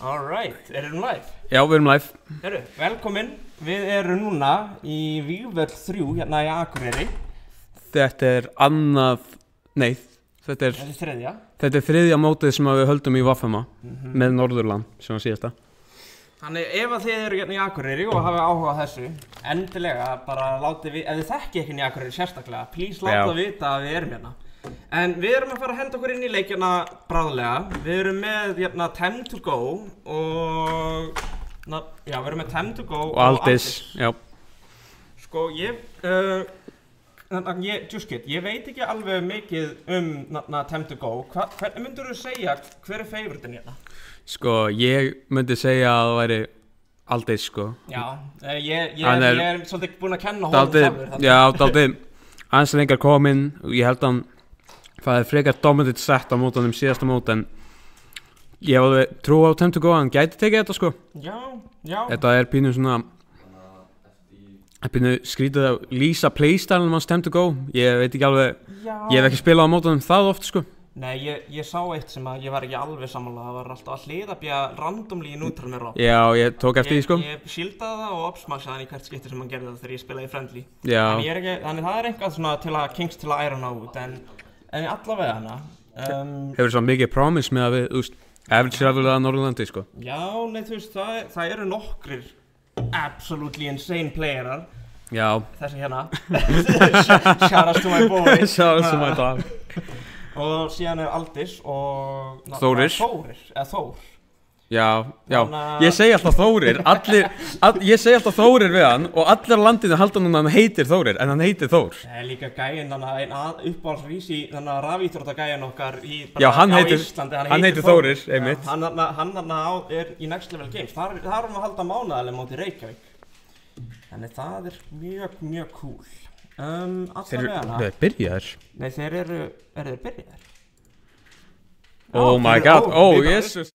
Alright, erum live? Já, við erum live. Herru, velkomin. Við erum núna í Vígvöll 3 hérna í Akureyri. Þetta er annað, nei, þetta Þetta er þriðja. er þriðja mótið sem við höldum í Vaffema með Norðurland, sem að síðasta. Þannig ef að þið eru hérna í Akureyri og hafa áhuga á þessu, endilega bara látið við, ef þið þekki ekki í Akureyri sérstaklega, please láta vita að við erum hérna. En við erum að fara að henda okkur inn í leikina bráðlega. Við erum með hérna Time to Go og, já, við erum með Time to Go Og Aldís, já. Sko, ég veit ekki alveg mikið Time to Go. Hvernig myndur þú segja hver er favoritin hérna? Sko, ég myndi segja að það væri Aldís, sko. Já, ég er svolítið búinn að kenna honum sjálfur. Já, dálítið aðeins lengar kominn og ég held að hann það er frekar dominant sett á mótunum síðasta mót en ég hef alveg trú á Time to Go að hann gæti tekið þetta, sko. Já. Þetta er pínu svona pínu skrítið að lýsa playstylunum hans Time to Go. Ég veit ekki alveg, ég hef ekki spilað á mótunum það oft, sko. Nei, ég sá eitt sem að ég var ekki alveg sammála. Það var alltaf að hliðabja randomly í nútral með Rob. Já, ég tók eftir því, sko. Ég shieldaði það og opsmassaði hann í hvert skipti sem hann gerði það þegar ég spilaði í friendly. Já. Þannig það er eitthvað svona til að kings til að æra hann út, en allavega hana. Hefur svo mikið promise með að við, þú veist, average level að Norðurlandi, sko. Já, nei, þú veist, það eru nokkrir absolutely insane playerar. Já. Þessi hérna. Shout out to my boy. Shout out to my dog. Og síðan er Aldís og Þórir. Þór. Já, ég segi alltaf Þórir, ég segi alltaf Þórir við hann og allir á landinu halda núna að hann heitir Þórir, en hann heitir Þór. Það er líka gæinn, þannig að uppáhaldsvísi, þannig að rafíþróttagæinn okkar Já, hann á heitir, Íslandi, hann heitir Þórir, einmitt. Hann er í Next Level Games, þar erum við að halda mánaðarlega móti Reykjavík. Þannig það er mjög cool. Þeir eru byrjaðir. Nei, eru þeir byrjaðir? Oh my god, Jesus.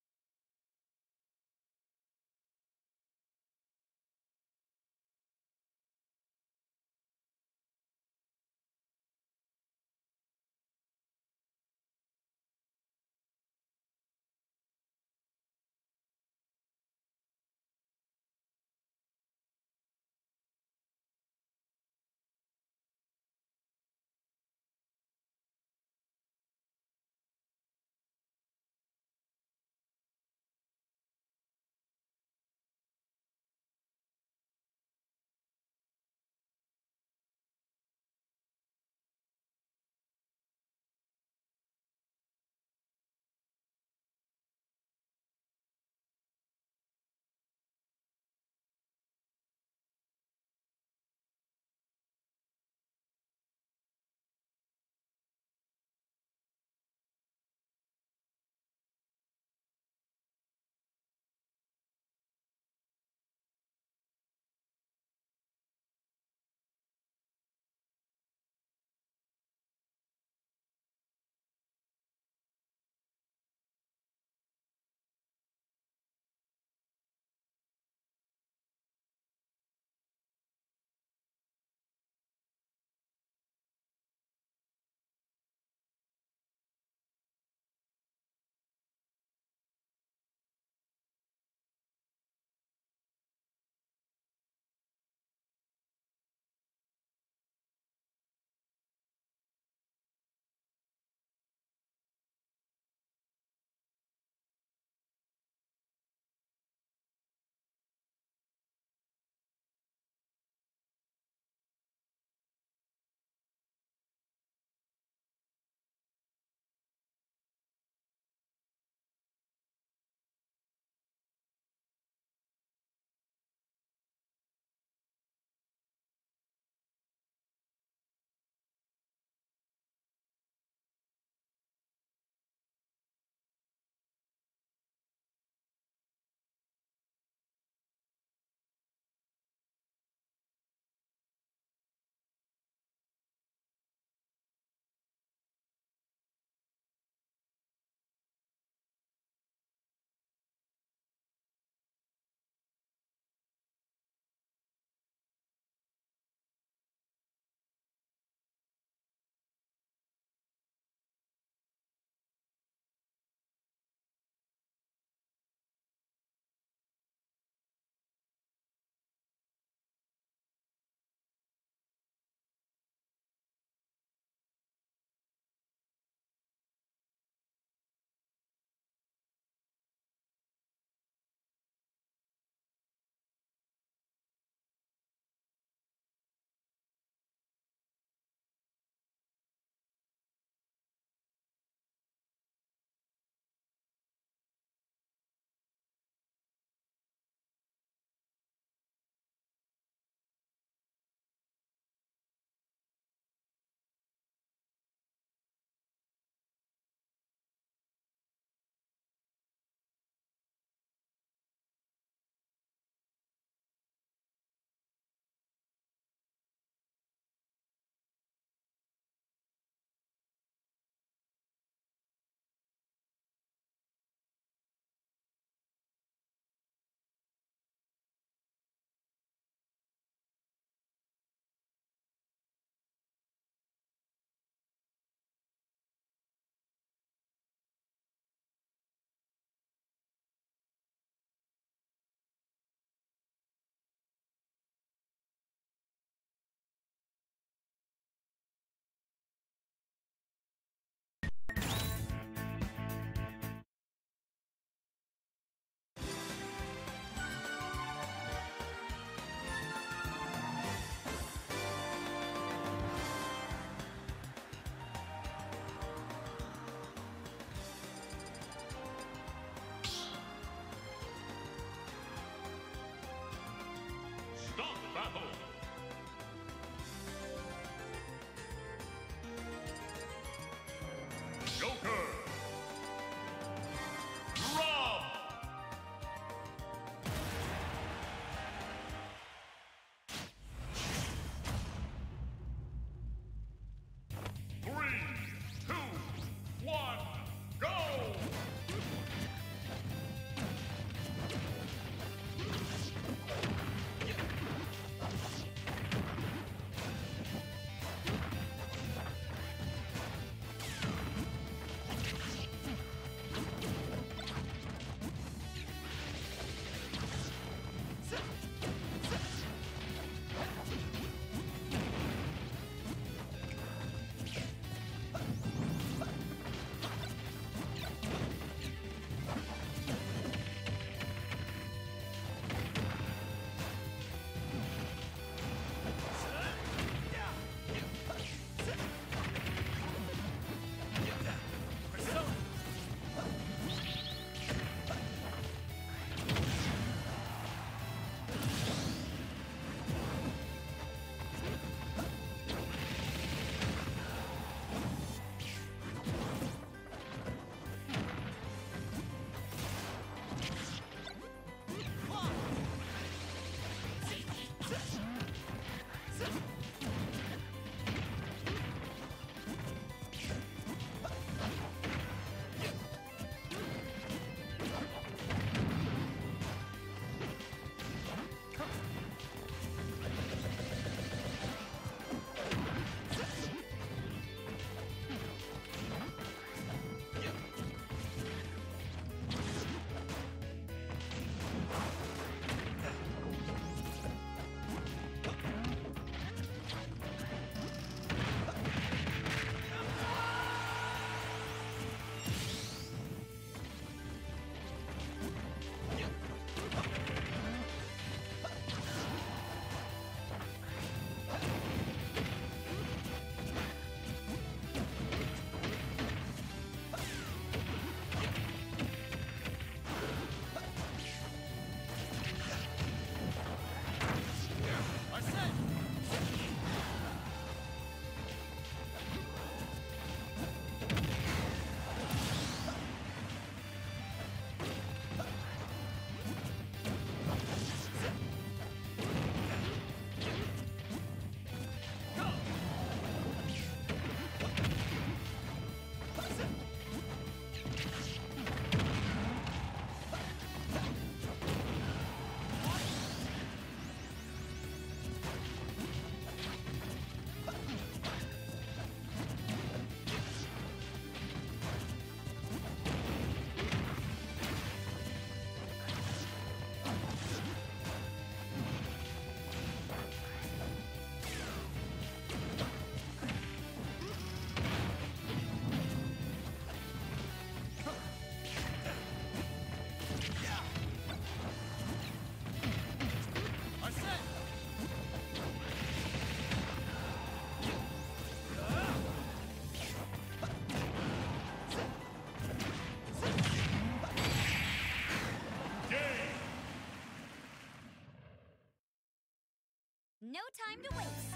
No time to waste.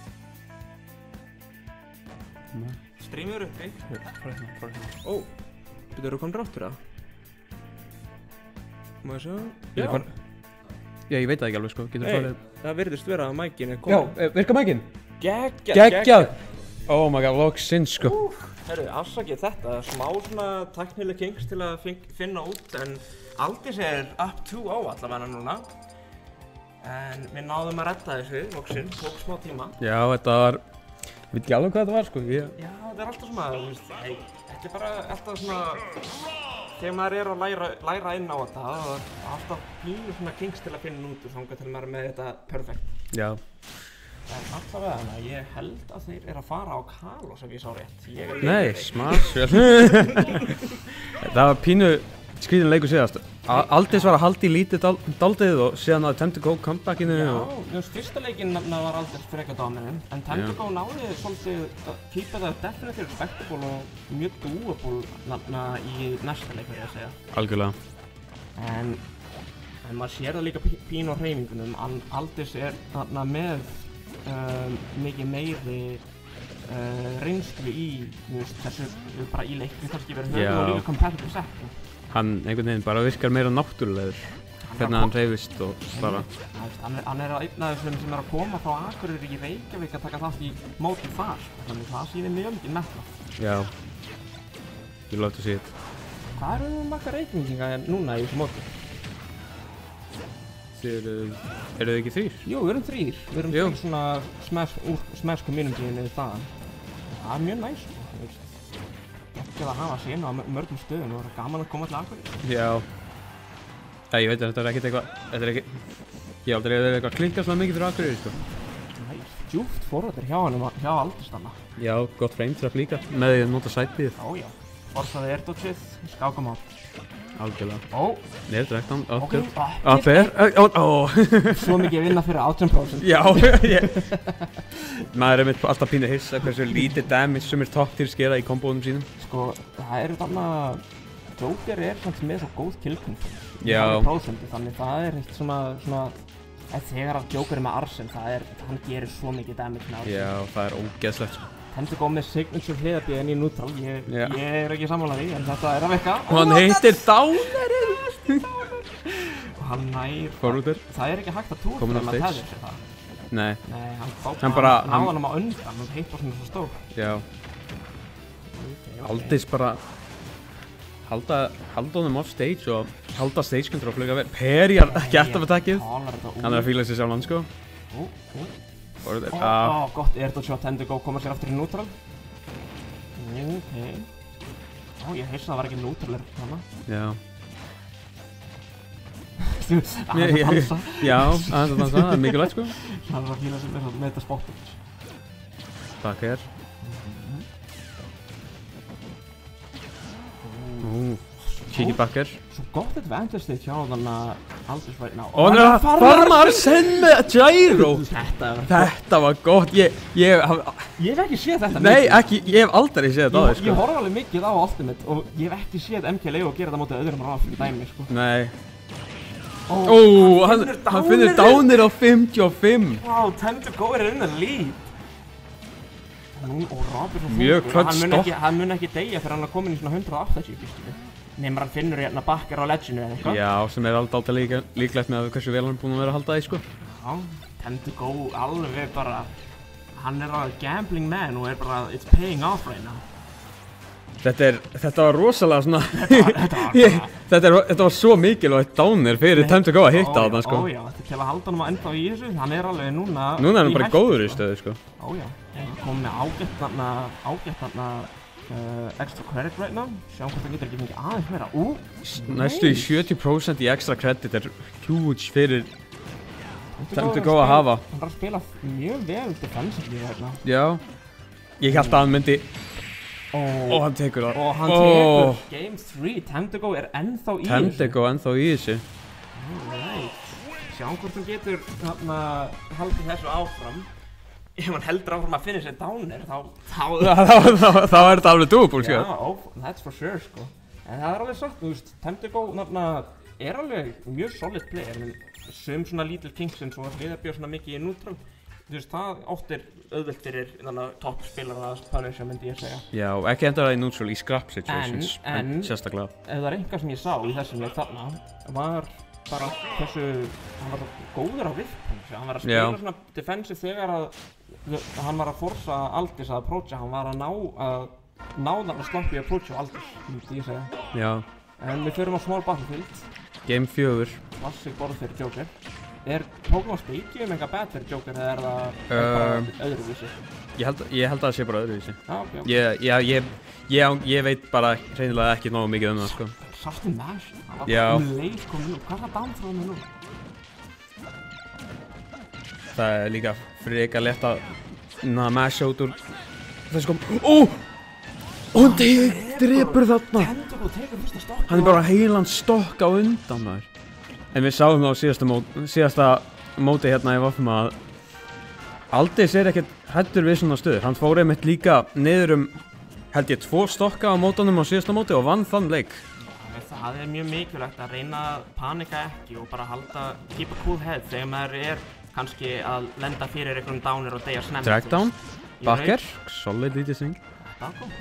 Streamur uppi. Ó, byrjuðu komin ráttur það? Má ég sjá? Já, ég veit það ekki alveg sko, getur farið. Það virðist vera að mækin Já, virka mækin? Geggjað. Oh my god, loksins sko. Herru, afsakið þetta, smá svona tæknileg kinks til að finna út, en Aldís up 2-0 allavega núna. En við náðum að redda þessu, loksins, tók smá tíma. Já, þetta var, ég veit ekki alveg hvað þetta var sko. Já, þetta alltaf svona, þetta bara alltaf svona, þegar maður að læra inn á þetta, það er alltaf pínu svona kinks til að finna út úr þangað til maður með þetta perfekt. Já. En allavega þannig að ég held að þeir að fara á Kalos ef ég sá rétt. Nei, smarsvel. Það var pínu skrítin leikur síðast. Aldís var að halda í lítið daldið og síðan að Tentacle comebackinu. Já, fyrsta leikinn var Aldís frekar dominant, en Tentacle náði svolítið að keepa það definitive respectable og mjög doable í næsta leik verið að segja. Algjörlega. En maður sér það líka pínu á hreyfingunum, Aldís með mikið meiri reynslu í þessu bara í leiknum kannski verið höfðu og líka competitive setting. Hann einhvern veginn bara virkar meira náttúrulegur hvernig hann hreyfist og bara hann einn af þessum sem að koma frá Akureyri í Reykjavík að taka þátt í móti þar, þannig það sýnir mjög mikið metnað. Já, ég love to see it. Hvað eru margar reykvíkinga núna í þessu móti? Eru þið ekki 3? Jú, við erum 3. Við erum 3 svona smash community-inu þaðan. Það er mjög næs, ekki að hafa sig inn á mörgum stöðum og það er gaman að koma til Akureyri. Já. Ég veit að þetta er ekkert eitthvað, ég hef aldrei verið eitthvað klikkað svona mikið fyrir Akureyri sko. Næs, djúpt forrættir hjá Aldís þarna. Já, gott frametrap líka, með því að nota sætið. Ó já, forsaði airdodgeið, skákum á. Algjörlega. Ó. Neðdrækt hann, Ok, Svo mikið vinna fyrir 18%. Já, maður einmitt alltaf pínu hissa hversu lítið damage sem top tier skera í kombónum sínum. Sko, það þarna, Joker samt með svo góð killkontrol. Já. Þannig það eitt svona, þegar að Joker með Arsen, hann gerir svo mikið damage með Arsen. Já, það ógeðslegt sko. Tentacle með signature hliðarbíðin í neutral, ég ekki sammála því, en þetta að vekka. Og hann heitir Downerinn! Og hann Forrútur. Það ekki hægt að túra með Tether sér það. Nei. Nei, hann bara náði hann á undan, hann heit bara svona svo stór. Já. Aldís bara halda honum off stage og halda stage control fluga vel. Perjar ekki alltaf að takkið. Hann að fíla sig sjálfan sko. Gott airdodge Tentacle komur sér aftur í neutral. Ok. Ég heyrst að það var ekki neutral þarna. Já. Aðeins að dansa. Já, aðeins að dansa, það er mikilvægt sko. Það var að fíla sig með þetta spottum. Takk hér. Cheeky backer. Svo gott advantage þitt hjá þannig að Aldís right now. Og hann að farma Arsen með gyro. Þetta var gott. Ég hef ekki séð þetta. Nei, ekki, ég hef aldrei séð þetta á þér sko. Ég horf alveg mikið á Ultimate og ég hef ekki séð MKLeo gera þetta mótið öðrum ráð fyrir dæmi sko. Nei. Hann finnur dánir á 55. Wow, Tentacle in the lead. Og Robert mjög klödd stopp. Hann mun ekki deyja fyrir hann að koma inn í svona 180 gistinni. Nefnir hann finnur hérna bakkar á ledginu eða eitthvað. Já, sem alltaf líklegt með hversu vel hann búinn að vera að halda því sko. Já, Tentacle alveg bara, hann a gambling man og bara, it's paying off right now. Þetta var rosalega svona, þetta var svo mikilvægt dánir fyrir Tentacle að hitta þarna sko. Ójá, til að halda hann ennþá í þessu, hann alveg núna er hann bara góður í stöðu sko. Ójá, hann kom með ágætt þarna extra credit right now, sjáum hvort það getur ekki fengið aðeins meira. Næstu í 70% í extra credit huge fyrir Tentacle að hafa. Hann að spila mjög vel defensively hérna. Já, ég held að hann myndi. Og hann tekur það. Og hann tekur Game 3, Tentacle ennþá í þessu. Tentacle ennþá í þessu. Alright. Sjáum hvort hann getur haldið þessu áfram. Ef hann heldur áfram að finna sér dánir, þá er þetta alveg doable, sko. Já, that's for sure, sko. En það alveg satt, þú veist, Tentacle alveg mjög solid player, en svona lítil kinks eins og að hliðarbjóð svona mikið í neutral. Þú veist, það óttir auðvelt fyrir toppspilarna að punisha, myndi ég segja. Já, ekki enda það í neutral í scrap situations, en sérstaklega. Ef það eitthvað sem ég sá í þessum leik þarna var bara hversu, hann var svo góður á viðpunisha. Hann var að spila svona defensive þegar að hann var að forsa Aldis að approacha, hann var að ná þarna að stoppa í approacha á Aldis, myndi ég segja. Já. En við förum á small battlefield. Game 4. Klassik borð fyrir Joker. Pokémon Stadium eitthvað bad fyrir Joker eða bara öðruvísi? Ég held að það sé bara öðruvísi. Okay. Ég veit bara hreinlega ekki nógu mikið það, sko. Sástu Mash? Já. Leif komið nú, hvað er það downthrow nú? Það líka freka létt að Mash út úr þessu hann drepur þarna! Hann bara heilan stokk á undan maður. En við sáum það á síðasta móti hérna í Vafma að Aldis ekkert hræddur við svona stöður. Hann fór einmitt líka niður held ég 2 stokka á mótunum á síðasta móti og vann þann leik. Það mjög mikilvægt að reyna að panika ekki og bara keep a cool head þegar maður kannski að lenda fyrir einhverjum dánir og deyja snemmt. Dragdown, backer, solid lítið sving. Þetta var góð.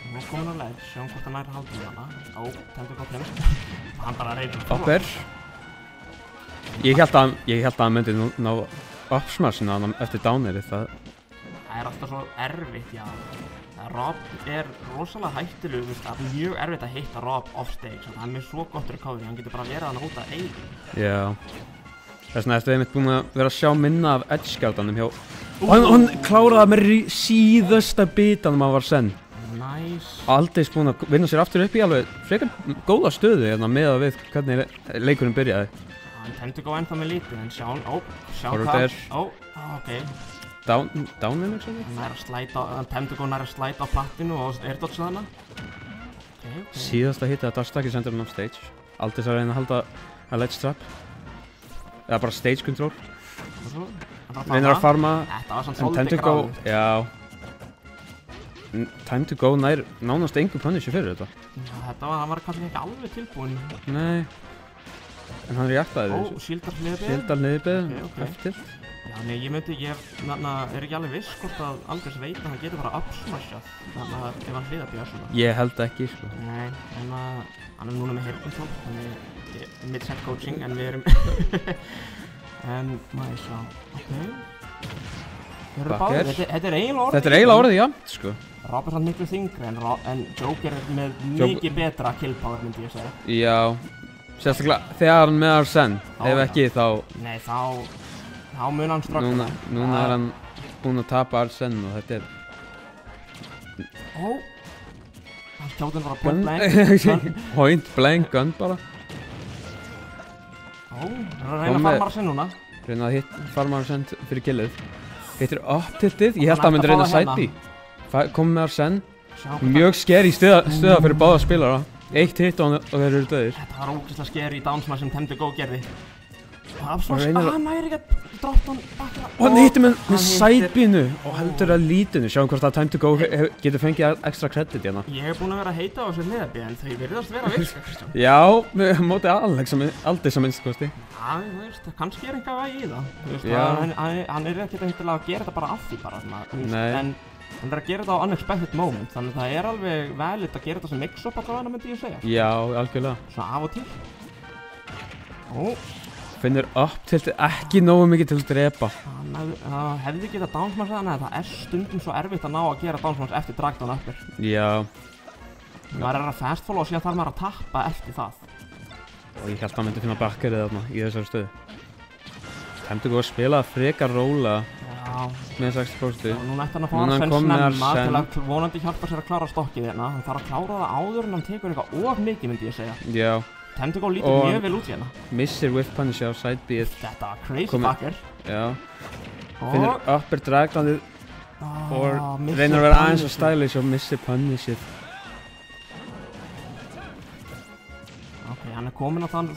Nú komin á leið, sjáum hvort hann að halda hana. Tendur góð fremst. Hann bara reyður. Upper. Ég held að hann myndi ná uppsmarsinu eftir dáneri. Það alltaf svo erfitt, já. Rob rosalega hættulegur, það mjög erfitt að hitta Rob offstage. Hann svo gott recovery, hann getur bara verið hann út að eigi. Já. Þess vegna ertu einmitt búin að vera að sjá minna af edge-skjátanum hjá... Hann kláraði með síðasta bitanum að var senn. Nice. Aldis búin að vinna sér aftur upp í alveg frekar góða stöðu með að við hvernig leikurinn byrjaði. Hann temdi góð ennþá með lítið, en sjá hvað. Ok. Downin ekki svo? Hann temdi góð nær að slæta á plattinu og airdodge hana. Okay. Síðasta hitta að Dashtakki sendur hann á stage. Aldis að reyna að halda að ledge trap. Eða bara stage control. Reynir að farma. Þetta var samt svolítið gráð. Já. Time to go nánast engu punisher fyrir þetta. Hann var kannski ekki alveg tilbúinn. Nei. En hann reaktaði þessu. Shieldar niðurbeð. Eftir. Já, nei, ég ekki alveg viss hvort að Aldis veit að hann getur bara upsmashað. Þannig að ef hann hliðabíða svona. Ég held ekki, sko. Nei, en hann núna með heyrncontrol, þannig mid-set coaching, en við en maður sjá, Backer. Þetta eiginlega orðið. Þetta eiginlega orðið, já, sko. Rob samt miklu þyngri en Joker með mikið betra kill power, myndi ég segja. Já, sérstaklega þegar hann með Arsene, ef ekki þá... Nei, þá mun hann ströggla. Núna hann búinn að tapa Arsene og þetta hann skjóti hann bara point blank. Point blank gun bara. Reyna að farma Arsene núna. Reyna að farma Arsene fyrir killið. Hittir up-tiltið, ég held að hann myndi reyna side B. Komið með Arsene. Mjög scary stöða fyrir báða spilara. 1 hit og þeir eru döðir. Þetta var ógeðslega scary downsmash sem Temdi Go gerði. Hann næri ekki að droppa hann bakka. Og hann hittir með side B-nu og heldur að lítinu. Sjáum hvort að Time to Go getur fengið extra credit hérna. Ég hef búin að vera að heita á þessu hliðabí en þau virðast vera að virka, Kristján. Já, mótið Aldis að minnst kosti. Já, þú veist, kannski eitthvað vægi í það. Hann ekkert að gera þetta bara af því bara. En hann að gera þetta á unexpected moment, þannig að það alveg valid að gera þetta sem mix-up allavega, myndi ég segja. Já, algjörlega. Svona af og til. Finnur up-tiltið ekki nógu mikið til að drepa. Það hefði getað downsmash þannig að það stundum svo erfitt að ná að gera downsmash eftir dragdown uppir. Já. Maður að fastfalla og síðan þarf maður að tappa eftir það. Og ég held að hann myndi finna bakkerið þarna í þessari stöðu. Time to Go að spila frekar rólega. Með 60%. Og núna ætti hann að fá Arsene snemma til að vonandi hjálpa sér að klára stokkið hérna. Hann þarf að klára það áður en hann tekur eitthvað of mikið, myndi ég segja. Já. Time to Go lítur mjög vel út hérna. Missir whiff punish á side B-ið. Þetta var crazy backer. Já. Finnur upper dragdownið og reynir að vera aðeins og stylish og missir punishið. Ok, hann komin á þannig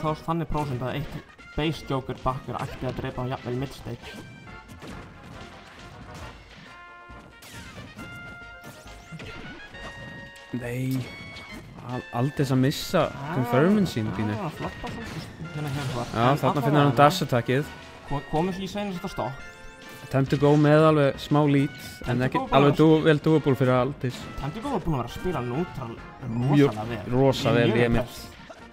prósent að eitt base Joker backer ætti að drepa hann jafnvel mid-stage. Nei. Aldis að missa confirmin sín pínu. Floppa svolítið. Já, þarna finnur hann dash attackið. Komið í seinast þetta stopp. Time to Go með alveg smá lít, en ekki alveg vel doable fyrir Aldís. Time to Go búinn að vera að spila neutral rosa vel, ég mitt.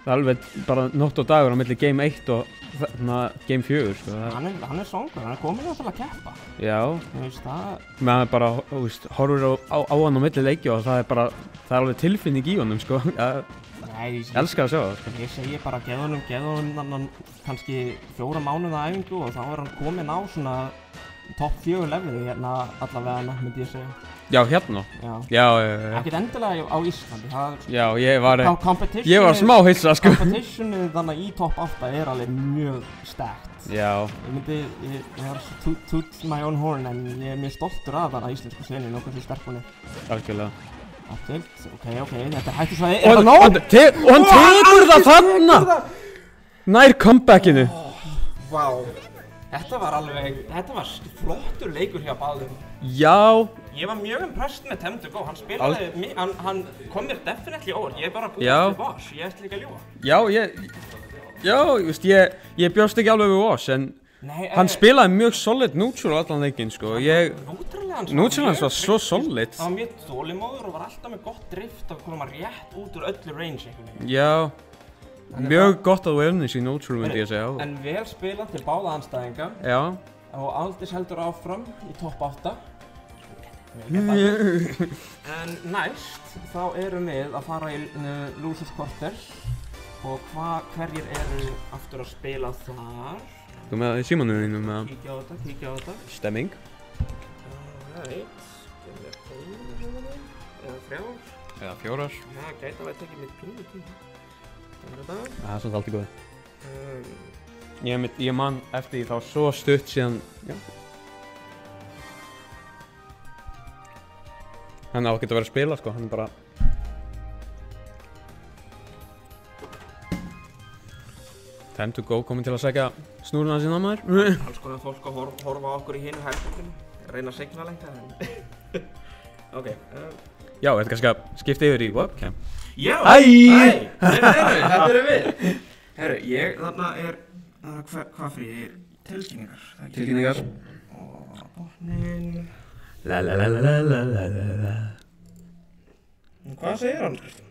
Það alveg bara nótt og dagur á milli game 1 og game 4, sko. Hann er songur, hann er komin að til að keppa. Já. Þú veist það. Maður bara, þú veist, horfir á hann á milli leiki og það er alveg tilfinning í honum, sko. Nei, ég elskar að sjá það, sko. Ég segi bara, geð honum kannski 4 mánuða æfingu og þá er hann komin á svona topp 4 leveli hérna allavega, myndi ég segja. Já, hérna? Já. Ekkert endilega á Íslandi. Já, ég var smá hissa, sko. Competitionið þannig í topp 8 er alveg mjög stækt. Já. Ég er toot my own horn en ég er mjög stoltur af þarna íslensku scenin og hversu sterk hún er. Algjörlega. Ok, þetta er hættusvæði. Er það nóg? Og hann tekur það þarna! Nær comebackinu. Vá. Þetta var flottur leikur hjá báðum. Já. Ég var mjög impressed með Time to Go, hann kom mér definitely over, ég er bara búinn til Voss, ég ætti líka að ljúga. Ég bjóst ekki alveg við Voss, en hann spilaði mjög solid neutral allan leikinn, sko. Neutral hans var svo solid. Það var mjög þolinmóður og var alltaf með gott drift og koma rétt út úr öllu range einhvern veginn. Já. Mjög gott awareness í neutral, myndi ég segja. En vel spilað til báða andstæðinga. Já. Og Aldís heldur áfram í topp 8. En næst þá erum við að fara í Losers Quarter og hverjir eru aftur að spila þar? Þú með símanum þínum með Kíkja á þetta. Stemming. Alright, eða 3 Eða 4. Já, gæti að vera tekið mitt pínu tíma. Það er svona alltaf góð. Ég man eftir því þá svo stutt síðan, já. Hann á ekkert að vera að spila, sko, hann er bara... Time to Go kominn til að segja snúruna sína maður. Alls konar fólk að horfa á okkur í hinu herberginu, reyna að signa lengra, en... Ok. Já, þetta er kannski að skipta yfir í webcam. Já! Þetta eru við! Herru, þarna er... Hvað fyrir tilkynningar? Tilkynningar. Og botnin... Hvað segir hann, Kristján?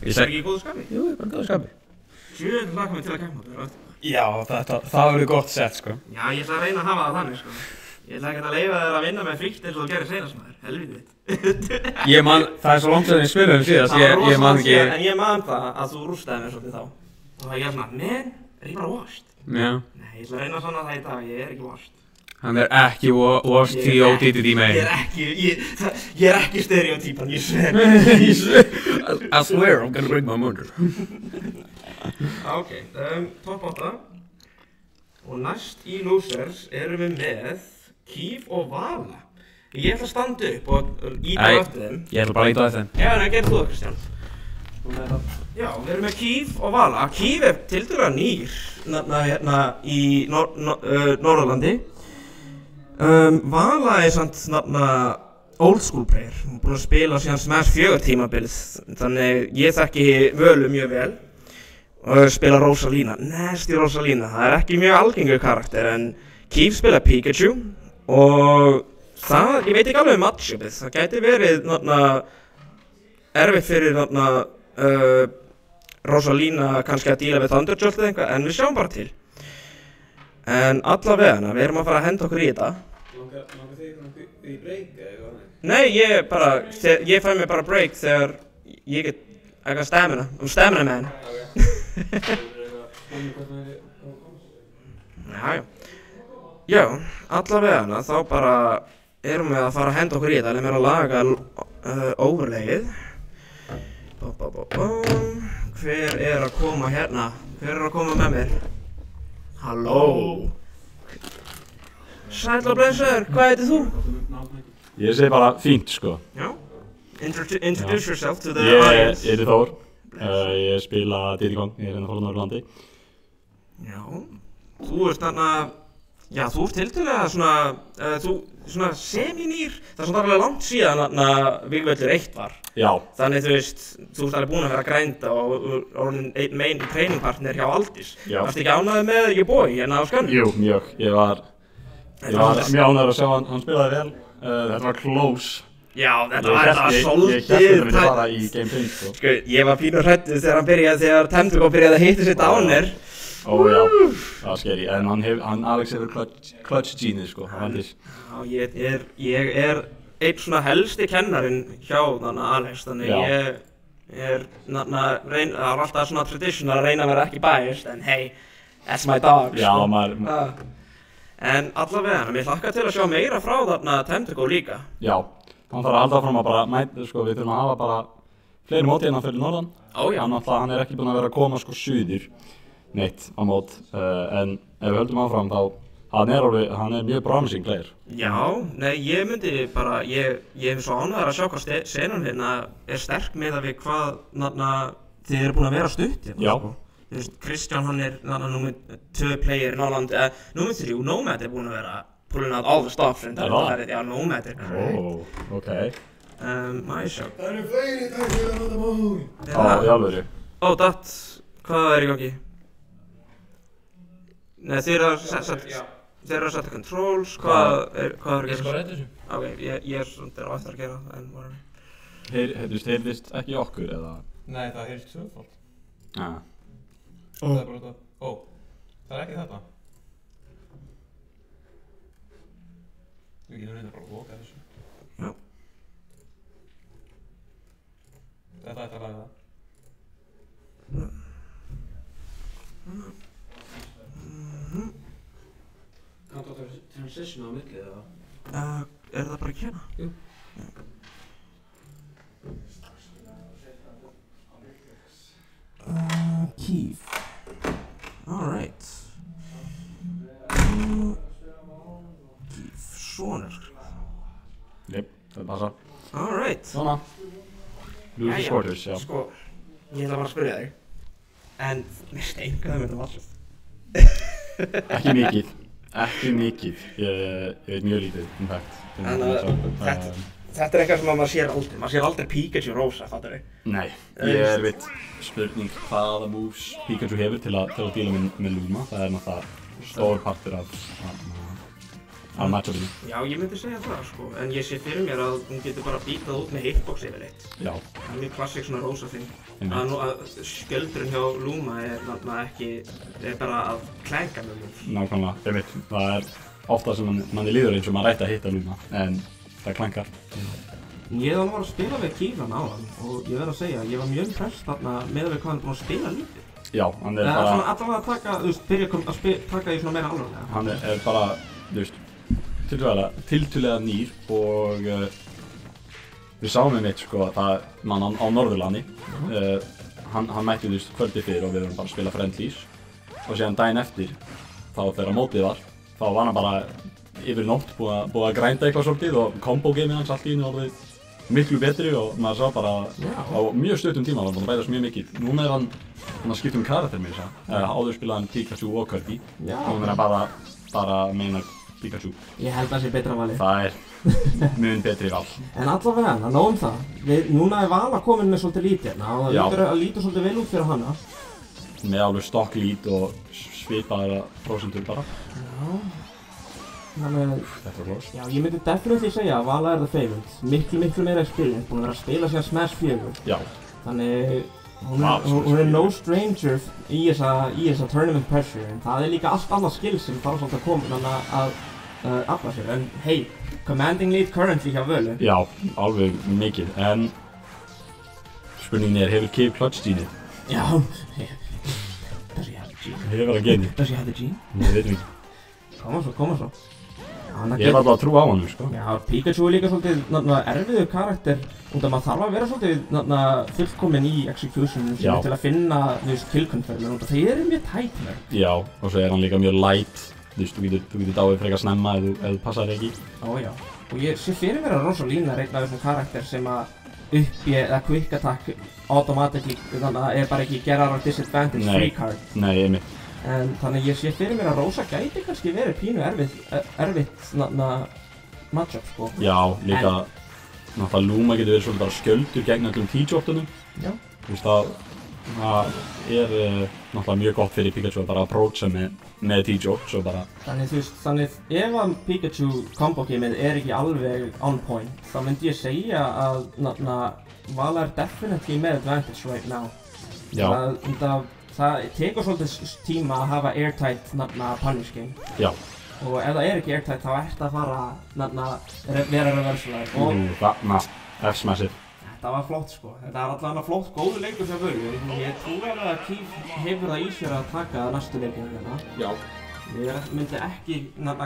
Er ekki í góðu skapi? Jú, ég er bara í góðu skapi. Sjöld hlakka mig til að kemma út, veist? Já, það verður gott sett, sko. Já, ég ætla að reyna að hafa það þannig, sko. Ég ætla ekki að leyfa þér að vinna með fríkt eins og þú gerir seinast maður, helvítið. Það er svo langt sem ég spilum síðast, ég man ekki... En ég man það að þú rústaði mér svolítið þá. Og það ég svona, men, er ég bara washed? Já. Nei, ég ætla að reyna svona það í dag, ég er ekki washed. Hann er ekki washed T.O.D.D. megin. Ég er ekki stereotypan, ég sver. I swear I'm gonna break my mother. Ok, topp 8. Og næst í Losers erum við með Kíf og Vala. Ég ætla að standa upp og íta á eftir þeim. Ég ætla bara að íta á eftir þeim. Já, nei, gerð þú það, Kristján. Já, við erum með Kíf og Vala. Kíf er tiltölulega nýr hérna í Norðurlandi. Vala er samt old school player. Hún er búin að spila síðan Smash 4 tímabilið. Þannig ég þekki Völu mjög vel. Og spila Rosalina. Nasty Rosalina. Það er ekki mjög algengur karakter en Kíf spila Pikachu. Og það, ég veit ekki alveg matchupið. Það gæti verið erfitt fyrir Rosalina kannski að díla við Thunder Jolt eða eitthvað, en við sjáum bara til. En allavega, við erum að fara að henda okkur í þetta. Langar þig í break eða eitthvað? Nei, ég fæ mér bara break þegar ég get eitthvað stamina með henn. Já, allavega, þá bara erum við að fara að henda okkur í þetta, eða mér að laga overlayið. Hver er að koma hérna? Hver er að koma með mér? Halló? Sæll og blessaður, hvað heitir þú? Ég segi bara fínt, sko. Já, introduce yourself to the audience. Ég heiti Þór, ég spila Diddy Kong, ég er hérna frá Norðurlandi. Já, þú ert þarna, já, þú ert tiltölulega svona semi-nýr. Það er svona alveg langt síðan þarna Vígvöllur 1 var. Já. Þannig þú veist, þú ert alveg búinn að vera að grænda og orðinn einn main trainingpartner hjá Aldís. Já. Varstu ekki ánægður með your boy hérna á skönnu? Jú, mjög. Ég var mjög ánægður að sjá hann spilaði vel. Þetta var close. Já, þetta var svolítið Ég hélt þetta myndi fara í Game 5, sko. Sko, ég var pínu hræddur þegar Tentacle byrjaði að hitta sér dánir. Ó já, það var skeri, en Alex hefur clutch gene, sko, hann vandir. Já, ég er einn svona helsti kennarinn hjá Alex, þannig ég það er alltaf svona traditional að reyna að vera ekki biased, en hey, that's my dog, Já, sko. maður... En allavega, mér hlakka til að sjá meira frá Tentacle líka. Já, hann þarf að halda fram að bara mæta, sko, við þurfum að hafa bara fleiri móti hérna fyrir norðan. Ó já. Hann er ekki búinn að vera að koma, sko, suður neitt á mót, en ef við höldum áfram þá, hann er mjög promising player. Já, nei, ég myndi bara, ég hef svo ánægður að sjá hvað senan hérna er sterk með að við hvað, þið eru búin að vera stutt hérna, Já. sko. Þú veist, Kristján hann er númer 2 player Náland, númer 3, Nomad er búinn að vera pulling out all the stops en já, Nomad er Ok. Maður sjá. Það eru fleiri tækir á þetta mál. Í alvöru. Hvað er í gangi? Nei, þeir eru að setja controls, hvað er að gera? Ég sko rætt þessu. Ok, ég er svona á eftir að gera, en whatever. Heyrðist ekki okkur, eða? Nei, það heyrst tvöfald. Já. Það er bara þetta. Ó, það er ekki þetta. Við getum reynda bara að loka þessu. Já. Þetta ætti að laga það. Kanntu að transition á milli eða? Er það bara að kena? Jú. Keith. Alright. Keith, svona skrifað. Jep, það passa. Alright. Svona. Lose quarters, já. Sko, ég ætla bara að spyrja þig. En, mér steingaði með þetta vallið. Ekki mikið. Ekki mikið. Ég veit mjög lítið, in fact. Þetta er eitthvað sem maður sér aldrei. Maður sér aldrei Pikachu Rosa, fattar þig? Nei, ég veit spurning hvaða moves Pikachu hefur til að díla með Luma. Það er náttúrulega stór partur af matchupinu. Já, ég myndi segja það, sko. En ég sé fyrir mér að hún getur bara bítað út með hitbox yfirleitt. Já. Það er mjög klassík svona Rosa þing. Einmitt. Að skjöldurinn hjá Luma er bara að klænka með moves. Nákvæmlega, ég veit. Það er ofta sem manni líður eins og maður ætti að hitta Luma, en það klankar. Ég var að spila við Kílan á hann og ég verð að segja að ég var mjög impressed þarna með að við hvað hann er búinn að spila lítið. Já, hann er bara... bara... Allavega að taka, þú veist, byrja að taka því svona meira alvarlega. Hann er bara, þú veist, tiltölulega nýr og við sáum einmitt, sko, það mann á Norðurlandi. Hann mætti, þú veist, kvöldi fyrir og við vorum bara að spila friendlies og síðan daginn eftir, þá þegar mótið var, þá var hann bara yfir nótt búið að grænda eitthvað svolítið og combo-gameið hans allt í einu orðið miklu betri og maður sá bara á mjög stuttum tíma var hann búinn að bætast mjög mikið. Núna er hann að skipta karakter með þess að áður spilaði hann Pikachu og Kirby og núna er hann bara meina Pikachu. Ég held að það sé betra valið. Það er mjög betri val. En allavega, það nóg það. Núna er Vala komin með svolítið lít hérna og það lítur svolítið vel út fyrir hana. Með alveg stock lít og svipaðara prósentur bara. Já. Þannig, þetta var close. Já, ég myndi definitely segja að Vala er the favorite. Miklu meira experience, búin að vera að spila síðan Smash 4. Já. Þannig, hún er no stranger í þessa tournament pressure, en það er líka allt annað skill sem þarf svolítið að koma að afla sér. En hey, commanding lead currently hjá Völu. Já, alveg mikið, en spurningin er, hefur Cave clutch gene? Já, does he have the gene? Hefur hann geni? Does he have the gene? Nei, veitum ekki. Koma svo. Ég er alltaf að trúa á hann, sko. Já, Pikachu er líka svolítið erfiður karakter og það maður þarf að vera svolítið fullkominn í execution til að finna, þú veist, kill confirm og þeir eru mjög tætt með. Já, og svo er hann líka mjög light, þú veist, þú getur dáið frekar snemma ef þú passar ekki. Já, og ég sé fyrir mér að Rosalina er einn af þessum karakter sem að uppi eða quick attack automatically, þannig að er bara ekki get out of disadvantage free card. Nei, einmitt. En þannig ég sé fyrir mér að Rosa gæti kannski verið pínu erfitt matchup, sko. Já, líka náttúrulega Luma getur verið svolítið bara skjöldur gegn öllum T-jobtunum. Já. Þú veist það, Það náttúrulega mjög gott fyrir Pikachu að bara approacha með T-Joke, svo bara... Þannig þú veist, ef að Pikachu combo-gamið ekki alveg on point, þá myndi ég segja að Vala definitely með advantage right now. Já. Það tekur svolítið tíma að hafa airtight punish game. Já. Og ef það ekki airtight þá ertu að fara vera reversalaður. Þarna, F-smashið. Þetta var flott sko. Þetta allavega flott, góður leikur hjá Vörju. Ég trúi alveg að Keith hefur það í sér að taka næstu leikinu hérna. Já. Ég myndi ekki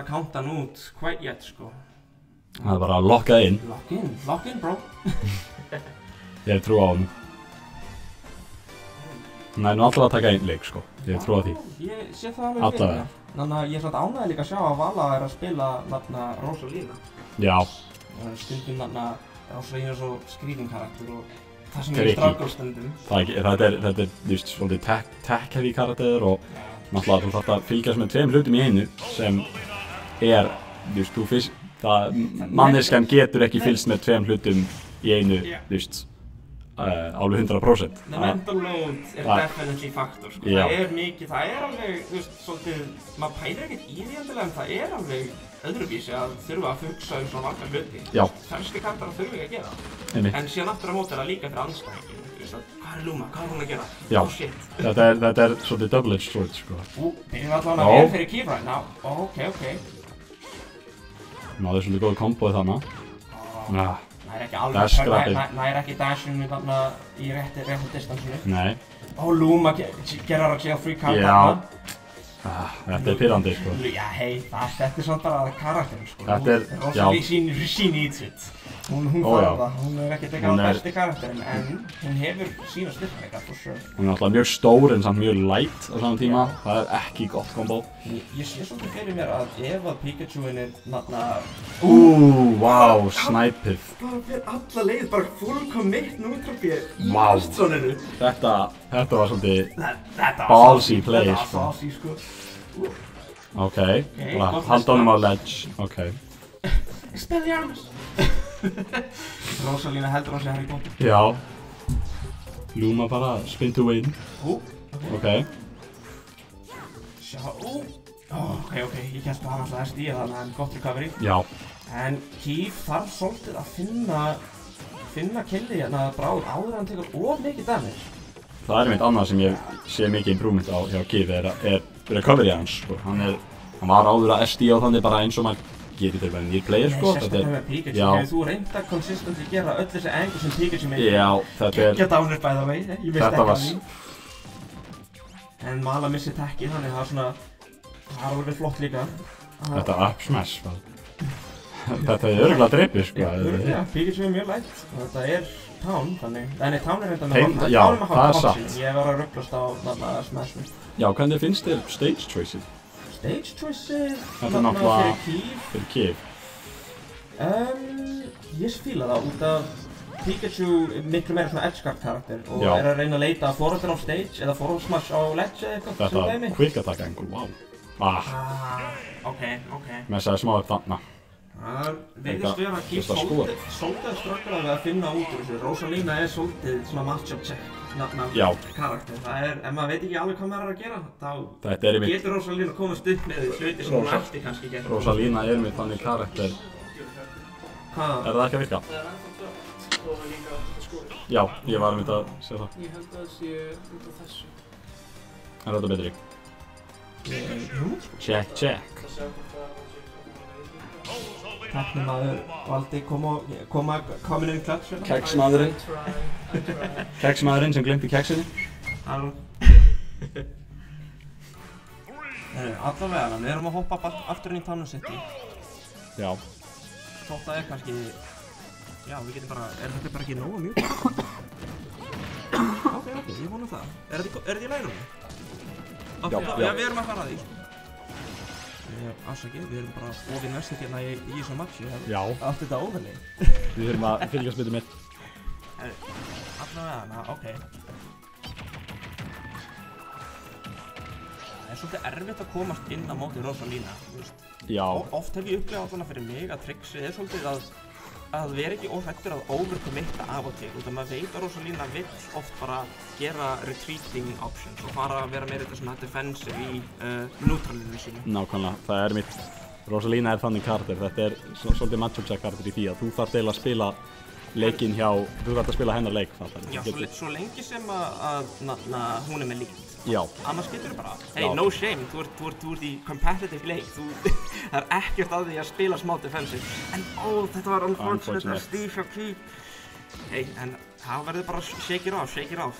counta hann út quite yet sko. Það er bara að lokka inn. Lock in bro. Ég hef trú á hann. Hann er nú alltaf að taka einn leik sko. Ég hef trú á því. Ég sé það alveg fyrir mér. Þannig að ég er svona ánægður líka að sjá að Vala er að spila Rosalina. Já. Stundum Rosalina er svo skrýtin karakter og það sem ég struggle stundum. Þetta er just svolítið tech-heavy karakter og náttúrulega þú þarft að fylgjast með 2 hlutum í einu sem just manneskjan getur ekki fylgst með 2 hlutum í einu, just alveg 100%. The mental load er definitely faktor sko. Það er mikið, það er alveg, þú veist, svolítið, maður pælir ekkert í því endilega en það er alveg öðruvísi að þurfa að hugsa svona margar hluti. Já. Ferski karakterar þurfa ekki að gera það. Einmitt. En síðan aftur á móti er það líka fyrir andstæðinginn, þú veist, hvað er Luma, hvað er hún að gera? Já. Oh shit. Þetta er svolítið double-edged sword sko. Við erum allavega vel fyrir Keith right now. Ok. Náðu svolítið góð komboð þarna. Nær ekki dashinu þarna í rétti distansinu. Nei. Luma gerar að segja free card þarna. Þetta er pirrandi sko. Já, þetta er svona bara karakterinn sko. Þetta er, Rosalie, she needs it. Hún þarf það, hún er ekkert ekki á besti karakterinn, en hún hefur sína styrkleika, for sure. Hún er alltaf mjög stór en samt mjög light á saman tíma. Það er ekki gott kombo. Ég sé svolítið fyrir mér að ef að Pikachuinn er Wow, snæpið. Bara fyrir alla leið, bara full commit nútrapið í Bastsoninu. Þetta var svolítið ballsy play, sko. Þetta var ballsy, sko. Ok, halda honum á ledge, ok. Expelliarmus! Rosalina heldur hann sig Harry Potter. Já. Luma bara spin to win. Ok. Sjá, ok, ég kemst að hann alltaf SD þannig en gott recovery. Já. En Keith þarf svolítið að finna killið hérna bráð áður hann tekur of mikið damage. Það er einmitt annað sem ég sé mikið improvement á hjá Keith er recovery hans, sko. Hann var áður að SD á þannig bara eins og maður getur þetta bara nýr player, sko. Sérstaklega með Pikachu, hefur þú reynd að consistently gera öll þessi angle sem Pikachu með? Já, þetta er... Gekkja downer by the way, ég veist ekki að því. En Vala missir tackið, þannig það er alveg flott líka. Þetta up smash, þetta er örugglega dreipið, sko. Já, Pikachu er mjög light, og þetta er Town, þannig. Nei, Town er reynda með hotn. Já, það er satt. Ég var að rugglast á Smashum. Já, hvernig finnst þér stage choiceið? Stage choiceið? Þetta er náttúrulega fyrir Keith. Ég fíla það út af Pikachu er miklu meira svona edge guard karakter og Já. er að reyna að leita að forwarder á stage eða forward smash á ledge eða eitthvað. Þetta quick attack angle, wow. Ok. Messaði smá upp þarna. Það virðist vera að Keith svolítið strögglaði við að finna út úr þessu. Rosalina er svolítið svona matchup check karakter. Það er, ef maður veit ekki alveg hvað maður er að gera, þá getur Rosalina komast upp með hluti sem hún ætti kannski að gera. Rosalina er með þannig karakter. Hvað? Er það ekki að virka? Það er ennþá dött og líka skoður. Já, ég var að segja það. Ég held að það sé út af þessu. Er þetta betri? Check. Tæknimaður valdi komin inn í klats. Keksmaðurinn. Keksmaðurinn sem glemdi keksinu. Allavega, við erum að hoppa aftur inn í Town City. Já. Þótt það er kannski... Já, við getum bara... Er þetta bara ekki nógu mjög? Ok, ég vona það. Er þetta í lænum? Já, við erum að fara að því. Afsakið, við erum bara ofinn vestir hérna í þessu matchi. Já. Allt þetta óverli. Við þurfum að fylgjast betur með. Allavega, ok. Það er svolítið erfitt að komast inn á móti Rosalina, þú veist. Já. Oft hef ég upplifað allavega fyrir mig að tricksið er svolítið að að vera ekki óhrættur að overcommitta af og til út af maður veit að Rosalina vill oft bara gera retreating options og fara að vera meira þetta svona defensive í neutralinu sínu. Nákvæmlega, það er mitt. Rosalina er þannig karakter, þetta er svolítið matchup karakter í því að þú þarft eiginlega að spila leikinn hjá, þú þarft að spila hennar leik. Já, svo lengi sem að hún er með líkt. Já. Annars getur þú bara, hey, no shame, þú ert í competitive leik, það er ekkert að því að spila smá defensive. En þetta var unfortunate að Steve og Keep. Hey, en það verður bara shake it off,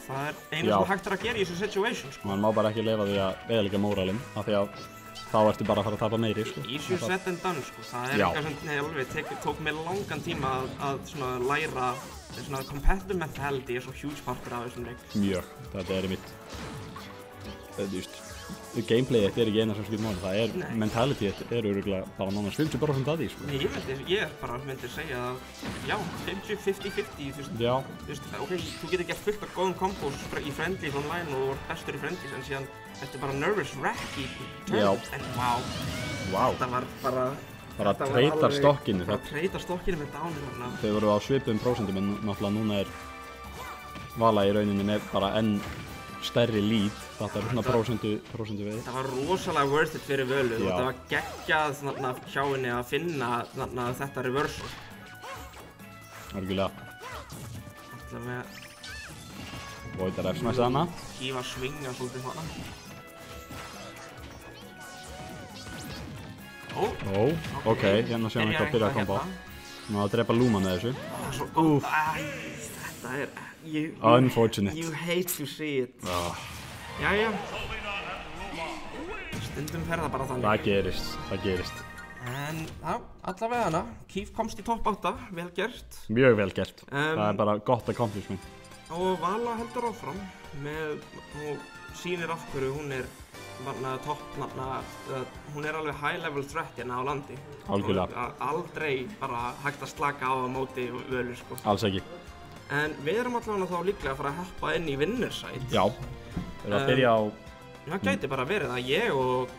það er einu sem hægt að gera í þessu situation, sko. Man má bara ekki leyfa því að eyðileggja móralinn, af því að þá ertu bara að fara að tapa meiri, sko. Easier said than done, sko. Það er eitthvað sem, alveg, tók mér langan tíma að svona læra svona competitive mentality er svo huge partur af þessum leik. Mjög, þetta er mitt. Þú veist, gameplayið er ekki eina sem skiptir máli, það er mentalityið er örugglega bara nánast 50% af því, sko. Ég bara myndi segja að, já, 50-50, þú veist, ok, þú getur gert fullt af góðum combos í friendlies online og þú ert bestur í friendlies en síðan þetta er bara nervous wreck í turn, en þetta var bara treytar stokkinu. Bara treytar stokkinu með dánir þarna. Þau voru á svipuðum prósentum en náttúrulega núna er Vala í rauninni með bara enn stærri lead, þetta er svona prósentu við. Það var rosalega worth it fyrir Völu og þetta var geggjað hjá henni að finna þetta reversal. Algjörlega. Alltaf með Voidar F-smash hana. Kífa svinga svolítið hana. Ok, hérna séum við eitthvað byrja að komba. Ná að drepa Luma með þessu. Svo góð. Þetta er unfortunate. You hate to see it. Jæja. Stundum fer það bara þannig. Það gerist. En já, allavega hana. Keef komst í topp 8, vel gert. Mjög vel gert. Það er bara gott accomplishment. Og Vala heldur áfram og sýnir af hverju hún er hún er alveg high level threat hérna á landi. Algjörlega. Aldrei bara hægt að slaka á móti Völu, sko. Alls ekki. En við erum allavega þá líklega að fara að heppa inn í winnerside. Já, við erum að byrja á... Það gæti bara verið að ég og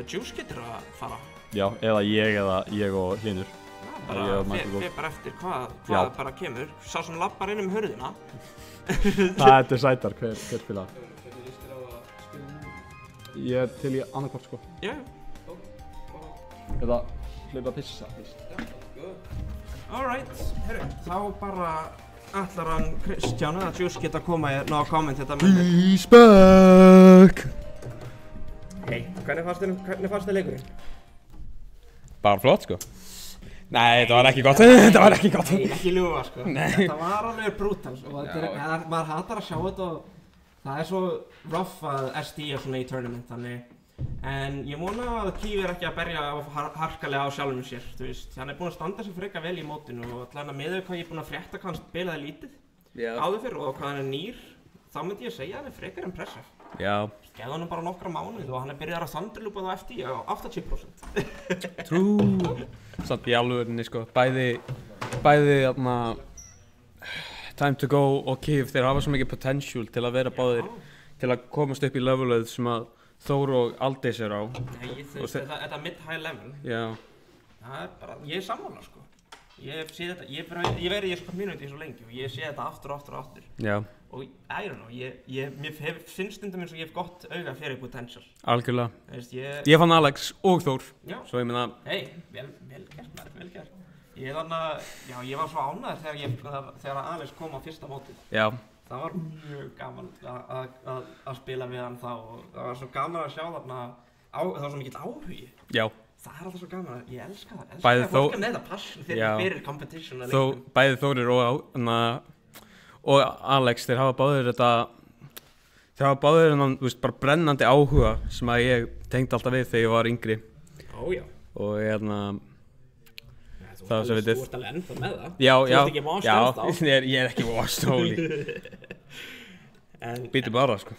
Juice getur að fara. Já, eða ég og Hlynur. Fyrir bara eftir hvað bara kemur. Sá sem lappar inn hurðina. Það er sætar, hver spila? Ég er til í annarkvort, sko. Já. Eða hlaupa að pissa fyrst. Alright, herru, þá bara ætlar hann Kristján eða Juice geta að koma ná að kommenta þetta með mig. He's back! Hei, hvernig fannst þér leikurinn? Bara flott, sko. Nei, þetta var ekki gott. Þetta var ekki gott. Nei, ekki ljúga, sko. Þetta var alveg brutals og maður hatar að sjá þetta og það er svo rough að SD er svona í tournament, þannig. En ég vona að Keef er ekki að berja harkalega á sjálfum sér, þú veist. Hann er búinn að standa sig frekar vel í mótinu og allavega með hvað ég er búinn að frétta hvað hann spilaði lítið áður fyrr og hvað hann er nýr, þá myndi ég segja að hann er frekar impressive. Já. Gefðu hann bara nokkra mánuð og hann er byrjað að thunderloopa á FD á 80%. True. Samt í alvörinni, sko. Bæði Time to Go og Keef, þeir hafa svo mikið potential til að vera báðir, til að komast upp í levelið sem að Þór og Aldís er á. Nei, þetta mid-high level. Já. Það er bara, ég er sammála, sko. Ég sé þetta, ég verið í þessu community svo lengi og ég sé þetta aftur. Já. Og I don't know, mér finnst stundum eins og ég hef gott auga fyrir potential. Algjörlega. Veist, ég fann Alex og Þór. Já. Svo ég meina... Hey, vel gert. Ég var svo ánægður þegar Alex kom á fyrsta mótið. Já. Það var mjög gaman að spila við hann þá og það var svo gaman að sjá þarna, það var svo mikill áhugi. Já. Það er alltaf svo gaman, ég elska það. Bæði Þór... Fólk er með það passion fyrir competition að leiknum. Bæði Þórir og Alex, þeir hafa báðir þennan, þú veist, bara brennandi áhuga sem að ég tengdi alltaf við þegar ég var yngri. Já. Og það sem við Þú ert alveg ennþá með það. Já. Þú ert ekki washed ennþá. Já, ég er ekki washed, holy. Býtum bara, sko.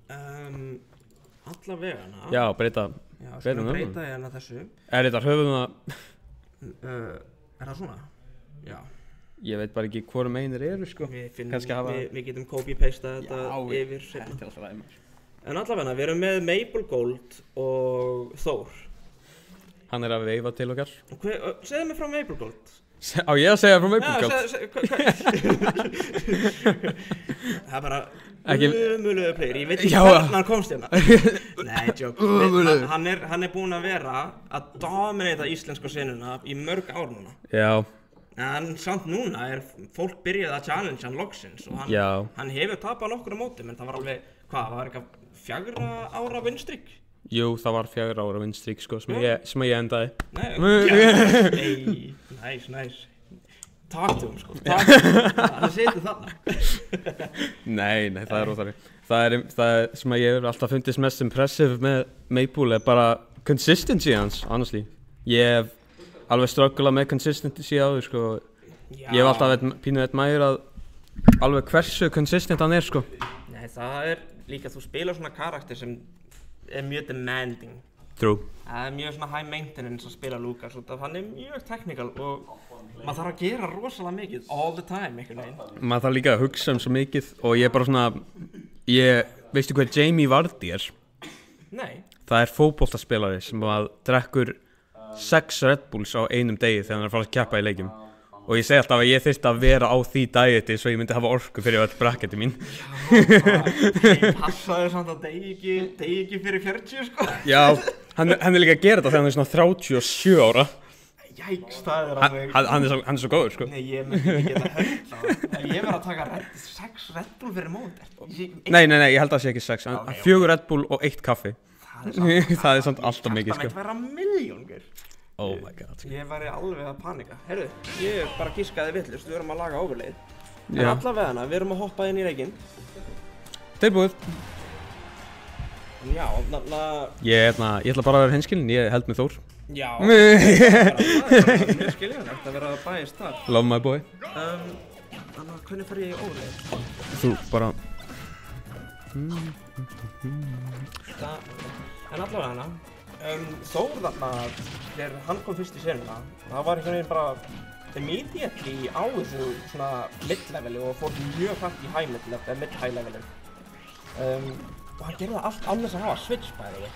En allavega. Já, breyta. Já, skulum breyta hérna þessu. Er þetta höfum Er það svona? Já. Ég veit bara ekki hvorum einir eru, sko. Við getum copy-pasta þetta yfir seinna. En allavega, við erum með Maple Gold og Þór. Hann er að veifa til okkar. Segðu mér frá Maple Gold. Á ég að segja frá Maple Gold? Það er bara umuluðu player, ég veit ekki Já. hvernig hann komst hérna. Nei, joke. Hann er búinn að vera að dominata íslensku senuna í mörg ár núna. Já. En samt núna er fólk byrjað að challenge hann loksins og hann hefur tapað nokkur á mótum, en það var alveg, hvað, það var eitthvað 4 ára vinstrík? Jú, það var 4 ára vinstrík, sko, sem ég endaði. Nice. Talk to him, sko. Það situr þarna. Nei, það er óþarfi. Það sem ég hefur alltaf fundist mest impressive með Maple er bara consistency hans, honestly. Ég hef alveg strugglað með consistency á því, sko. Ég hef alltaf pínuð admirað alveg hversu consistent hann er, sko. Nei, það er líka, þú spilar svona karakter sem er mjög demanding. True. Það er mjög svona high maintenance að spila Lucas út af hann er mjög technical og maður þarf að gera rosalega mikið all the time, einhvern veginn. Maður þarf líka að hugsa svo mikið og ég er bara svona, veistu hvað Jamie Vardy er? Nei. Það er fótboltaspilari sem drekkur 6 Red Bulls á einum degi þegar hann er að fara að keppa í leikjum. Og ég segi alltaf að ég þyrfti að vera á því dieti svo ég myndi hafa orku fyrir öll bracketi mín. Ég passaði samt að degi ekki fyrir 40, sko. Já, hann er líka að gera þetta þegar hann er svona 37 ára. Jæks, það er alveg... Hann er svo góður, sko. Nei, ég myndi ekki geta höfð það. Ef ég verið að taka 6 Red Bull fyrir mót. Nei, ég held að það sé ekki 6. 4 Red Bull og 1 kaffi. Það er samt alltaf mikið, sko. Það mætti vera milljónir. Oh my god. Ég væri alveg að panika. Heyrðu, ég bara giskaði villust, við erum að laga overleið. En allavega við erum að hoppa inn í reikinn. Tilbúið. Já, Ég ætla bara að vera hinskilinn, ég held með Þór. Já, það er mjög skiljanlegt að vera að bæjast þar. Love my boy. Þannig, hvernig fer ég í overleið? Þú bara... En allavega Þór þarna, þegar hann kom fyrst í senuna, það var einhvern veginn bara immediately á þessu svona mid-leveli og fór mjög hratt í high mid-level, eða mid-high leveli. Og hann gerði það allt án þess að hafa switch bæði.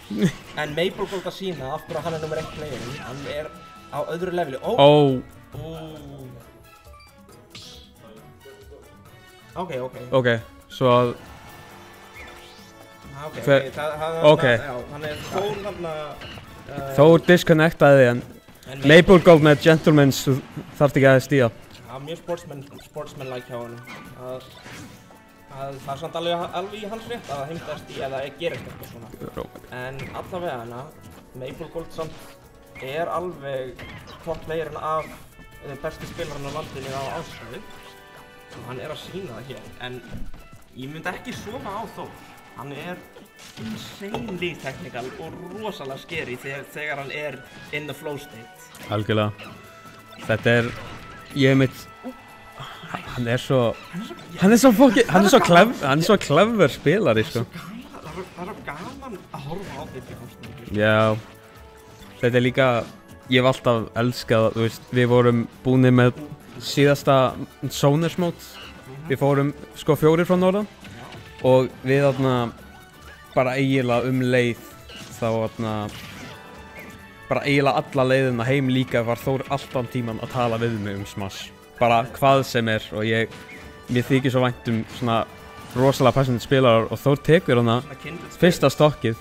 En Maple Gold að sína af hverju hann er nummer 1 playerinn, hann er á öðru leveli. Ok, svo að... Þannig Þór þarna... Þór disconnectaði en Maple Gold með gentlemans, þú þarft ekki að stíða. Það er mjög sportsman-like hjá hann. Það er samt alveg í hans rétt að heimtast í eða gerist eitthvað svona. En allavega Maple Gold samt er alveg top playerinn af bestu spilarinn á landinu á ástæðu. Og hann er að sýna það hér, en ég myndi ekki sofa á Þór. Hann er insanely technical og rosalega scary þegar hann er in the flow state. Algjörlega. Þetta er, hann er svo clever spilari, sko. Það er svo gaman að horfa á þetta í hóstunum. Já, þetta er líka, ég hef alltaf elskað, þú veist, við vorum búnir með síðasta Zoners mót. Við fórum sko 4 frá norðan. Og við bara eiginlega leið þá bara eiginlega alla leiðina heim líka var Þór alltaf tíman að tala við mig Smash. Bara hvað sem er og mér þykir svo vænt svona rosalega passionate spilarar og Þór tekur fyrsta stokkið,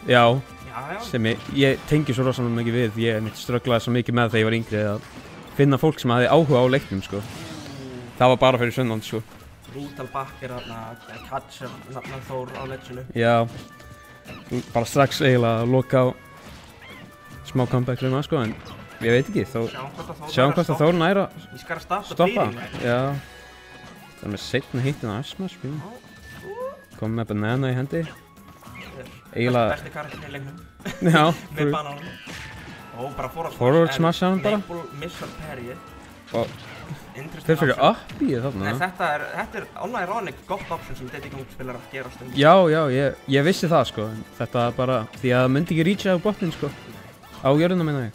sem ég tengi svo rosalega mikið við. Ég strögglaði svo mikið með þegar ég var yngri að finna fólk sem hafði áhuga á leiknum, sko. Það var bara fyrir sunnan, sko. Brutal backer catch Þór á ledginu. Já, bara strax eiginlega að loka á smá comeback við maður, sko, en ég veit ekki, sjáum hvort að Þór næra stoppa. Já, það er með seinna hittin að Smash, komið með banana í hendi. Eiginlega... Besti karakterinn í leiknum. Já. Með bananum. Og bara forward smash hann bara. Maple missar parryið. Og þeir fyrir upp í þarna. Nei, þetta er unironic gott option sem Diddy Kong spilar að gera stundum. Já, ég vissi það, sko. Þetta bara, því að það myndi ekki reacha á botnin, sko. Á jörðina, meina ég.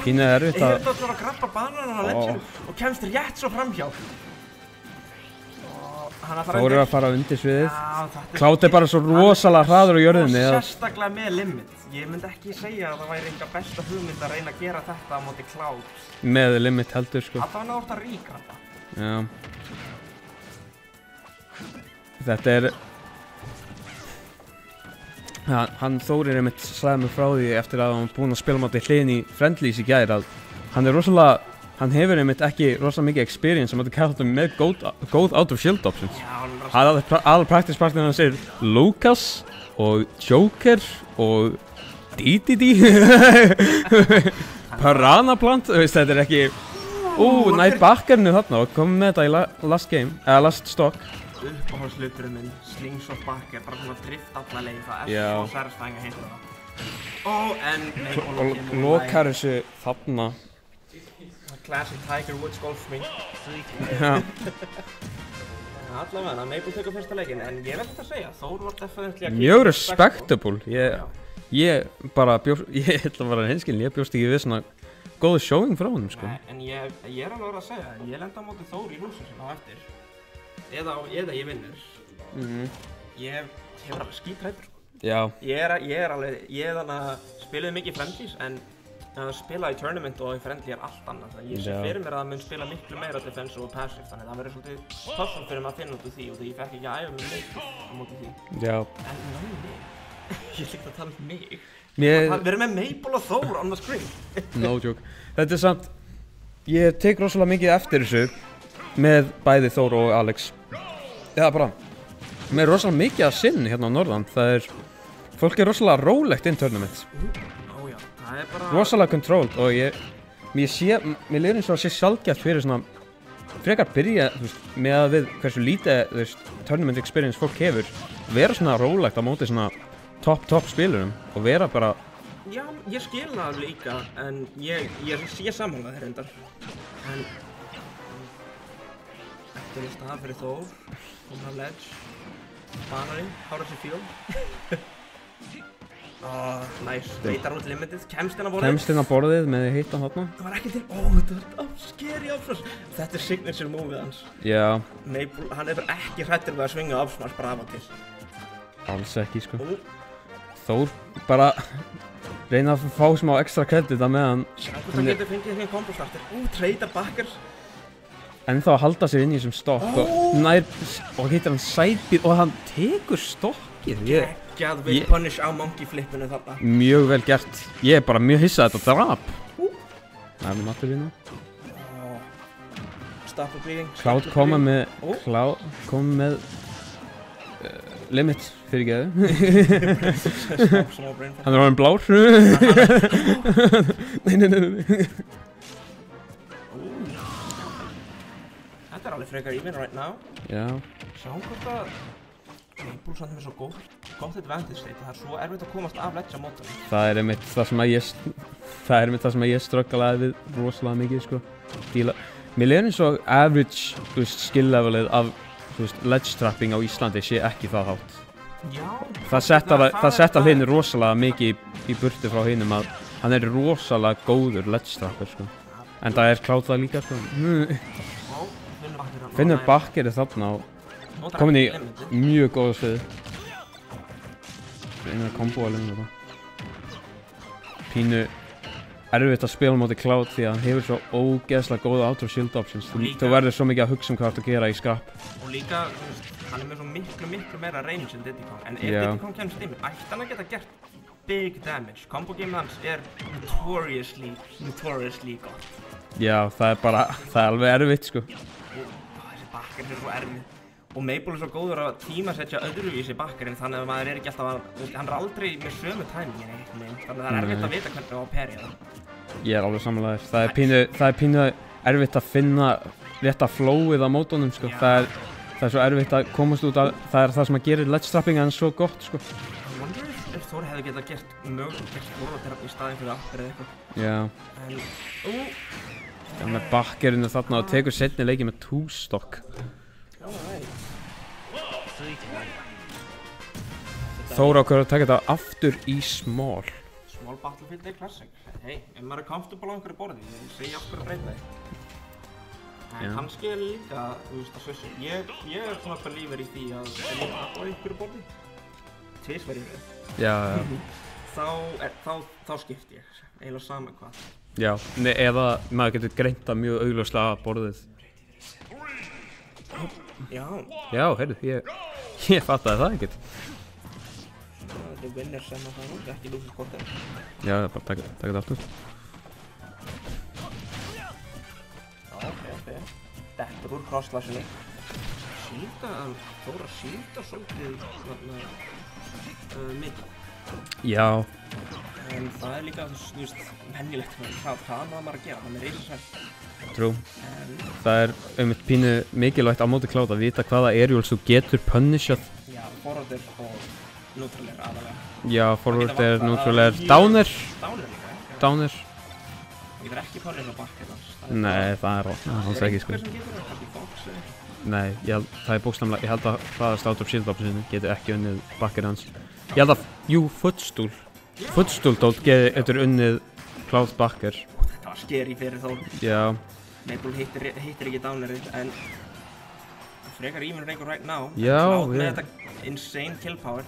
Pínu erfitt að... Ég að grabba bananan á ledginu og kemst rétt svo framhjá. Þór að fara undir sviðið. Já, þetta Cloud bara svo rosalega hraður á jörðinni. Og sérstaklega með limit. Ég myndi ekki segja að það væri einhver besta hugmynd að reyna að gera þetta á móti Cloud. Með limit heldur, sko. Það var náttúrulega ríka þetta. Já. Þetta hann Þórir einmitt sagði mig frá því eftir að hann búinn að spila móti Hlyn í Friendlies í gær að hann rosalega, hann hefur einmitt ekki rosalega mikið experience sem að kalla með góð out of shield options. Aðal practice partner hans Lucas og Joker og DDD Piranaplant, þetta ekki nær bakkarinu þarna og komum með þetta í last game, eða last stock. Uppáhaldsluturinn minn, slingshot backer, bara svona drift alla leið, það svo særstæðing að heita það. Og lokar þessu þarna. Classic Tiger Woods golf swing. Allavega, Maple tekur fyrsta leikinn, en ég veit þetta að segja, Þór var definitely að mjög respectable. Ég bara bjóst, ég ætla að vera hinskilin, ég bjóst ekki við svona góðu showing frá honum, sko. Nei, en ég alveg verið að segja, ég lenda á móti Þór í rússu sem á eftir. Eða ég vinnur. Ég var alveg skítrættur. Já. Ég spilaði mikið Friendlies, en að spila í tournament og í Friendly allt annað. Ég sé fyrir mér að það mun spila miklu meira defensive og passive, þannig að það verður svolítið tough fyrir mig að finna út úr því og því ég fekk ekki að æfa mig mikið á móti því. Já. En mig. Ég líkt að tala mig. Við erum með Maple og Þór on the screen. No joke. Þetta samt, ég tek rosalega mikið eftir þessu með bæði Þór og Alex. Já, bara með rosalega mikið að sinni hérna á norðan. Fólk rosalega rólegt inn tournament. Já, það bara rosalega controlled og mér líður eins og að sé sjálfgæft fyrir svona frekar byrja, með að við hversu lítið, tournament experience fólk hefur, vera svona rólegt á móti svona topp spilurum og vera bara. Já, ég skil það líka, en ég sammála þér reyndar. En þetta í stað fyrir Þór, komur hann ledge, banarinn, how does it feel? Nice, veitar út limitið, kemst inn á borðið með hittan þarna. Það var ekki til, þetta var scary opsmash. Þetta signature move-ið hans. Já. Maple, hann bara ekki hrættur með að svinga opsmash bara af og til. Alls ekki, sko. Þór bara reyna að fá smá extra credit að meðan. Sjá hvort hann getur fengið hérna combo starter. Treyta bakkar. En þá að halda sér inn í þessum stokk og hittir hann sidebeat og hann tekur stokkið. Geggjað við punish á monkey flippinu þarna. Mjög vel gert. Ég bara mjög hissað þetta drap. Það er matur hérna. Stop the bleeding. Cloud koma með limit fyrir geðu. Hann orðinn blár. Nei. Þetta alveg frekar even right now. Já. Sjáum hvort að Maple samt með svo gott advantage state. Það svo erfitt að komast af ledge á mótunum. Það er einmitt það sem ég strugglaði við rosalega mikið, sko. Mér líður eins og average, skill levelið af ledge trapping á Íslandi sé ekki það hátt. Já. Það settar hinn rosalega mikið í burtu frá hinnum að hann rosalega góður ledge trapper, sko. En það Cloud það líka, sko. Finnur bakker þarna og komin í mjög góða sviði. Einnig að komboa lengur það. Pínu erfitt að spila móti Cloud því að hann hefur svo ógeðslega góða out of shield options. Þú verður svo mikið að hugsa hvað þú ert að gera í scrap. Og líka, hann með svo miklu meira range en Diddy Kong. En ef Diddy Kong kemst inn, ætti hann að geta gert big damage. Combo game hans notoriously gott. Já, það er alveg erfitt, sko. Þessi bakker svo erfið. Og Maple svo góður að tímasetja öðruvísi bakkerinn þannig að maður ekki alltaf hann aldrei með sömu timingin þannig að það erfitt að vita hvernig á að perja það. Ég alveg samanlega þér. Það er pínu erfitt að finna rétta flowið á mótunum, sko. Það er svo erfitt að komast út af, það er það sem að gera ledge trappingan svo gott, sko. Ég wonder ef Þór hefði getað gert forward í staðinn fyrir aftur eða eitthvað. Já. Já, með bakkerinu þarna og tekur seinni leikið með 2-stock. Þór ákveður að taka þetta aftur í small. Small Battlefield er classic. Hei, ef maður comfortable á einhverju borði, ég segi af hverju að breyta þig. En kannski líka, þú veist, að svissu. Ég svona believer í því að líka á einhverju borði. Tvisvar í röð. Já. Þá skipti ég, eiginlega sama hvað. Já, eða maður getur greint það mjög augljóslega borðið. Já. Já, heyrðu, ég fattaði það ekkert. Þetta vinnir sem að það nú, ekki lúsið kortið. Já, bara taka þetta aftur. Ok. Dettur úr crosslassinni. Þóra sílda svolítið mikið. Já. En það líka, þú veist, venjulegt hvað maður að gera, hann risasæll. Trú. Það einmitt pínu mikilvægt á móti Cloud að vita hvaða aerials þú getur punishað. Já, forwarder og neutral aðalega. Já, forwarder, neutral downer. Downer líka, Downer. Ég verð ekki punishað á bakkið. Nei, það er alls ekki, sko. Hver sem getur það, kannski Fox eða? Nei, það er bókstaflega, ég held að hraðast out of shield option sinni getur ekki unnið bakkið hans. Ég held að, Footstool getur unnið Cloud bakker. Þetta var scary fyrir Þór. Já. Maple hittir ekki downerið, en frekar even reykur right now. Já, Cloud með þetta insane kill power.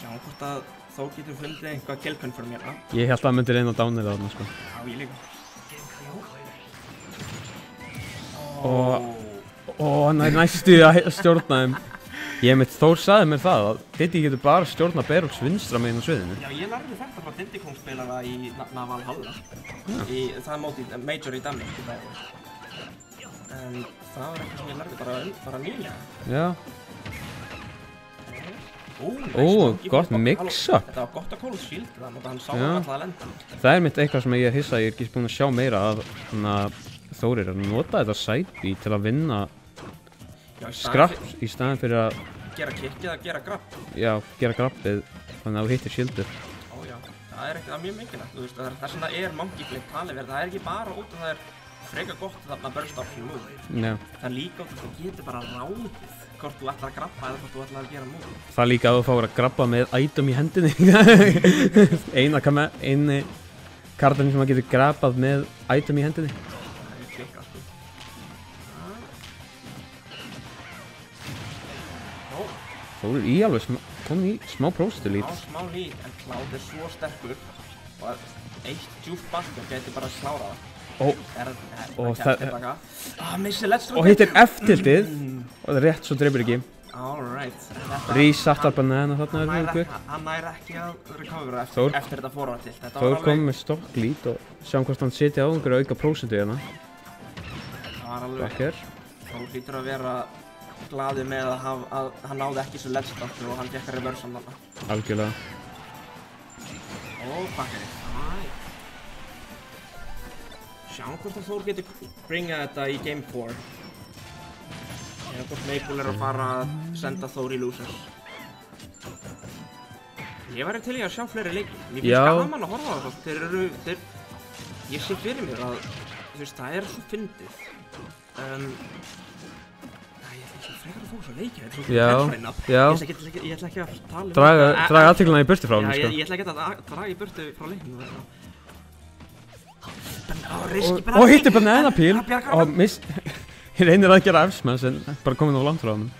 Sjáum hvort að Þór getur fundið eitthvað kill confirm hérna. Ég held að það myndi reyna downerið á þarna, sko. Já, ég líka. Hann er næstu að stjórna þeim. Þór sagði mér það að Diddy getur bara stjórna Berux vinstra meginn á sviðinu. Já, ég lærði þetta frá Diddy Kong spilara í Naval Halla. Það er móti Major í Danmark í dag. En það var eitthvað sem ég lærði bara nýlega. Já. Gott mix-up. Þetta var gott að Cold Shield, þannig að hann sá alltaf að lenda. Það er mitt eitthvað sem ég er hissa, ég er ekki búinn að sjá meira að Þór er að nota þetta side-B til að vinna skrapp í staðin fyrir að gera kick eða gera grabb. Já, gera grabbið þannig að þú hittir shieldið. Já, það er mjög mikilvægt, þú veist, þess vegna er Monkey Flip talið verið, það er ekki bara út og það er frekar gott þarna burst option move. Já. Það er líka út og þú getur bara ráðið hvort þú ætlar að grabba eða hvort þú ætlar að gera move. Það er líka að þú fáir að grabba með item í hendinni. Einu kartan sem maður getur grabbað með item í hendinni. Þór er í alveg komin í smá próstu lít. Smá lít, en Cloud er svo sterkur og eitt djúpt basket gæti bara slára það. Og hittir F-tiltið og rétt svo dreipur ekki. Alright. Resettar banana þarna quick. Hann nær ekki að recovera eftir þetta forward tilt. Þór kom með stock lít og sjáum hvort hann setja á einhverju auka prósentu hérna. Það var alveg. Þór hlýtur að vera glaði með að hann náði ekki svo ledge-stoppu og hann fékk að reversa hann þarna. Algjörlega. Bakkari. Sjáum hvort að Þór getur bringað þetta í Game 4. Eða hvort Maple er að fara að senda Þór í losers. Ég væri til í að sjá fleiri leiki. Mér finnst gaman að horfa á það. Ég sé fyrir mér að það er svo fyndið. Frekar að fóra svo leikið, þetta er svo hræna. Ég ætla ekki að tala draga aðteglina í burtu frá henni, sko. Ég ætla ekki að draga í burtu frá leikinu. Hittir banana peel og ég reynir að gera F-smash en bara komin á langt frá hann.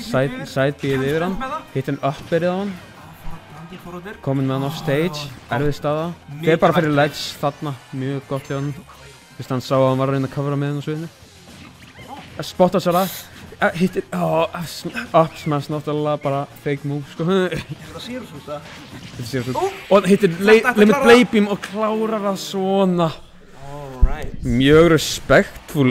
Side-B-ið yfir hann, hittir hann uppberið á hann. Komin með hann á stage, erfið staða. Þeir bara fyrir ledge þarna, mjög gott hjá hann. Fyrst hann sá að hann var að reyna að covera með hann á sviðinu. Spotta sér að hittir, up-smash náttúrulega bara fake move, sko. Þetta sér út það. Þetta sér út. Og hittir limit play beam og klárar það svona. Mjög respektful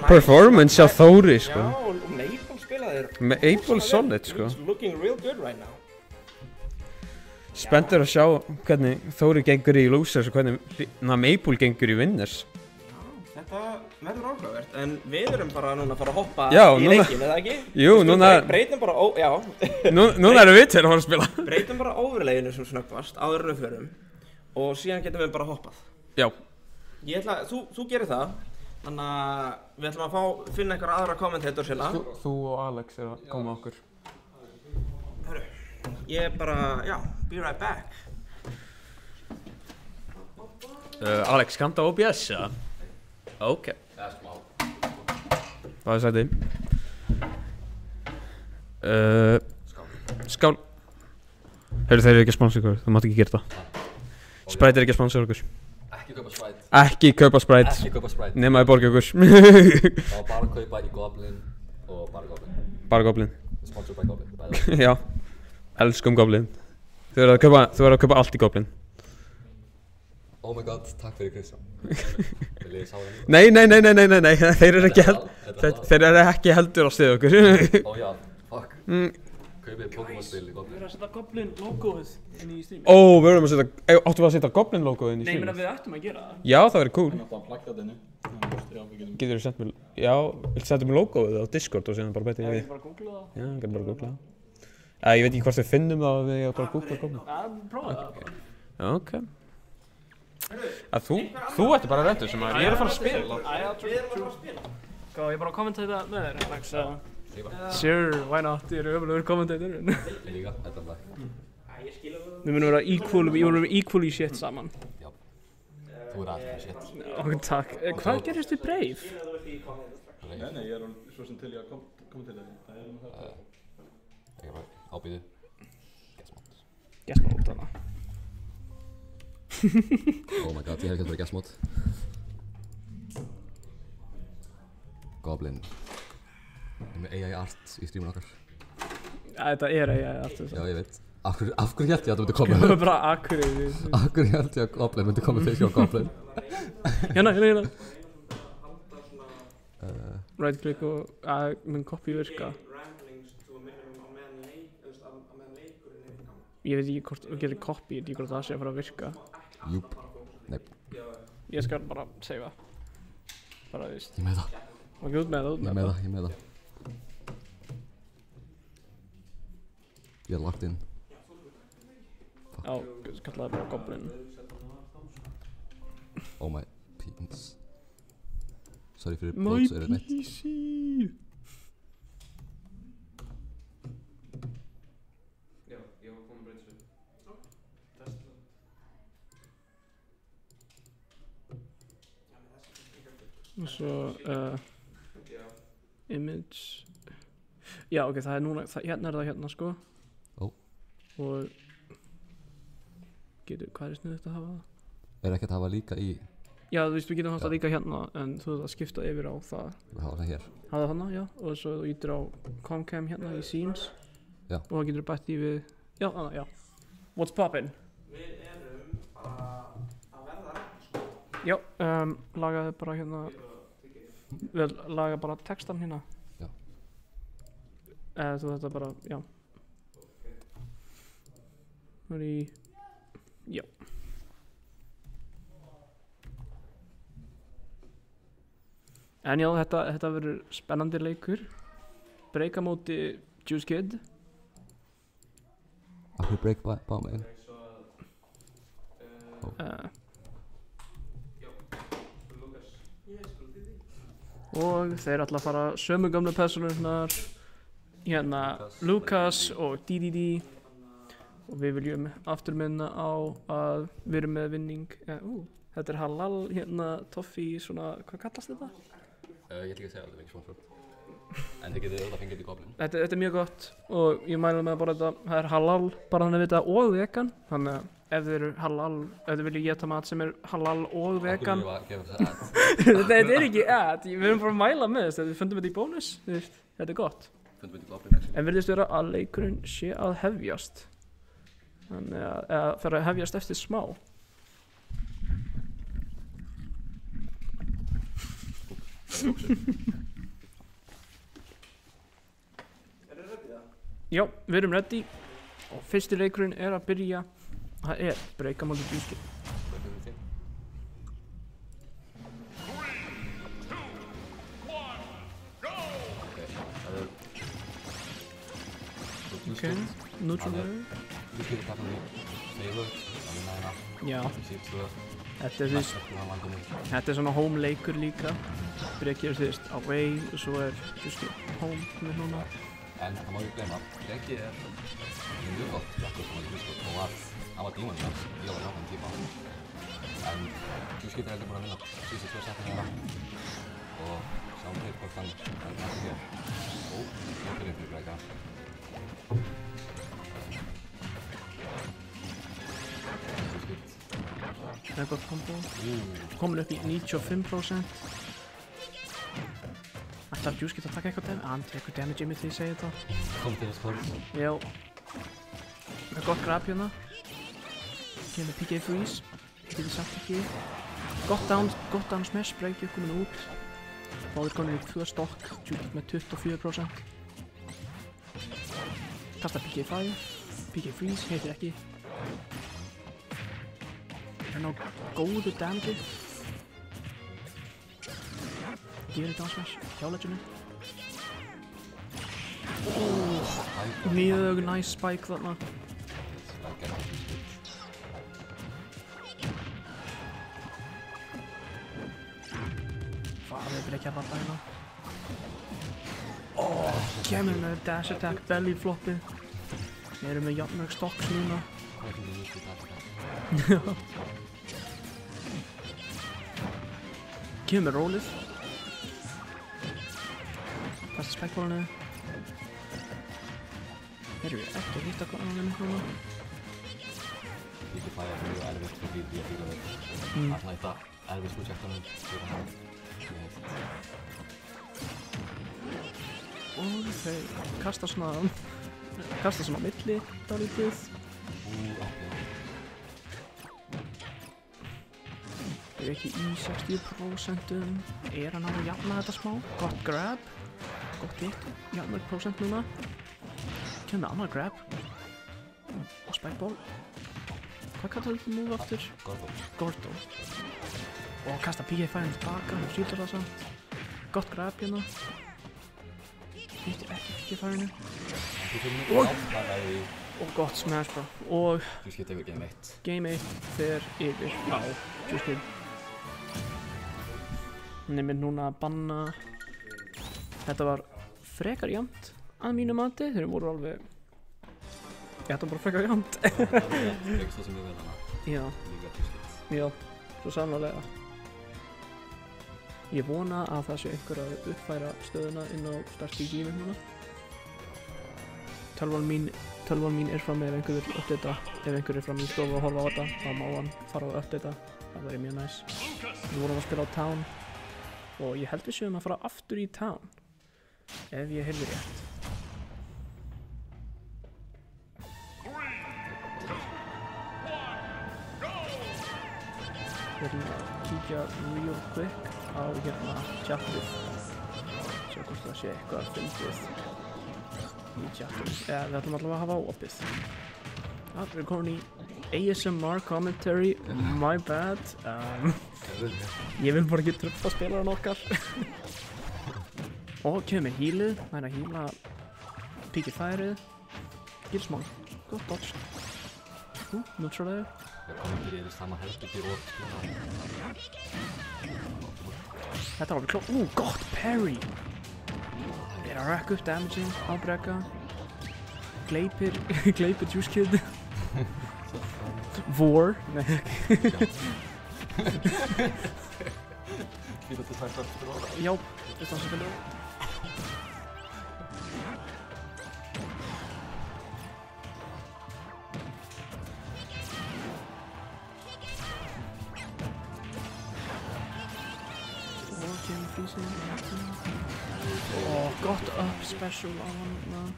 performance hjá Þóri, sko. Já, og Maple spilaði Maple solid, sko. It's looking real good right now. Spenntur að sjá hvernig Þóri gengur í losers og hvernig Maple gengur í winners. Þetta verður áhugavert, en við erum bara núna að fara að hoppa í leikinn, eða ekki? Jú, núna... Breytum bara Núna erum við til að fara að spila. Breytum bara overleginu sem snöggvast, áður en við förum. Og síðan getum við bara hoppað. Já. Þú gerir það, þannig að við ætlum að finna einhverja aðra kommentators hérna. Þú og Alex er að koma okkur. Hörru, ég bara, be right back. Alex, kanntu OBS, eða? Ok. Það smá. Það er sæti. Skál. Heyrðu, þeir eru ekki að sponsora ykkur, þú mátt ekki gera það. Sprite er ekki að sponsora ykkur. Ekki kaupa Sprite. Ekki kaupa Sprite. Ekki kaupa Sprite. Nema að borga ykkur. Það var bara að kaupa í Goblin og bara Goblin. Bara Goblin. Sponsored by Goblin. Já. Elskum Goblin. Þú verður að kaupa allt í Goblin. Oh my god, takk fyrir Kristján. Vil ég sá það? Nei. Þeir eru ekki heldur á stið okkur. Ó já, fuck. Kaupið Pokémon-spil í Goblin. Við erum að setja Goblin logoið inn í streami. Ó, við erum að setja, áttum við að setja Goblin logoið inn í Nei, streami? menn við ættum að gera það. Já, það verður cool. Það er plaggat inni. Getur þú sendt mér, já, viltu senda mér logoið á Discord og síðan bara bæta ég Ég við? vil bara googla það. Já, ég gæti bara að googla það. Ég veit ekki hvort við finnum það við að bara googla Goblin. Já, prófa það bara. Ok. Þú ætti bara að redda sem að ég er að fara að spila. Við erum að fara að spila. Sko, ég bara að kommenta þetta með þér, Alex. Sure, why not? Ég er ömulegur kommentator. Ég líka, þetta er bara. Við munum vera equally shit saman. Já. Þú er alltaf shit. Ok, takk. Hvað gerist við Brave? Nei, ég er svo sem til ég að koma til það. Það er það. Ég er bara ábýðu. Guess mode þarna. Oh my god, ég hef ekki verið guess mode. Goblin. Ég er með AI art í streamun okkar. Þetta er AI allt þetta. Já, ég veit. Af hverju held ég að það myndi koma? Það er bara akkurið. Af hverju held ég að Goblin myndi koma til sjá Goblin? Hérna. Right click og mun copy virka. Ég veit ekki hvort þú getur copy, ég veit ekki hvort það sé að fara að virka. Júp. Nei. Ég skal bara seifa. Bara þú veist. Ég með það. Ok, út með það. Ég með það. Ég er lagt inn. Já, kallaði bara Goblin. Oh my penis. Sorry fyrir blótsöru neitt. PC! Já, ég var komin breyta svo. Og svo, image. Já, ok, það er núna, hérna er það hérna, sko. Ó. Og, hvað er sniðugt að hafa það? Er ekki að hafa líka í? Já, þú veist, við getum haft það líka hérna, en þú þarf að skipta yfir á það. Við hafa það hér. Hafa það hana, já, og svo þú ítir á Comcam hérna í Scenes. Já. Og það getur bætt í við, já, hana, já. What's poppin'? Við erum bara að verða sko. Já, lagaði bara hérna, við laga bara textan hérna. Já. Þú þetta bara, já. Það er í, já. En já, þetta verður spennandi leikur. Breaka móti Juice Kid. Af hverju break bá mig? Og þeir ætla að fara sömu gamlu personurnar. Hérna Lucas og DDD. Og við viljum aftur minna á að við erum með vinning. Þetta er halal, hérna toffee, svona, hvað kallast þetta? Ég ætla ekki að segja alveg ekki svona svart. En þið getið auðvitað fengið í Goblin. Þetta er mjög gott og ég mæla með að bara þetta, það er halal, bara þannig að vita og vegan. Þannig að ef þið eru halal, ef þið viljið geta mat sem er halal og vegan. Af hverju ég var að gefa þess að Þetta er ekki ad, við erum bara að mæla með þess, við fundum þetta í bónus, þetta er gott. Fundum við í Goblin actually. En virðist vera að leikurinn sé að hefjast. Þannig að fer að hefjast eftir smá. Já, við erum ready og fyrsti leikurinn er að byrja. Það er breaka móti Juice Kid. Ok, neutral layer. Juice Kid tapar mig favor, það vinna hérna. Já, Ég sé 2. þetta er því, þetta er svona home leikur líka. Breki er þvist away og svo er Juice Kid home með núna. En það má ég gleyma, Breki er mjög gott jafnveg sem að Juice Kid og hann var dímaninn hans í alveg nákvæmum tíma. En Juice getur heldur búin að vinna síðustu 2 setningar þeirra og sjáum til hvort hann ekki hér. Ó, fyrir Breka. Það er gott kombo. Komin upp í 95%. Ætlar Juice geta að taka eitthvað damage? Hann tekur damage í mig þegar ég segi þetta. Kom til þess kvöld. Já. Það er gott grab hérna. Hérna PK Freeze. Getur sagt ekki. Gott down smash, breakið komin út. Báðir konur í 2 stokk. Juice með 24%. Kasta PK5. PK Freeze, heitir ekki. Það er ná góðu damage. Gefur down smash hjá Leginu. Mjög nice spike þarna. Það er ekki að rappa hérna. Kemur með dash attack, belly floppið. Við erum með jafnmörg stocks núna. Kemur með rollið. Kasta spikebolinu. Erum við ekki að hitta hvað annan með hérna? PK5 er mjög erfitt fyrir því að fíla þau. Alltaf þetta erfitt skútsektanum fyrir hann. Og þau kasta svona á milli dálítið. Þau eru ekki í 60%. Er hann að jafna þetta smá? Gott grab. Gott hit. Jafnmörg prósent núna. Kemur annar grab. Og spikeball. Hvað kallar þetta move aftur? Gordo. Og kasta PK5 tilbaka og skýtur það samt. Gott grab hérna. Hittir ekki PK5-inu. Og gott smash bro. Og Juice getur yfir game 1. Game 1 fer yfir á Juice. Hann er með núna að banna. Þetta var frekar jafnt að mínu mati. Þeir voru alveg... Þetta var bara frekar jafnt. Það var frekst það sem við vel hana. Já. Líka Juice. Já, svo sannarlega. Ég vona að það sé einhver að uppfæra stöðuna inn á Start-PG núna. Tölvan mín er fram ef einhver vil uppdata. Ef einhver er fram í stofu að horfa á þetta, þá má hann fara að uppdata. Það væri mjög næs. Við vorum að spila á Town og ég held við séum að fara aftur í Town. Ef ég heyrði rétt. Við erum að kíkja real quick á hérna chatið. Sjá hvort það sé eitthvað fyndið í chatið. Ja, við ætlum allavega að hafa opið. Já, við erum komin í ASMR commentary. My bad. Ég vil bara ekki tröffa spilaran okkar. Og kemur healið. Það er að heala PK5-ið. Gilsmál. Gott dodge. Neutralizer. Við komum til í sama helbyggi og spila. Þetta var alveg klók. Gott parry! Er að rakka upp damage-in á Breka. Gleipir Juice Kid. Vor. Nei, Fýta til þær starf fyrir orða. já, þetta var svolítið lög. Gott up special á hann.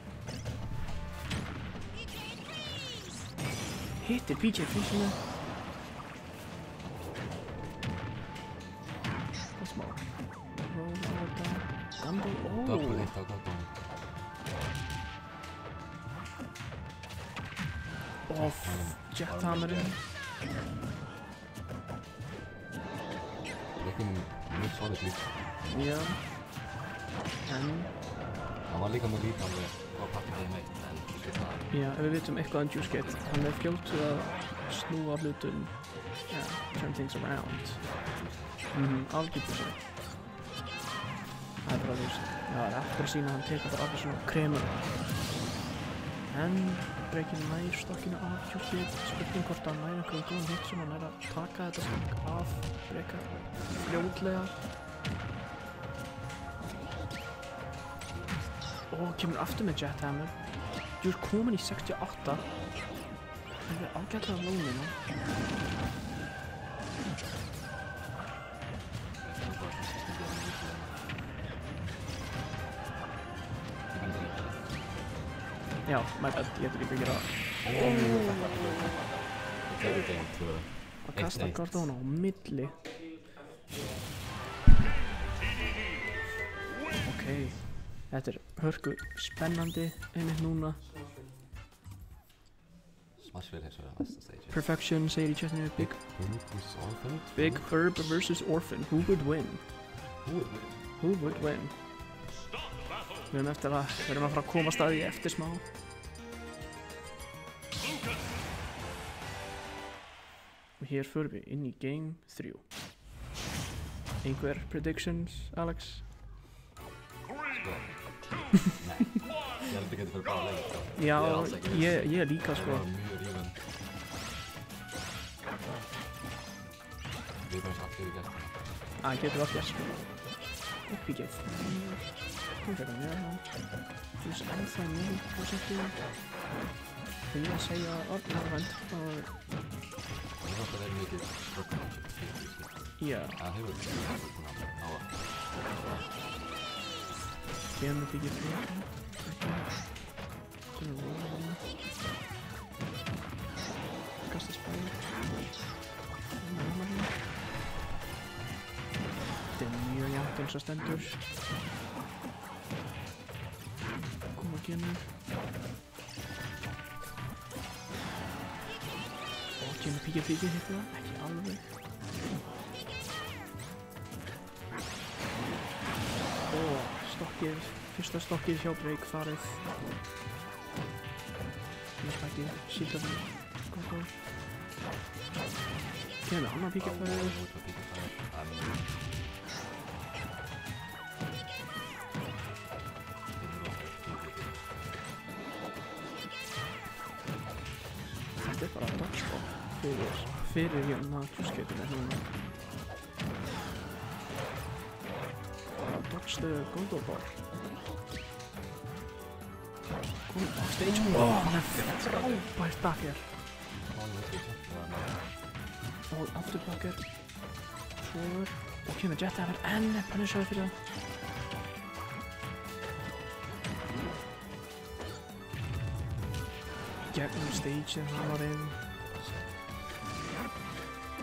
Hittir PK Freeze-inu. Hvað smá? Roll over down. Gamble, Double hit á Gordon. Jethammerinn. Leikum mjög solid líka. Já. En Hann var líka með líka alveg á partin þegar meitt, en ekki það. já, ef við vitum eitthvað um Juice Kid, hann er fljótur að snúa hlutum, turn things around. Algjörðu sér. Það er bara, þú veist, það er eftir að sína hann tekur bara allir svona kremur. En Breki nær stokkinu af Juice. Spurning hvort hann nær einhverjum góðum hit sem hann að taka þetta stokk af Breka fljótlega. Og kemur aftur með Jet Hammer. Juice komin í 68. Það er ágætlega lónina. Já, my bad, ég ætti líka að gera að kasta Cardona á milli. Ok, þetta hörku spennandi einmitt núna. Smashville hins vegar næsta stage. Perfection segir í chatinu Big Herb vs. Orphan. Big Herb vs. Orphan, who would win? Who would win? Við erum eftir að, við erum að fara að koma staði eftir smá. Og hér förum við inn í Game 3. Einhver predictions, Alex? Sko. Nei. Ég held ekki að þetta fyrir bara leik. Já, ég líka sko. Það var mjög rífinn. Við erum eins og allir í gæstina. Það getur allt gert sko. Upp í Game 4. Hún fyrir að vera hann. Þú veist ennþá mjög positív. Þegar ég að segja orðnarvend og... Ég þátt að það er mikið ströggmanship fyrir því. Já. Það hefur ekki búin að ná að... Kemur byggja fyrir. Kemur róla hann. Kasta spæði. Þetta er mjög jafnt eins og stendur. Koma kemur. Og kemur byggja hittu það. Ekki alveg. Og stokkið, fyrsta stokkið hjá Break farið. Ég spætti síta því. Góð. Kemur hann að byggja fæður. Þetta er bara dodgeball fyrir hérna Juice-keitinu hérna. Bara dodgestu Goldoball. Kom, stage. Hann er frábært backer. Og aftur backer. Svoður. Og kemur Jet Hammer enn punishaði fyrir það. Gegnum stage þegar hann var inn.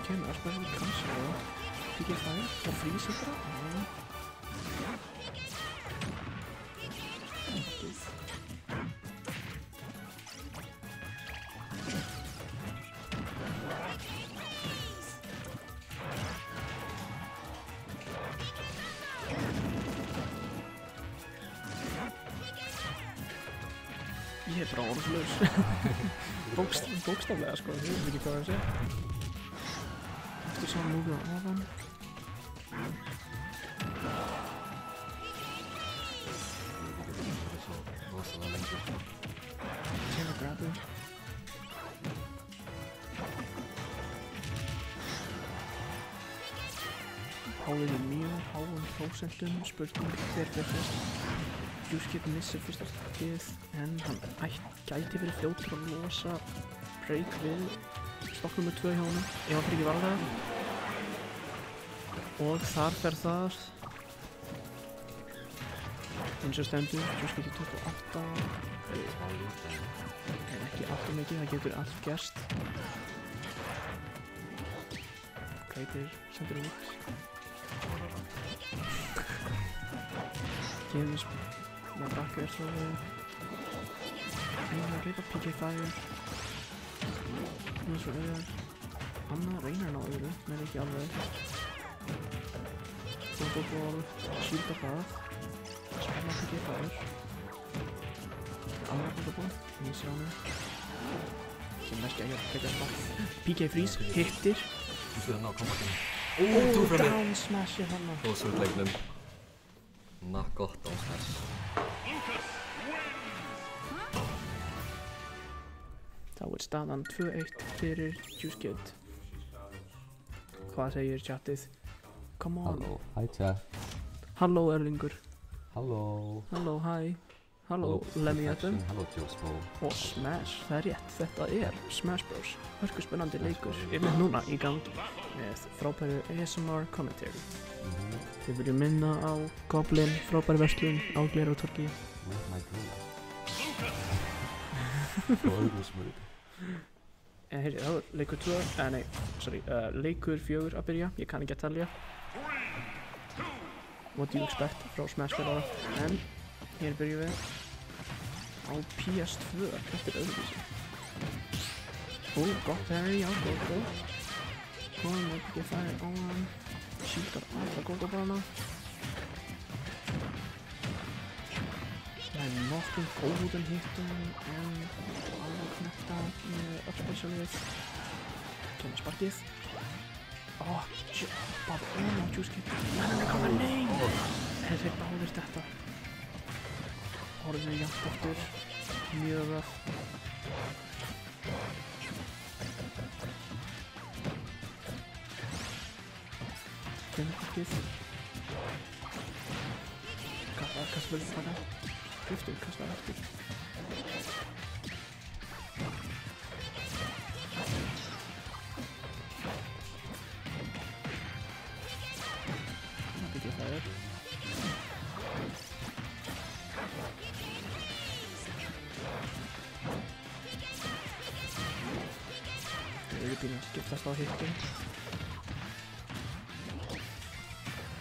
Kemur að spæða kannski og byggja fæð og frýsir bara. Ég er bara orðlaus. Bókstaflega sko, ég veit ekki hvað það sé. Eftir svo múið á ofan. Kemur grabbu. Hálið í mjög háum prósentum, spurning hver fyrst. Juice missir fyrsta stokkið en hann gæti verið fljótur að losa Break við stokk nr. 2 hjá honum ef hann fyrir ekki varlega. Og þar fer það eins og stendur Juice 28 en ekki allt og mikið, það getur allt gerst. Greitir sendur út. Gefur með backer svo reynar að greipa PK Fire. Nú svo Anna reynar ná öðru, menn ekki alveg. Goldoball, skýrta það. Spenna PK Fire. Anna Goldoball, ég sé hana. Sem verski að geta það. PK Freeze, hittir. Þú séð hann á kombatinu. Down smashið hana. Og svo leiknum. Not gott down smash. Þá er staðan 2-1 fyrir Juice Kid. Hvað segir chatið? Come on. Halló, hi chat. Halló Erlingur. Halló. Halló, hi. Halló Lemmy FM. Halló Joespo. Og Smash, það er rétt. Þetta er Smash Bros. Hörku spennandi leikur yfir núna í gangi með frábæru ASMR commentary. Við viljum minna á Goblin, frábæri verslun á Glerártorgi. With my grill. Góðgúsmur. Heyri, það var leikur 2, leikur 4 að byrja, ég kann ekki að talja. What do you expect frá Smash-spilara? En hér byrjum við á PS2, þetta er öðruvísi. Gott parry, já, góð. Kom, ekki færi á hann. Shieldar alla góðgóðbarana. Það er nokkuð góðum hittum en alveg knætta með uppspecialið. Kemur sparkið. Bara á Juice Kid. Hann er komið, nei! Þeir báðir þetta. Horfum við jafnt aftur. Mjög röf. Kemur sparkið. Kastar vel baka. Griftur, kastar eftir. Það byggjum það er. Við erum byrjað að skiptast á hittum.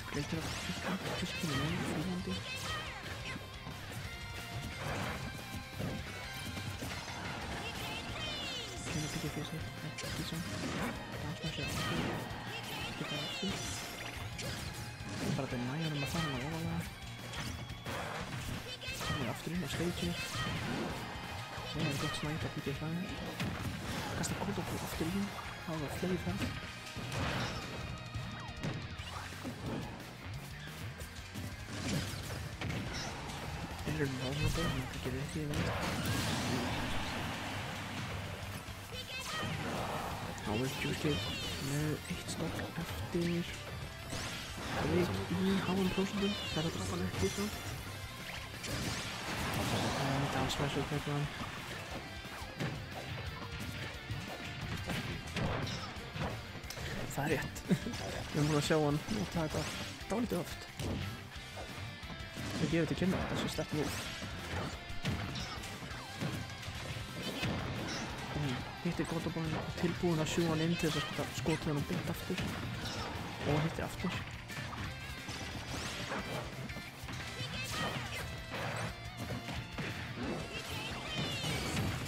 Greitir að fiskinu með fríhandi. Kemur byggjað fyrir sig, ekki sem. Dansmæsja aftur. Skipta aftur. Bara þetta næjar að fara hann á ofalega. Komið aftur inn á stage. Það er gott snæp að byggja það. Kasta kóldóku aftur inn. Það var fleiri það. Þeir eru náðum það gerir ekki í veit. Þá er Juice Kid með 1 stokk eftir. Breyt í háum prósentum, það er að drapa hann ekki frá. Dansmæsju tekur hann. Það er rétt. Við erum búin að sjá hann nota þetta dálítið oft. Við gefum til kynna þetta sé sterkt move. Hittir Goldobáinn tilbúin að sjúga hann inn til þess að skota hann beint aftur. Og hittir aftur.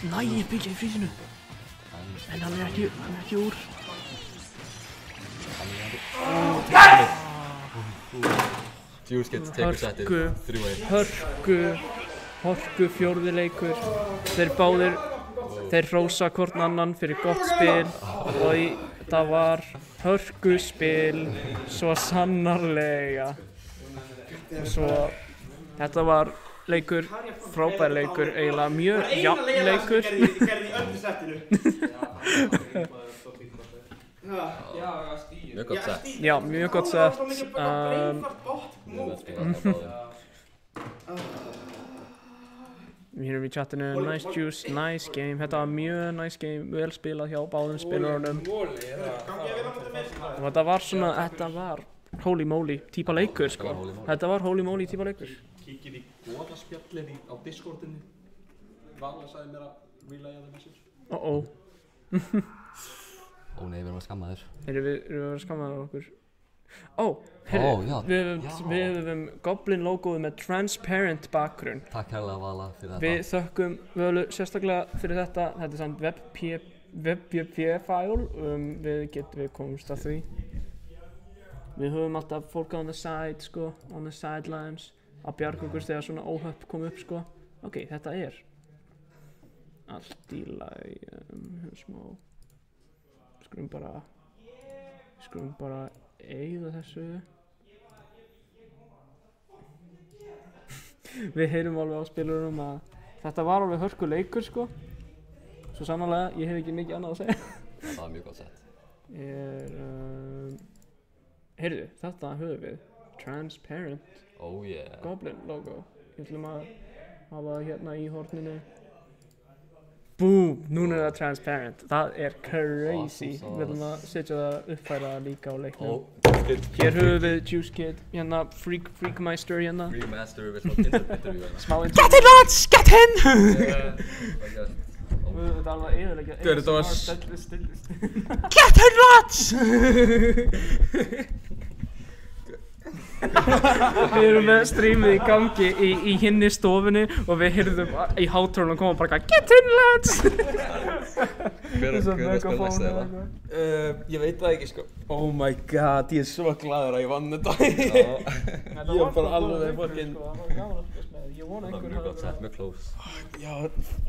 Næ, ég byggja í frísinu. En hann er ekki úr. Juice Kid tekur settið 3-1. Hörku fjórði leikur. Þeir báðir, þeir hrósa hvorn annan fyrir gott spil og það var hörku spil, svo sannarlega. Svo, þetta var leikur, frábær leikur, eiginlega mjög jafn leikur. Gerði í öllu settinu. Mjög gott sett. Já, mjög gott sett. Við erum í chatinu, nice Juice, nice game. Þetta var mjög nice game, vel spilað hjá báðum spilurunum. Þetta var svona, þetta var holy moly típa leikur sko. Þetta var holy moly típa leikur. Kíkir í goðaspjallin á Discordinu. Vala sagði mér að relaya the message. Ó nei, við erum að skamma þér. Við erum að skamma okkur. Við höfum Goblin logoið með transparent bakgrunn. Takk kærlega Vala fyrir þetta. Við þökkum Völu sérstaklega fyrir þetta. Þetta er samt WebP-file. Við komumst að því. Við höfum alltaf fólk on the side sko, on the sidelines að bjarga okkur þegar svona óhöpp kom upp sko. Ok, þetta er allt í lagi. Smá. Skulum bara eyða þessu. Við heyrum alveg á spilurunum að þetta var alveg hörku leikur sko. svo sannarlega, ég hef ekki mikið annað að segja. Það var mjög gott sett. Heyrðu, þetta höfum við. Transparent. Oh yeah. Goblin logo. Ég ætlum að hafa það hérna í horninu. Boom! Núna er það transparent. Það er crazy. Við ætlum að setja það uppfæra líka á leiknum. Hér höfum við Juice Kid, hérna Freakmeister hérna. Freakmaster, við ætlum að interview hérna. Smá interview. Get in lads! Get in! Þetta er alveg eðalega. Þetta var... Get in lads! Við erum með streamið í gangi í hinni stofunni og við heyrðum í hátórunum koma bara Get in lads! Hver er spilast eða? Ég veit það ekki sko. Oh my god, ég er svo gladur að ég vann þetta. Ég var bara alveg fucking... Það var gaman að spila með, ég vona Það var mjög gott sett, mjög close. Já,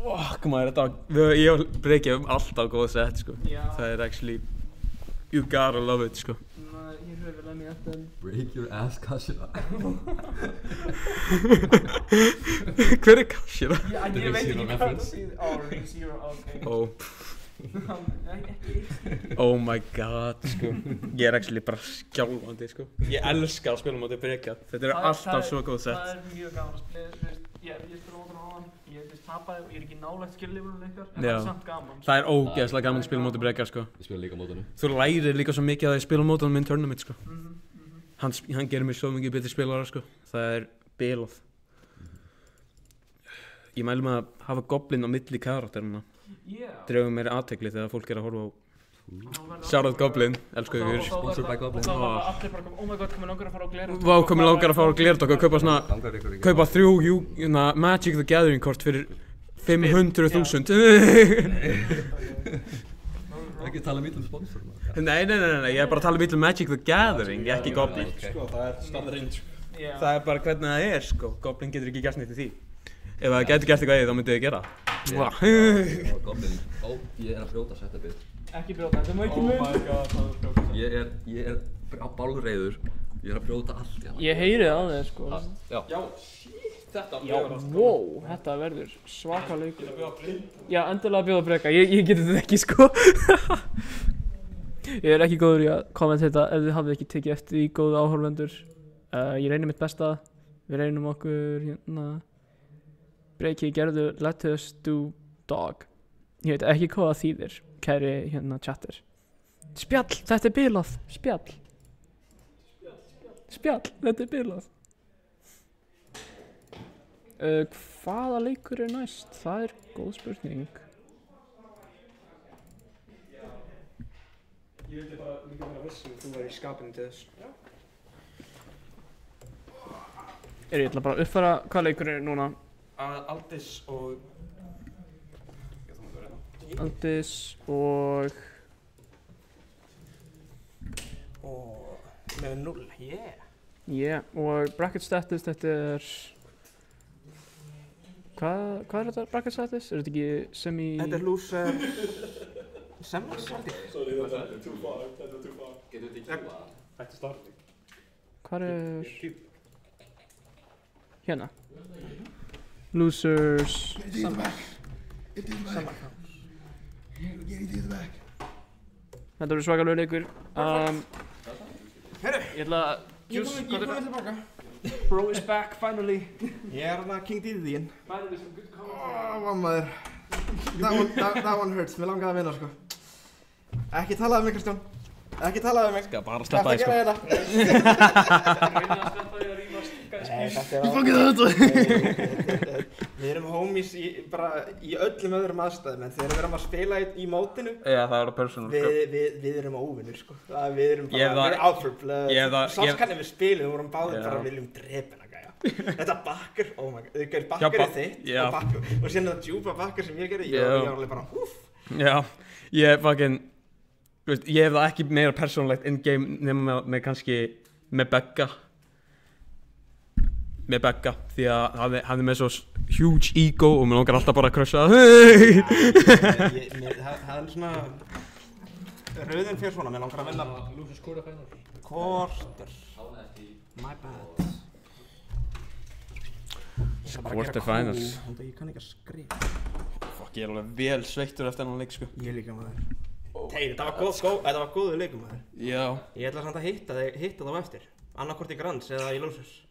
fuck maður, þetta var... Ég og Breki hefum alltaf góð sett sko. Það er actually... You gotta love it sko. Break your ass, Kashira. Hver er Kashira? Ég veit ekki hvað Re-Zero, ok. Oh my god sko. Ég er actually bara skjálfandi sko. Ég elska að spila móti Breka. Þetta er alltaf svo góð sett. Það er mjög gaman að spila, ég spila móti á hann. Ég tapaði og ég er ekki nálægt skilliðurinn ykkar, en það er samt gaman. Það er ógeðslega gaman að spila móti Breka sko. Við spilum líka mótunum. Þú lærir líka svo mikið að ég spila móti hann í tournament sko. Hann gerir mig svo mikið betri spilara sko. Það er bilað. Ég mæli með að hafa goblin á milli karakterina. Dreifum mér athygli þegar fólk er að horfa á Shoutout Goblin, elsku ykkur. Sponsored by Goblin. Og þá var allir bara oh my god, komið langar að fara á Glerardokk. Vá, komið langar að fara á Glerardokk og kaupa 3 Magic the Gathering kort fyrir 500.000. Ekki tala mítið sponsor. Nei, ég er bara að tala mítið Magic the Gathering, ekki Goblin. Sko, það er standardinn sko. Það er bara hvernig það er sko, Goblin getur ekki gert neitt í því. Ef það getur gert eitthvað í því, þá myndið þið gera. Goblin, ég er að brjóta setupið. Ekki brjóta, þetta má ekki mun. Ég er bálreiður. Ég er að brjóta allt hérna. Ég heyri það á þér sko. Já. Þetta Wow, þetta verður svaka leikur. Já, endilega bjóða Breka, ég geti þetta ekki sko. Ég er ekki góður í að kommenta þetta ef þið hafið ekki tekið eftir því góðu áhorfendur. Ég reynir mitt besta, við reynum okkur hérna. Breki gerðu let us do dog. Ég veit ekki hvað það þýðir, kæri hérna chatter. Spjall, þetta er bilað, spjall, þetta er bilað. Hvaða leikur er næst? Það er góð spurning. Ég vildi bara líka vera viss að þú væri í skapinu til þess. Ég ætla bara að uppfæra hvað leikur er núna. Aldis og... Aldis og... með 0, Yeah, og bracket status, þetta er... Hvað er þetta bracket status? Er þetta ekki semi... Þetta er loser... Semis, held ég. Sorry, þetta er too far. Getur þetta ekki kjúa? Hætti starting. Hvað er... Hérna. Losers... Þetta verður svakalega leikur. Herru! Ég ætla að... Ég er komið tilbaka. Bro is back, finally. Ég er hérna King Diddy-þín. Finally some good comments. Maður. That one hurts, mér langaði að vinna sko. Ekki talaðu um mig, Kristján. Ekki talaðu um mig. Skal bara sleppa því sko. Hvað ertu að gera Reyna að sleppa því að rífast. Ég fangið þetta. Við erum homies bara í öllum öðrum aðstæðum, en þegar við erum að spila í mótinu, Já, það er personal sko. við erum óvinnir sko. Við erum bara out for blood. Sást hvernig við spilum, við vorum báðir bara viljum drepa hana gæja. Þetta bakker, oh my god, bakker er þitt og síðan þetta djúpa bakker sem ég gerði, ég var alveg bara húff. Já, ég hef það ekki meira persónulegt in-game nema með kannski með Begga því að hann er með svo huge ego og mér langar alltaf bara að crusha það. Það er svona rauðin fyrir svona, mér langar að vinna Losers quarter final. Quarter. My bad. Quarter finals. Ég kann ekki að skrifa. Fokk, ég alveg vel sveittur eftir hennan leik, sko. Ég líka maður. Þetta var góður leikur maður. Já. Ég ætla samt að hitta þá eftir. Annarkvort í Grands eða í Losers.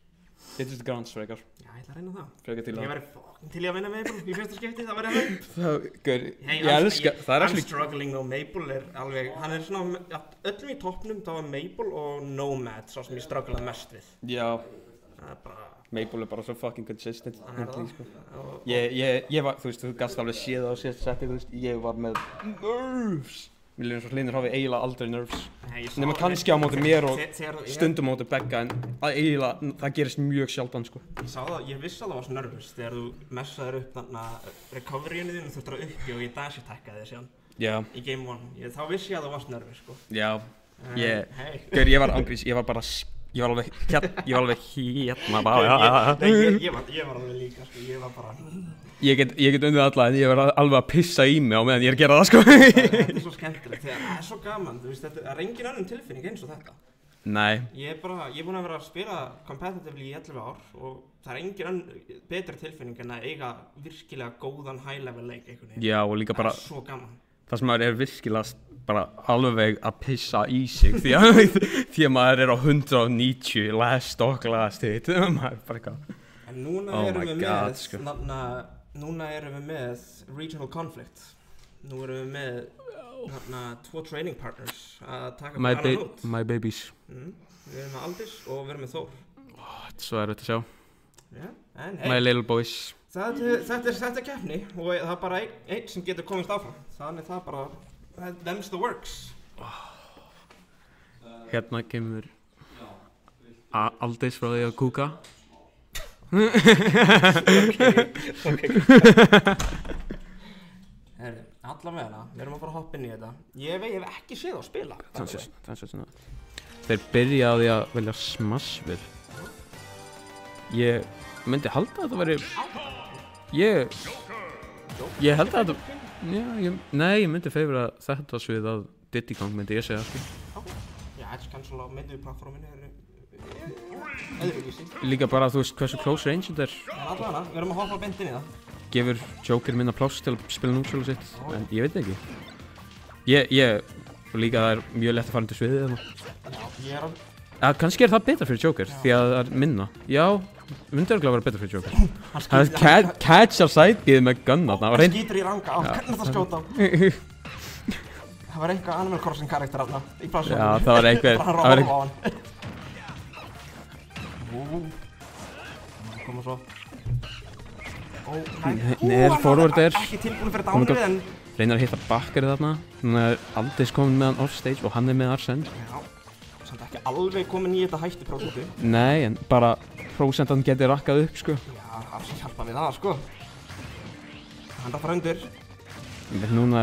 Hittust í Grands, frekar. Já, ég ætla að reyna það. Frekar til Ég væri fokkin til í að vinna Maple í fyrsta skipti, það væri það. Ég elska, það er I'm struggling og Maple alveg, hann svona, öllum í toppnum, það var Maple og Nomad, svo sem ég strugglaði mest við. Já. Það bara... Maple bara svo fucking consistent. Hann það. Sko. Ég var, þú veist, þú gast alveg séð á síðasta setti, þú veist, ég var með nerves. Mér líður eins og Hlynur hafi eiginlega aldrei nerves. Nema kannski á móti mér og stundum á móti Begga, en eiginlega, það gerist mjög sjaldan, sko. Ég sá það, ég vissi að það var svo nervous þegar þú messaðir upp þarna recovery-inu þínu, þú þurftir að uppi og ég dash-attackaði þig síðan. Já. Í game 1. Þá vissi ég að það varst nervous, sko. Já. Ég var angrís, ég var alveg hérna bara. Ég var alveg líka, sko, ég var bara... Ég get undið alla en ég var alveg að pissa í mig á meðan ég er að gera það, sko. Þetta er svo skemmtilegt, þegar það er svo gaman, þú veist, það er engin önnum tilfinning eins og þetta. Nei. Ég er búinn að vera að spila competitively í 11 ár og það er engin betri tilfinning en að eiga virkilega góðan high-level leik einhvern veginn. Já, og líka bara... Það er svo gaman. Það sem maður er virkilega bara alveg að pissa í sig því að maður er á 190 last hit, maður er bara eitthvað. En núna erum við með regional conflict. Nú erum við með 2 training partners að taka með annan út. My babies. Við erum með Aldís og við erum með Þór. Svo er þetta að sjá. Yeah. En hey, my little boys. Þetta er keppni og það er bara einn sem getur komist áfram. Þannig það bara, them's the works. Hérna kemur Aldís frá því að kúka. Herri, allavega, við erum að fara að hoppa inn í þetta. Ég hef ekki séð á spila. Þeir byrja á því að velja Smashville. Ég myndi halda að þetta væri... Ég held að þetta... Nei, ég myndi favora þetta svið að Diddy Kong myndi ég segja, sko. Já, Edge Cancel á miðjuplatforminu er öðruvísi. Líka bara, þú veist, hversu close range þetta er. En allavega, við erum að hoppa beint inn í það. Gefur Joker minna pláss til að spila nútsölu sitt, en ég veit ekki. Og líka það er mjög lett að fara undir sviðið þarna. Já, kannski er það betra fyrir Joker, því að það er minna. Já, myndi örgulega vera betra fyrir Joker. Hann catchar sidegið með gunn þarna. Hann skýtur í ranga á, hvernig það skjóta á? Það var einhver Animal Crossing karakter þarna, í plássjónu. Já, það var einhver. Bara hann róla á hann. Koma svo. Neður forward er. Ekki tilbúin fyrir dánrið en... Reynar að hitta bakkarið þarna. Núna er Aldís komin með hann offstage og hann er með Arsene. Já, samt ekki alveg komin í þetta hættuprósentu. Nei, en bara prósentan geti rakkað upp, sko. Já, Arsene hjálpa við það, sko. Hann er að fara undir. En núna...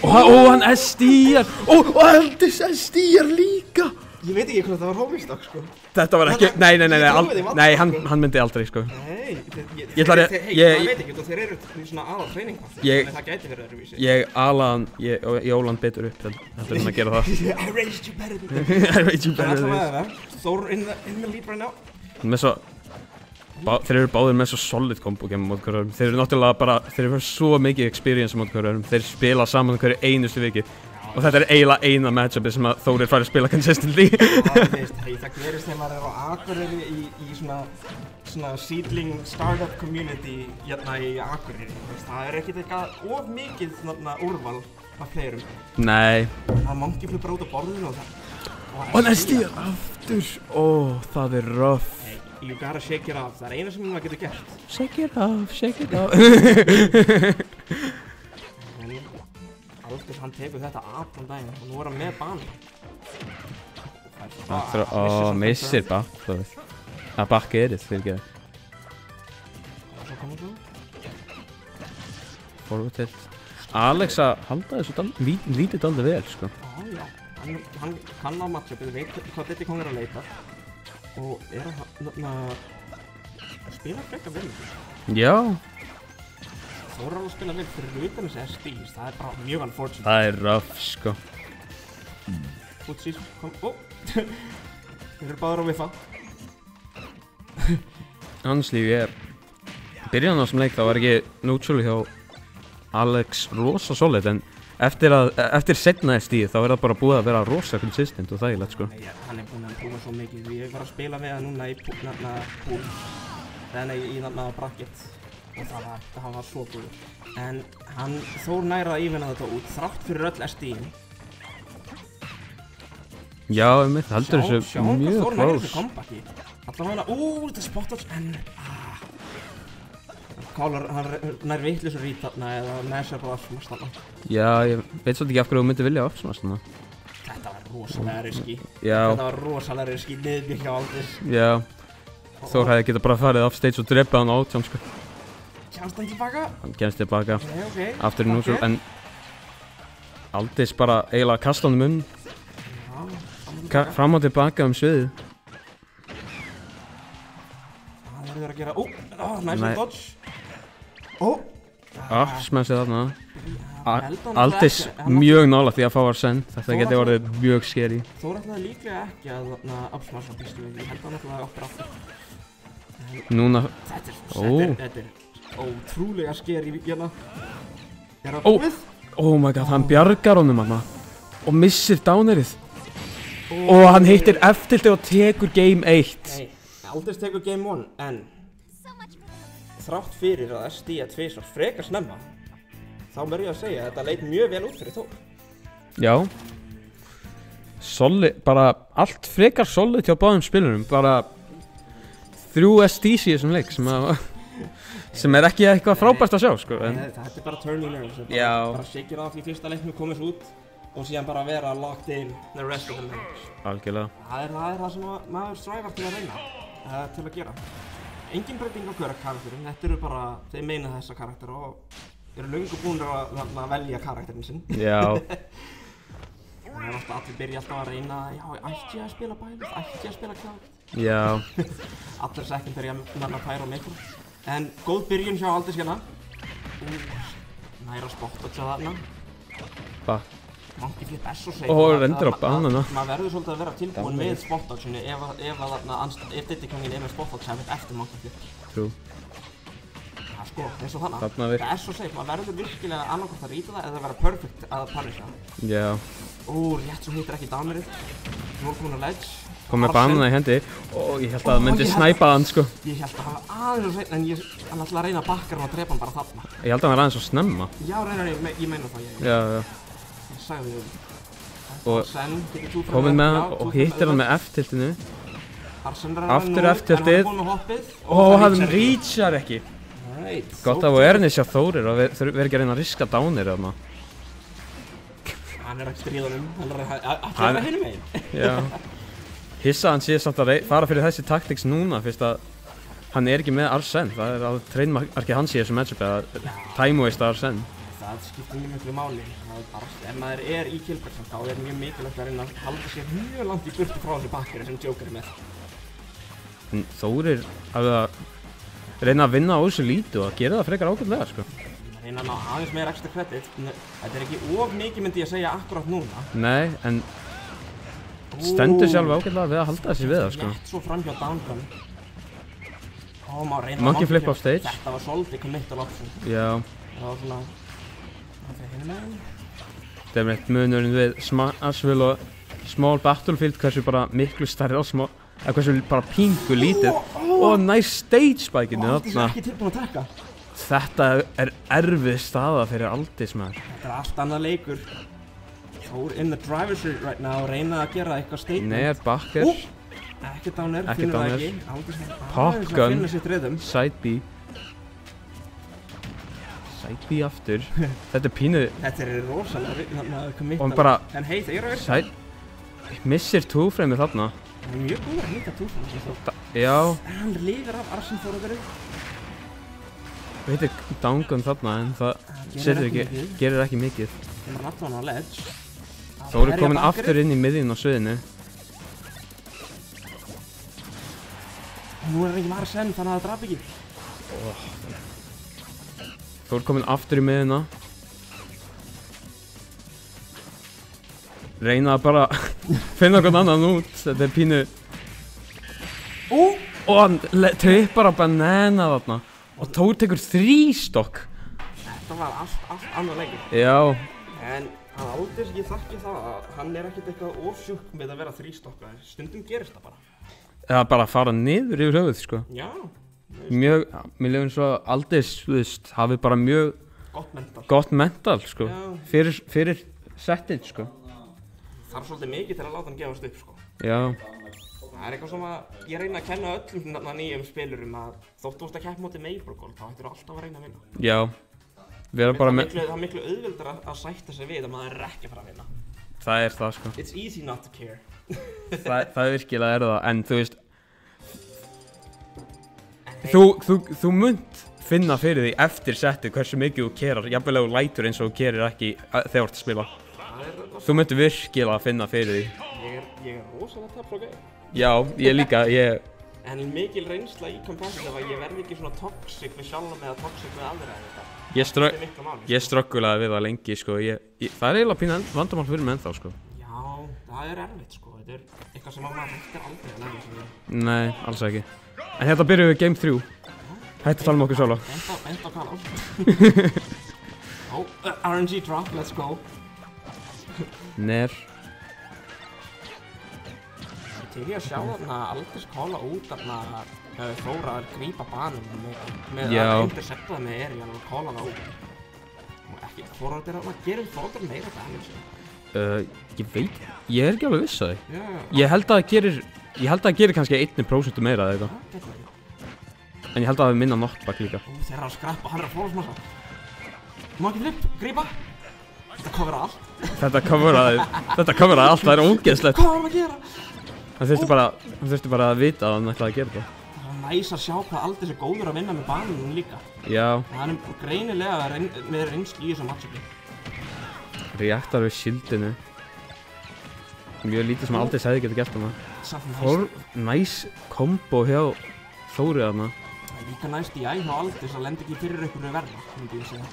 hann SDR! Aldís SDR líka! Ég veit ekki hvort það var homie-stock, sko. Þetta var ekki... Nei, hann myndi aldrei, sko. Nei, ég veit ekki, þeir eru svona aðal treiningpartner, þannig það gæti verið öðruvísi. Ég ólan betur upp heldur en að gera það. I raised you better than this. I raised you better than this. Það, Þór in the lead right now. Með svo... Þeir eru báðir með svo solid combo game mót hverjum. Þeir eru náttúrulega bara... Þeir eru svo mikið experience mót hverjum. Þeir spila saman hverju einustu viki. Og þetta er eiginlega eina matchupi sem að Þórir fær að spila consistently. Það gerist þegar maður er á Akureyri í svona seedling startup community hérna í Akureyri. Það er ekkert eitthvað of mikið úrval af playerum. Nei. Það er monkey flip bara út á borðinu og það. Og næstu aftur. Það er rough. You gotta shake it off. Það er eina sem maður getur gert. Shake it off. Aldís, hann tekur þetta allan daginn og nú er hann með bani. Missir back, þú veist. Það bakki er þitt, fyrir ekki. Svo komum þú. Forward tilt. Alex að halda þessu lítið daldið vel, sko. Já. Hann kann á matchupið, veit hvað Diddy Kong er að leita. Og er að spila frekar vel. Já. Þór er að spila vel fyrir utan þessi SDs, það er bara mjög unfortunate. Það er rough, sko. Footsies, kom, Þeir eru báður að viffa. Honestly, byrjan á þessum leik þá var ekki neutral hjá Alex rosa solid en eftir seinna stíð þá það bara búið að vera rosa consistent og þægilegt sko. Nei, hann búinn að prófa svo mikið. Ég var að spila með hann núna í pool, í bracket og það var svo góður. En hann Þór nær að ívinna þetta út þrátt fyrir öll SDI-in. Já, einmitt, heldur þessu mjög Þór nær close. þessu comebacki. Allavega þetta er spot-outs en Kálar, hann nær vitlausur rít þarna eða mesjar bara upsmash þarna. Já, ég veit svolítið ekki af hverju þú myndi vilja upsmash þarna. Þetta var rosalega riski. Já. Þetta var rosalega riski, niðurbyggja hjá Aldís. Já, Þór hefði getað bara farið off stage og dreipið hann á átján sko. Kemst hann tilbaka? Hann kemst tilbaka, Okay. aftur í núsur, en Aldís bara eiginlega kasta hann munn, fram og tilbaka sviðið. Það verður að gera, næsum dodge. Smessið þarna. Aldís mjög nálægt því að fá Arsene, þetta geti orðið mjög scary. Þór ætlaði líklega ekki að upsmasha býstu við, ég held að hann ætlaði aftur. Núna, Þetta er ótrúlega scary hérna. Er það búið? Oh my god, hann bjargar honum hana og missir downerið. Og hann hittir eftirldi og tekur game 1. Nei, Aldís tekur game 1, en þrátt fyrir að SD að tvisvar frekar snemma, þá verð ég að segja að þetta leit mjög vel út fyrir Þór. Já. Solid, bara allt frekar solid hjá báðum spilurum, bara 3 SDs í þessum leik sem ekki eitthvað frábært að sjá sko. Þetta er bara turning nerves, bara shake af í fyrsta leiknum komast út og síðan bara vera locked in the rest of the match. Algjörlega. Það er það sem maður stræfar til að reyna, til að gera. Engin breyting á karakterin, þetta eru bara, þeir meina þessa karakter og eru löngu búin að velja karakterinn sinn. Já. Það er alltaf, allir byrja alltaf að reyna, já, ætti ég að spila bælið, ætti ég að spila klátt. Já. Allir sekundari að pæra og mikro. En góð byrjun hjá Aldís hérna. Næra spot-outs að þarna. Monkey flip svo safe. Rendur á banana. Maður verður svolítið að vera tilbúin með spot-outsinu ef Diddy-kongin er með spot-outs eftir monkey flip. True. Það sko, eins og þannig. Það er svo safe, maður verður virkilega annarkvæmt að rýta það eða vera perfect að punisha. Já. Rétt svo hittir ekki downerið. Nú er komin að ledge. Kom með banana í hendi og ég held að það myndi snæpa hann sko. Ég held að það var aðeins og seinna en hann ætlaði að reyna að bakka hann og drepa hann bara þarna. Ég held að hann var aðeins og snemma. Já, ég meina það, ég. Já. Ég sagði þau. Og komið með hann og hittir hann með F-tiltinu. Aftur F-tiltið. Hann reachar ekki. Gott af awareness hjá Þórir og verður ekki að reyna að riska downir þarna. Hann er ekki stríðunum, hann er að hinum megin. Já. Hissa hann sé samt að fara fyrir þessi tactics núna fyrst að hann er ekki með Arsene. Það er að trademarkið hans í þessu matchup eða time waste að Arsene. Það skiptir mjög miklu máli. Ef maður er í killback þá er mjög mikilvægt að reyna að halda sér mjög langt í burtu frá þessu bakkeri sem Joker er með. En Þórir að reyna að vinna á þessu lítu og að gera það frekar ágætlega sko. Reyna að ná aðeins meira extra credit. Þetta er ekki of mikið myndi ég að segja akkurat núna. Nei, en stendur sjálf ágætlega við að halda þessi við það sko. Rétt svo fram hjá downgun. Má reyna monkey flip off stage. Þetta var svolítið committal option. Já. Það var svona hinum megin. Þetta er meitt munurinn við Smashville og Small Battlefield hversu bara miklu stærri á hversu bara pingu lítið. Nice stage spikeinu þarna. Aldís er ekki tilbúin að tekka. Þetta er erfið staða fyrir Aldís maður. Þetta er allt annað leikur. Þór in the driver's seat right now, reyna að gera eitthvað statement. Nei, er backer. Ekki downer, finnur það ekki. Popgun, side B. Side B aftur. Þetta er pínu. Þetta er rosalega committal. Bara, en hei, þeir eru að verða. Missir two-frameið þarna. Það er mjög góður að hita two-frameið. Já. Hann lifir af Arsene Þór. Það heitir downgun þarna en það gerir ekki mikið. Það er allan á ledge. Þór er komin aftur inn í miðjun á sviðinu. Nú er hann ekki með Arsene þannig að það draf ekki. Þór komin aftur í miðjuna. Reyna að bara finna okkur annan út. Þetta er pínu. Og hann trippar á banana þarna. Og Þór tekur 3 stokk. Þetta var allt annar leikur. Já. En hann Aldís, ég þakki það að hann ekkert eitthvað ofsjúk með að vera þrístokkaður. Stundum gerist það bara. Það bara að fara niður yfir höfuð, sko. Já. Mjög, mér lefum svo Aldís, þú veist, hafi bara mjög gott mental, sko. Fyrir settið, sko. Það svolítið mikið til að láta hann gefast upp, sko. Já. Það eitthvað sem að ég reyna að kenna öllum nýjum spilurum að þóttu að keppa móti Maple þá ættir alltaf að reyna að vinna. Já. Vera bara með... Það er miklu auðveldar að sætta sig við að maður ekki að fara að vinna. Það er það, sko. It's easy not to care. það virkilega það, en þú veist... Þú munt finna fyrir því eftir settið hversu mikið þú kerar, jafnvel ef þú lætur eins og þú kerir ekki þegar þú ert að spila. Þú munt virkilega finna fyrir því. Ég er rosalega tapsókei. Já, ég líka, En mikil reynsla í competitive að ég verði ekki svona toxic við sjálfum eða toxic við aðra eða þetta. Ég ströggulaði við það lengi, sko. Það er eiginlega pínu vandamál fyrir mig ennþá, sko. Já, það er erfitt, sko. Þetta er eitthvað sem maður hættir aldrei að læra sig við. Nei, alls ekki. En hérna byrjum við Game 3. Hætti að tala okkur sjálfa. Enda kalla. RNG drop, let's go. Ner. Til ég að sjá þarna Aldís kóla út þarna Þóra að grípa banum með að intercepta það með Ariel og kóla það út. Og ekki, Þóra gerir Þóra meira damage. Ég veit, ég er ekki alveg viss að því. Ég held að það gerir kannski 1% meira eða eitthvað. En ég held að það hefur minna knockback líka. Þeir eru að skrappa, hann er að fórhaldsmassa. Má ekki flip, grípa. Þetta covera allt. Þetta covera allt, það er ógeðslegt. Hvað var hann að gera? Hann þurfti bara að vita að hann ætlaði að gera þetta. Það var næs að sjá hvað Aldís er góður að vinna með banunum líka. Já. Hann er greinilega með reynslu í þessum matchupi. Reaktar við shieldinu. Mjög lítið sem Aldís hefði getið gert hana. Næs kombo hjá Þóri þarna. Það er líka næst í æg hjá Aldís að lenda ekki fyrir einhverju verða, myndi ég segja.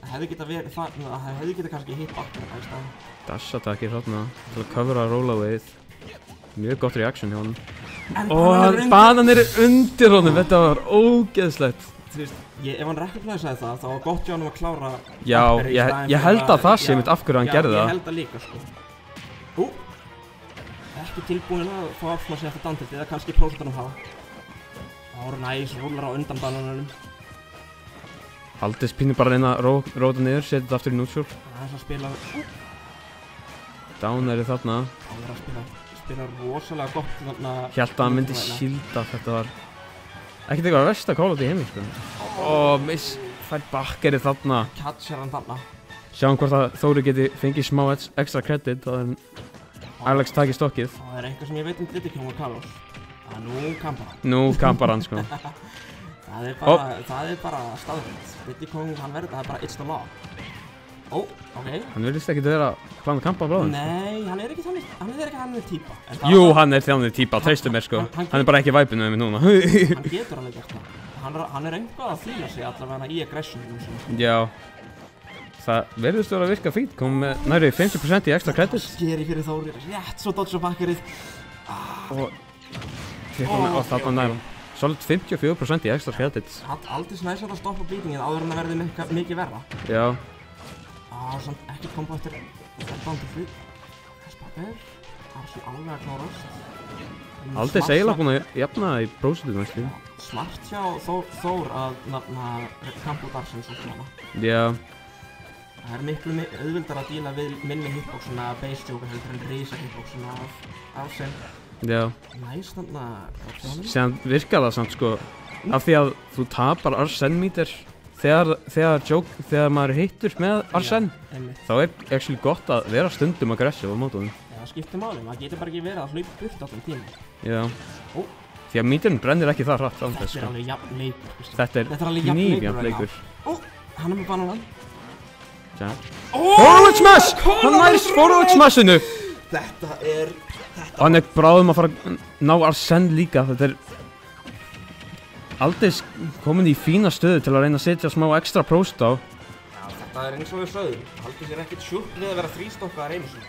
Það hefði getið kannski hitt bakkar í staðinn. Dash attackir þarna til að covera rollawayð. Mjög gott reaction hjá hann. Banan er undir honum, þetta var ógeðslegt. Ef hann recogniseaði það, þá var gott hjá hann að klára. Já, ég held að það sé mitt af hverju hann gerði það. Já, ég held að líka, sko. Ekki tilbúin að fá afsláð sig eftir downtiltið, eða kannski prósentunum hafa. Það voru næs, rúlar á undan bananunum. Aldís pínur bara að reyna að róta niður, setja þetta aftur í neutral. Það er að spila... Down er þarna. Það er að spila rosalega gott þarna... Hélt að hann myndi shielda, þetta var... Ekkert eitthvað versta call out í heimi, sko. Miss fær bakkerið þarna. Catcher hann þarna. Sjáum hvort að Þóri geti fengið smá extra credit að Alex taki stokkið. Það er eitthvað sem ég veit Diddy Kong og Carlos. Nú kampar hann, sko. Það er bara staðrind. Diddy Kong, hann verður, það er bara it's the law. Ok. Hann virðist ekkert vera að plana að kampa á bráðum. Nei, hann er ekki þannig típa. Jú, hann er þannig típa, treystu mér, sko. Hann er bara ekki væpinu með mig núna. Hann getur alveg gert það. Hann er einhvað að flýja sig allavega í aggressionum. Já. Það verðist vera að virka fínt, kom með næri 50% í extra credit. Skeri fyrir Þóri, rétt svo dodge á bakkerið. Og þarna nærum. Solid 54% í extra credit. Aldís næs að stoppa beatingið áður en það verði mikið verra. Já. Samt ekkert kombo eftir downtil free. Spapir. Það er svo alveg að klárast. Aldís eiginlega búin að jafna það í prósentum næstu. Smart hjá Þór að nafna kampa út Arsens og svona. Já. Það er miklu auðvildar að díla við minni hitboxuna, base joker heldur en risa hitboxuna af Arsen. Já. Næs þarna... Síðan virkar það samt, sko, af því að þú tapar Arsen meter þegar maður hittur með Arsen. Þá er actually gott að vera stundum aggressiv á mótunum. Já, það skiptir máli, maður getur bara ekki verið að hlaupa burt á þeim tíma. Já. Því að meterinn brennir ekki það hratt á þess, sko. Þetta er alveg jafn leikur. Þetta er nýjafn leikur. Hann er með bananan. Forward smash! Hann nærst forward smashinu! Þetta er... Hann er bráðum að fara að ná Arsen líka. Þetta er... Aldís komin í fína stöðu til að reyna að setja smá extra próst á. Já, þetta er eins og við sögðum. Aldís er ekkert sjúkt við að vera þrístokkaðar einu sinni.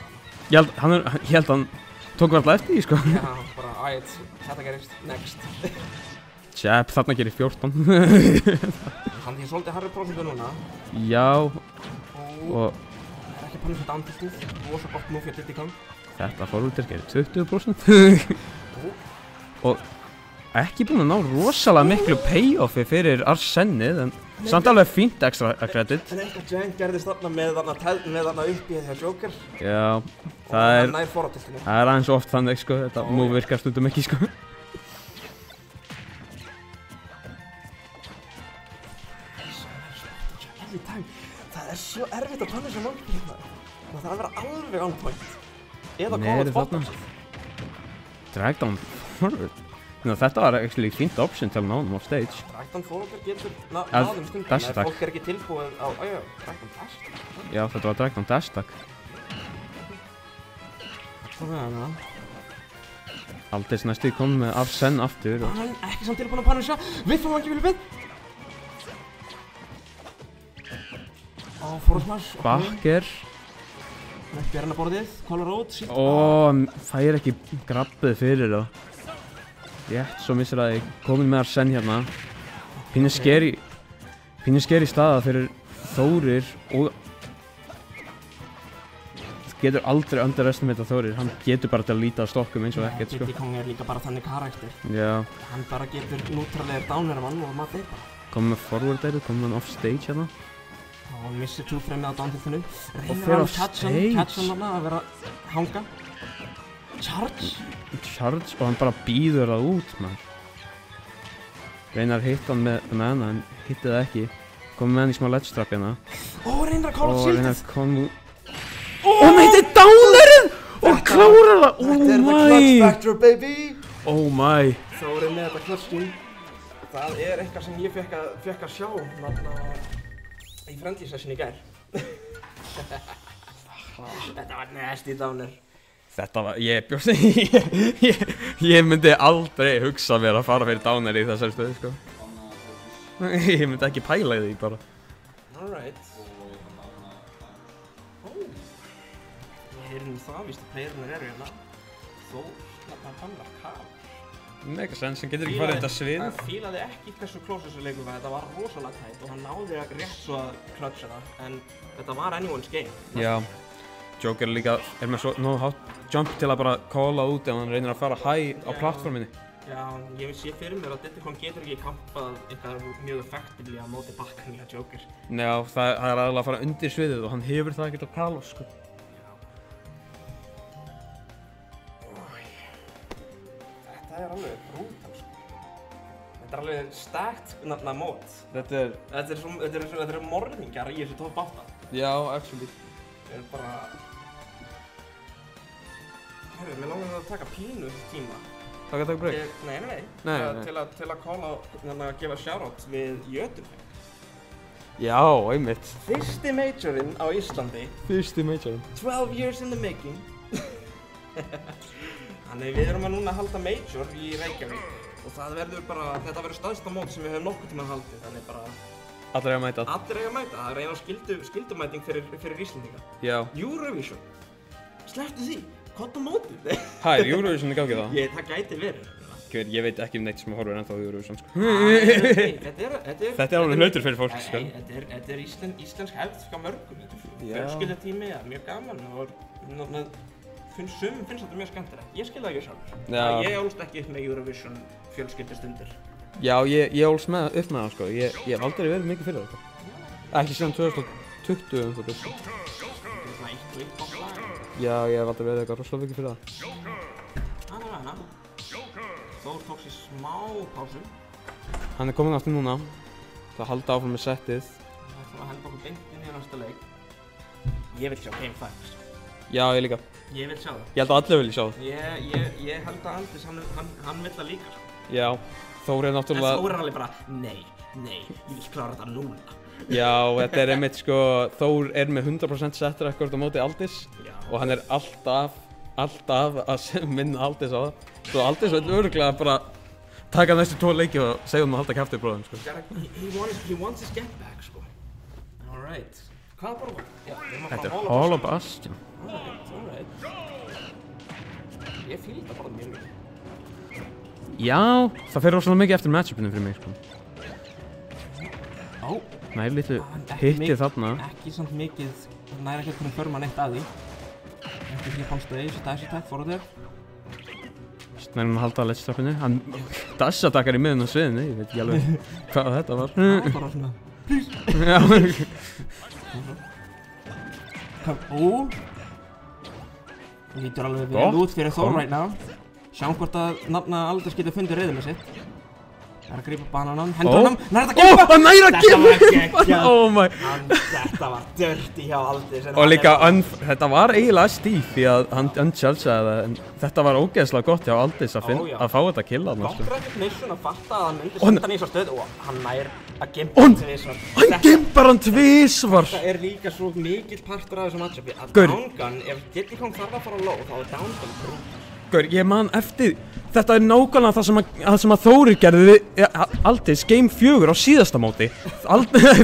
Ég held hann tók varla eftir því, sko. Já, bara, þetta gerist, next. Jab, þarna gerir 14. Hann er svolítið harri prósentu núna. Já. Og ekki að punishetta andiltið. Rosa gott move hjá Diddy Kong. Þetta forward gerir 20%. Og ekki búinn að ná rosalega miklu payoffi fyrir Arsennið, en samt alveg fínt extra credit. En eitthvað Giant gerðist þarna með þarna uppið hjá Joker. Já, það er nær forwardtiltinu. Það er aðeins oft þannig, sko, þetta move virkar stundum ekki, sko. Það er svo erfitt að punisha monkey hérna. Það þarf að vera alveg on point. Eða Nei, koma er til bottom. Dragdown forward. Þetta var actually fínt option til náðum á stage. Dragdown forward getur náðum stundum, dash ef attack. fólk er ekki tilbúið á, Dragdown dash attack. Já, þetta var Dragdown dash attack. Aldis næstu kom með Arsenn aftur. Hann er ekki samt tilbúin að punisha. Við fáum ekki vilja við. Forward smash. Bakker. Upp í borðið, Collar Road. Fær ekki grabbið fyrir það. Rétt svo missir að ég komin með Arsenn hérna. Pínu skeri staða fyrir Þórir og getur aldrei underestimate Þórir. Hann getur bara til að líta á stokkum eins og ekkert, sko. Diddy Kong er líka bara þannig karakter. Já. Hann bara getur nútralegur downer-mann og maður deyr bara. Komum með forward-eirið, komum með off stage hérna. Og hann missir 2-3 á downtiltinu. Og fer á stage. Catch hann að vera hanga. Charge og hann bara býður það út, maður. Reynar að hitta hann með hana en hitti það ekki. Komum með hann í smá ledge trap hérna. Reynar að klára shieldið. Reynar að koma út. Nei, þetta er downerinn! Og klárar það! Þetta er the clutch factor, baby! Oh my. Þórir með þetta clutch team. Það er eitthvað sem ég fekk að sjá í friendly session í gær. Þetta var nasty downer. Þetta var, ég myndi aldrei hugsa mér að fara fyrir downer í þessari stöðu, sko. Ég myndi ekki pæla í því bara. Alright. Við heyrum það, víst að playerinn eru hérna. Þó, hann fannar kaf. Mega sens, hann getur ekki farið þetta svið. Hann fílaði ekki hversu close þessu leikur var, þetta var rosalega tætt og hann náði rétt svo að clutcha það, en þetta var anyone's game. Já, Joker líka er með svo nógu hátt jump til að bara calla út ef hann reynir að fara high á plattforminni. Já, ég sé fyrir mér að Diddy Kong getur ekki kampað eitthvað mjög effectively á móti bakkann hjá Joker. Já, það er aðalega að fara undir sviðið og hann hefur það ekkert að tala, sko. Þetta er alveg brútal, sko. Þetta er alveg stacked mót. Þetta er morðingjar í þessu top 8. Já, actually. Þetta er bara... Herru, mér langar að taka pínu tíma. Taka break? Nei. Til að calla, að gefa shoutout við Jötunheim. Já, einmitt. Fyrsti majorinn á Íslandi. 12 years in the making. Þannig við erum núna að halda major í Reykjavík og það verður bara, þetta verður staðsta mót sem við höfum nokkuð tíma haldið, þannig bara... Allir eiga að mæta. Allir eiga að mæta, það er eina skildumæting fyrir Íslendinga. Já. Eurovision. Slepptu því, hvað á mótið? Hæ, er Eurovision í gangi þá? Það gæti verið. Ég veit ekki neitt sem horfir ennþá á Eurovision, sko. Þetta er alveg hlautur fyrir fólk, sko. Þetta er íslensk hefð hjá mörgum. Fjölskyldatími, það er mjög gaman og sumum finnst þetta mjög skemmtilegt. Ég skil það ekki sjálfur. Ég ólst ekki upp með Eurovision fjölskyldustundir. Já, ég ólst upp með það, sko. Ég hef aldrei verið mikið fyrir þetta. Ekki síðan 2020 það byrst. Svona eitt lag. Já, ég hef aldrei verið eitthvað rosalega mikið fyrir það. Hana. Þór tók sér smá pásu. Hann er kominn aftur núna. Það halda áfram með settið. Það ætlum að henda okkur beint inn í næsta leik. Ég vil sjá Game 5. Já, ég líka. Ég vil sjá það. Ég held að allir vilja sjá það. Ég held að Andris, hann vill það líka. Já, Þór er náttúrulega... En Þór er alveg bara, nei, ég vil klára þetta núna. Já, þetta er einmitt, sko, Þór er með 100% set record á móti Aldis. Já. Og hann er alltaf að minna Aldis á það. Svo Aldis vil örugglega bara taka næstu 2 leiki og segja að halda kæftið bróðum, sko. He wants his get back, sko. Alright. Hvað borðum við? Þetta er Hall of Bastion. Alright. Ég fíl þetta bara mjög mikið. Já, það fer rosalega mikið eftir matchupinu fyrir mig, sko. Ó, Nær litlu ekki hitti mikið- þarna. ekki samt mikið, næri ekki hvernig förma neitt að því. Ekki því fannst það eins og dash attack fóru þér. Nær hann að halda að ledge-trappinu. Hann dash-attackar í miðun á sviðinu, ég veit ekki alveg hvað þetta var. Það var bara svona, Já, ó. Það lítur alveg vel Gott, út fyrir Thor kom. right now. Sjáum hvort að nafna Aldous getur fundið reyðið með sitt. Það er að grípa bananan, hendur hann, nær þetta Ó, gimpa! hann nær að Þetta var gimpa! geggjað. Oh my. Þetta var dirty hjá Aldous. Og líka, þetta var eiginlega stíf því að hann unchargeaði það, en þetta var ógeðslega gott hjá Aldous Ó, já. að fá þetta kill þarna, Gott sko. recognition að fatta að hann myndi Og hann- senda hann í svo stöð og hann nær að gimpa Og hann tvisvar. Hann gimpar hann tvisvar! Þetta er líka svo mikill partur af þessu matchupi að Gaur. downgun, ef Diddy Kong þarf að fara low, þá er downgun brú. Gaur, ég man eftir, þetta er nákvæmlega það sem að Þórir gerði við Aldous Game 4 á síðasta móti.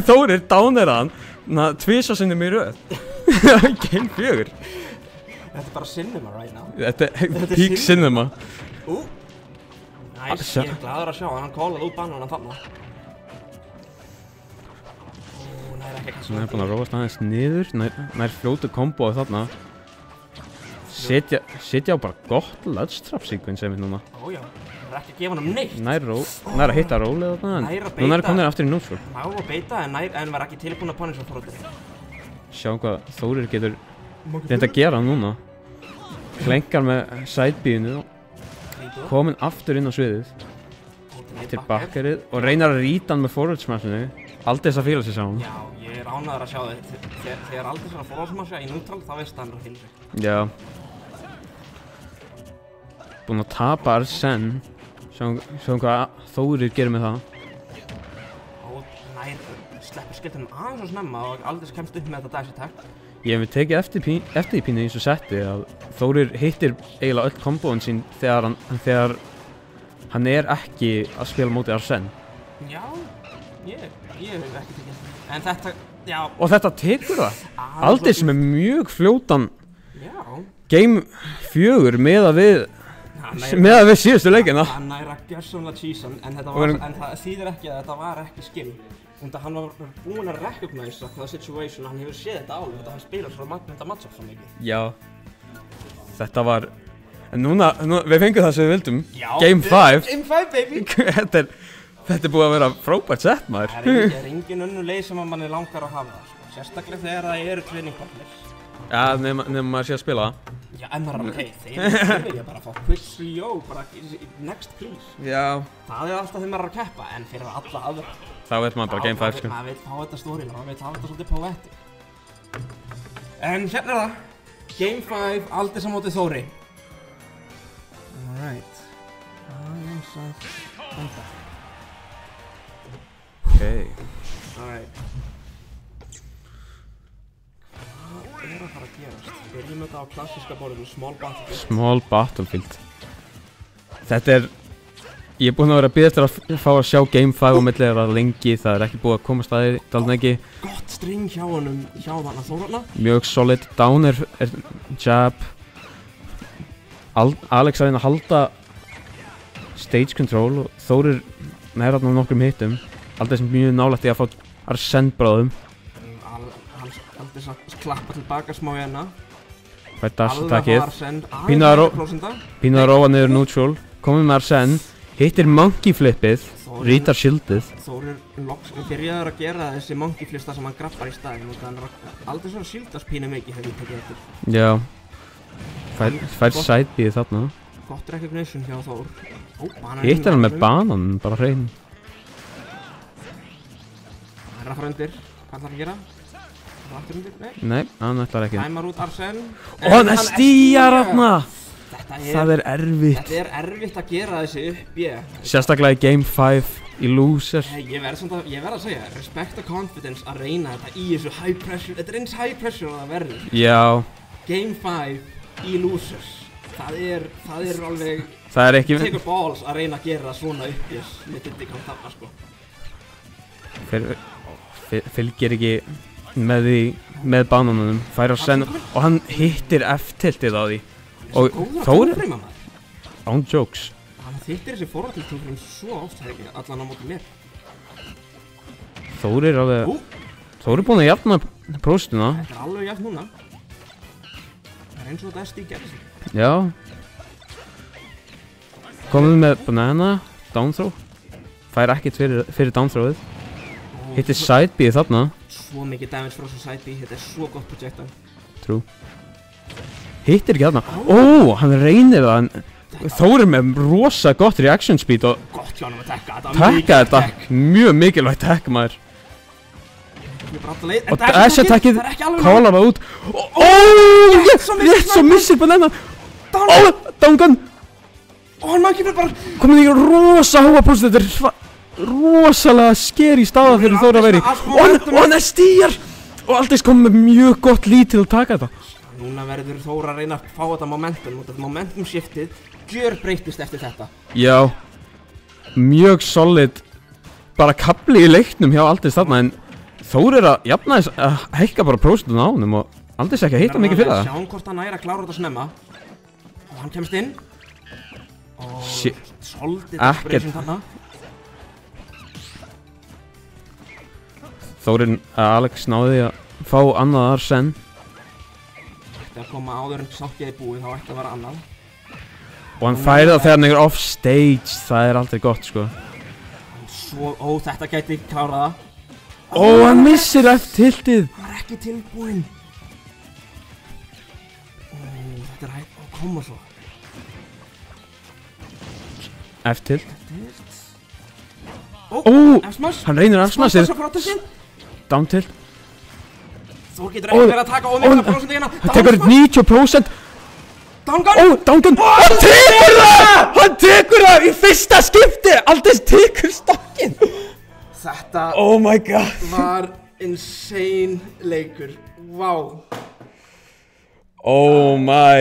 Þórir dánir hann tvisvar sinnum í röð. Game 4. Þetta er bara cinema right now. Þetta er er peak cinema. Næs, Sjá. ég er gladur að sjá að hann kólaði út bananan þarna. Nær ekki að Hann er búinn að róast aðeins niður, nær fljótu kombo þarna. Setja á bara gott ledge-trap sequence einmitt núna. Ójá, það er ekki að gefa hann neitt. Nær að hitta rólið þarna, en Nær að núna er beita. komnir aftur í neutral. Ná að beita en var ekki tilbúin að punisha Þórir. Sjáum hvað Þórir getur reynd að gera núna. Klenkar með sidebíinu og kominn aftur inn á sviðið. Til bakkerið og reynar að rýta hann með forward smashinu. Aldous að fíla sig sá hann. Já, ég er ánægður að sjá þetta. Þegar Aldous er að forward-smasha í neutral, þá veist hann að fíla sig. Já. Búinn að tapa Arsene. Sjáum hvað Þórir gerir með það. Og nær sleppur skiltunum aðeins og snemma og Aldous kemst upp með þetta dash attack. Ég hef tekið eftir því pínu eins og setti að Þórir hittir eiginlega öll kombóin sín þegar hann er ekki að spila móti Arsene. Já, ég hef ekki tekið eftir. En þetta, já. Og þetta tekur það. Aldous sem er mjög fljótan Já. Game 4 meðað við síðustu leikina. Hann nær að gjörsamlega cheese hann, en það þýðir ekki að þetta var ekki skill. Hann var búinn að recognisa hvaða situation hann hefur séð þetta áður, þetta hann spilar svo þetta matchup svo mikið. Já. Þetta var... En núna við fengum það sem við vildum. Já, Game 5. Game 5, baby! Þetta er búið að vera frábært sett, maður. Það er engin önnur leið sem að manni langar að hafa það, sko. Sérstaklega þegar það eru tvinningpartnir. Já, nema maður sé að spila það. Já, en það er ok, þeir vilja bara fá quick 3-0, bara next please. Já. Það er alltaf þegar maður er að keppa, en fyrir alla aðra. Þá veit maður bara Game 5, sko. Maður veit fá þetta storyline, maður veit hafa þetta svolítið poetic. En hérna er það. Game 5, Aldous á móti Þóri. Alright. Aðeins að enda. Okay. Alright. Hvað er að fara að gerast? Byrjum þetta á klassíska borðinu, Small Battlefield. Small Battlefield. Þetta er... Ég er búinn að vera að bíða eftir að fá að sjá Game 5 á milli þeirra lengi, það er ekki búið að komast að því, dálítið ekki. Gott string hjá honum, hjá þarna Þórarna. Mjög solid, down er jab. Alex að reyna að halda stage control og Þórir nær þarna nokkrum hittum. Aldrei sem mjög nálægt í að fá Arsene bráðum. Aldrei að klappa tilbaka smá hérna. Fætt dash-attackið. Pínu að róa niður neutral. Komið með Arsene. Hittir monkey flippið, rítar shieldið. Þórir byrjaður að gera þessi monkey flipsta sem hann grappar í staðinn og þannig að aldrei svona shieldast pínu mikið hefur ég tekið eftir. Já. Fær sidebíð þarna. Gott recognition hjá Þór. Hittir hann með banan, bara hrein. Það er að fara undir. Hvað ætlar hann að gera? Það er aftur undir? Nei, hann ætlar ekki. Tæmar út Arsene. Og hann stíjar þarna! Það er erfitt. Þetta er erfitt að gera þessi upp, Sérstaklega í Game 5 í loser. Ég verð að segja, respect og confidence að reyna þetta í þessu high pressure. Þetta er eins high pressure að það verður. Já. Game 5 í losers. Það er alveg... Það er ekki... Take balls að reyna að gera það svona upp með Diddy Kong þarna, sko. Fylgir ekki með bananunum. Fær Arsene og hann hittir F-tiltið á því. Og Þórir, án jokes, þittir þessi forvartiltökur svo oft, það ekki, allan á móti mér. Þórir alveg... Þórir búinn að jafna próstuna. Þetta alveg jafn núna. Það eins og þetta SD gerði sig. Já. Komum með banana, down throw. Fær ekkert fyrir down throwið. Hittir side B þarna. Svo mikið damage frá þessu side B, þetta svo gott projectile. True. Hittir ekki þarna. Hann reynir það, en Þórir með rosa gott reaction speed og gott hjá hann að tekka þetta. Mjög mikilvægt tekk, maður. Og þessi tekkið kálar það út. Rétt svo missir banana. Downgun. Hann má ekki fyrir bara... Komið í rosa háa próst, þetta rosalega skeri staða fyrir Þórir að veri. Og hann stíjar. Og Aldís kom með mjög gott lít til að taka þetta. Núna verður Þór að reyna að fá þetta momentum og þetta momentum shiftið gjörbreytist eftir þetta. Já. Mjög solid bara kafli í leiknum hjá Aldís þarna, en Þór að jafna þess að hækka bara próstuna á honum og Aldís ekki að hitta mikið fyrir það. Sjáum hvort hann næri að klára þetta snemma. Og hann kemst inn. Og soldið desperation þarna. Þórir Alex náði að fá annaðar senn. Þetta að koma áður en sáttið í búið, þá ætti að vera annað. Og hann færi það þegar hann er off stage, það er aldrei gott sko. Þetta gæti klárað það. Hann missir F-tiltið. Hann var ekki tilbúinn. Þetta er hægt að koma svo. F-tilt. Hann reynir F-smassið. Down-tilt. Þór getur ekki verið að taka ómikla prósentu hérna. Hann tekur 90%. Downgun! Downgun! Hann tekur það! Hann tekur það í fyrsta skipti! Aldís tekur stokkinn! Þetta my god! Var insane leikur. Vá. My.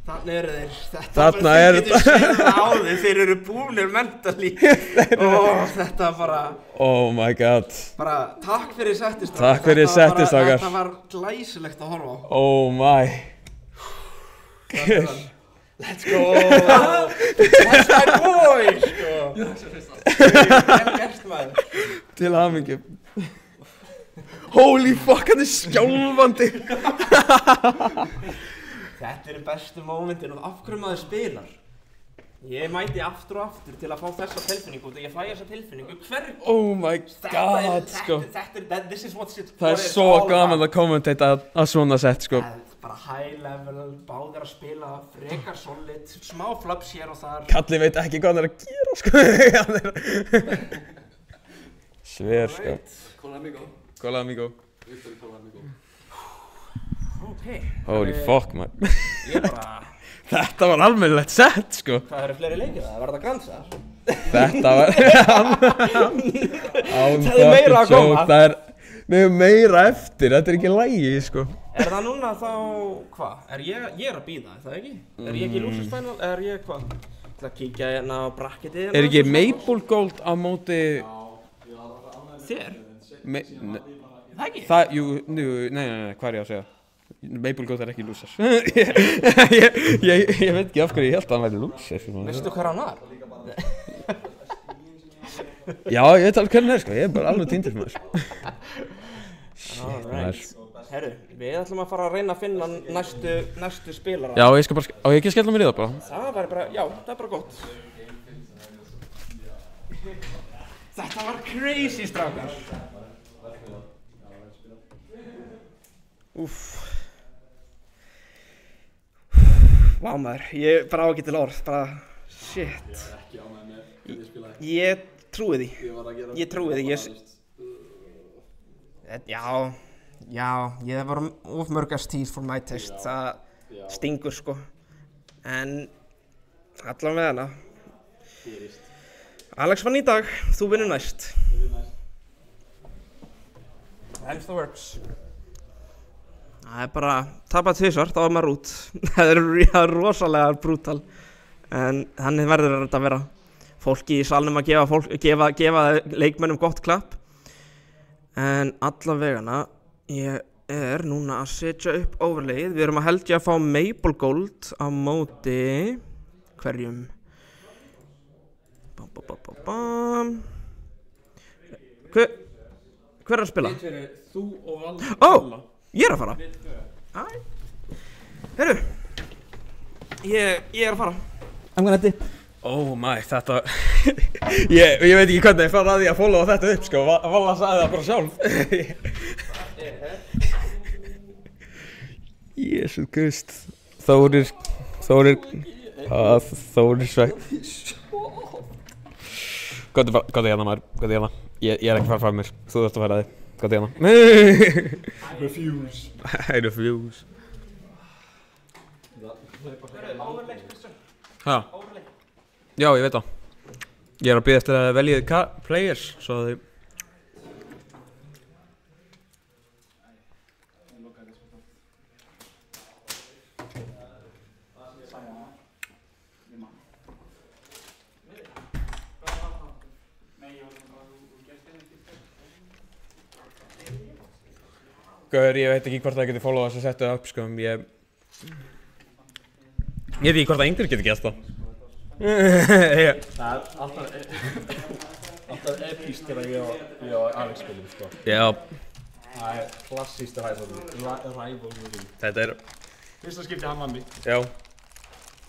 Þannig eru þeir. Þarna er þetta. Þeir getur séð það á þeir. Þeir eru búnir mentally. Þetta bara... my god. Bara takk fyrir settist. Takk fyrir settist, okkar. Þetta var glæsilegt að horfa á. My. Let's go. That's my boy, sko. Vel gert, maður. Til hamingju. Holy fuck, hann er skjálfandi. Þetta eru bestu mómentin og af hverju maður spilar. Ég mæti aftur og aftur til að fá þessa tilfinningu og ég fæ þessa tilfinningu hverju. My god, sko. This is what shit. Það er svo gaman að kommentata að svona sett, sko. Bara high level, báðir að spila, frekar solid, smá flaps hér og þar. Kalli veit ekki hvað hann er að gera, sko. Sver, sko. Cola amigo. Cola amigo. Okay. Holy fuck, man. Ég bara... Þetta var almennilegt sett, sko. Hvað eru fleiri leikir það? Var þetta gransar? Þetta var... Það er meira að koma. Það er meira eftir, þetta er ekki lægi, sko. Er það núna þá... Hvað? Ég er að bíða, er það ekki? Er ég ekki í losers final? Er ég hvað? Það að kíkja hérna á bracketið. Er ekki Maple Gold á móti... Þér? Það ekki? Nei, hvað er ég að segja? Maple Gold er ekki losers. Ég veit ekki af hverju ég held að hann væri losers. Veistu hver hann var? Já, ég veit alveg hvernig það er, sko. Ég er bara alveg týndur með þessu. Alright. Herru, við ætlum að fara að reyna að finna næstu spilara. Já, ég skal bara, á ég ekki að skella mér í það bara? Það væri bara, já, það er bara gott. Þetta var crazy, strákar. Vá maður, ég bara á ekki til orð, bara shit. Ég trúi því. Ég trúi því, Já, ég var of mörgast tíð for my taste, það stingur sko. En allan með hana. Alex vann í dag, þú vinnur næst. Helps the works. Það er bara tapað tvisvar, þá var maður út. Það er rosalega brútal. En þannig verður þetta að vera. Fólki í salnum að gefa leikmönnum gott klapp. En allavegana, ég er núna að setja upp overlayið. Við erum að held ég að fá Maple Gold á móti hverjum? Hver er að spila? Þú og Valla. Ó, ég er að fara. Heyrðu, ég er að fara. I'm gonna dip. Oh my, þetta ég veit ekki hvernig ég fara að því að followa þetta upp sko. Valla sagði það bara sjálf. Jesús Krist. Þórir Sveinn. Góði hérna maður, góði hérna. Ég er ekki fara frá mér, þú þarfst að fara þig. Góði hérna. I refuse. Hæ? Já, ég veit það. Ég er að bíða eftir að veljið players, svo að þið... Gauður, ég veit ekki hvort það geti followað þess að setja upp, sko, ég veit ekki hvort að einhver geti gert það. Það er alltaf epíst þegar ég og Alex spilum, sko. Já. Það er klassískt rivalry. Þetta er... Fyrsta skipti hann vann mig. Já.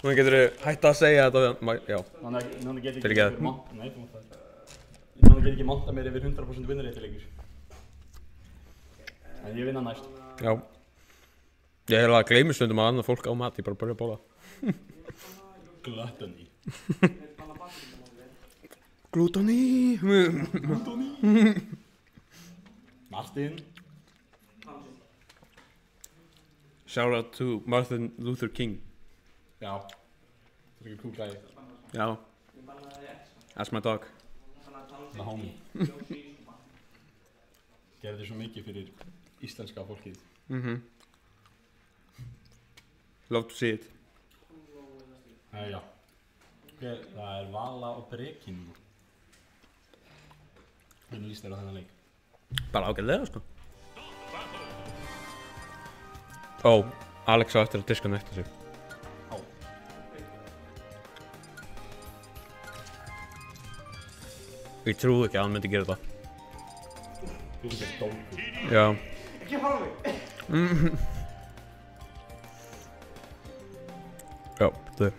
Núna getur þú hætt að segja þetta við hann, já. Núna get Fyrir ekki Núna get ekki monta mér yfir 100% vinnurrétti leikur. En ég vinna næst. Já. Ég hef alveg að gleymi stundum að annað fólk á mat, ég bara börja að bóla. Gluttony. Glutoni. Martin. Shout out to Martin Luther King. Já. Það er ekki cool gæði. Já. That's my dog. The homie. Gerði svo mikið fyrir íslenska fólkið. Love to see it. Já. Það er Vala og Brekin. Hvernig líst þér á þennan leik? Bara ágætlega, sko. Ó, Alex á eftir að disconnecta sig. Ég trúi ekki að hann myndi gera það. Þú er ekki dókur. Já. Ekki fara á mig. Já, þau.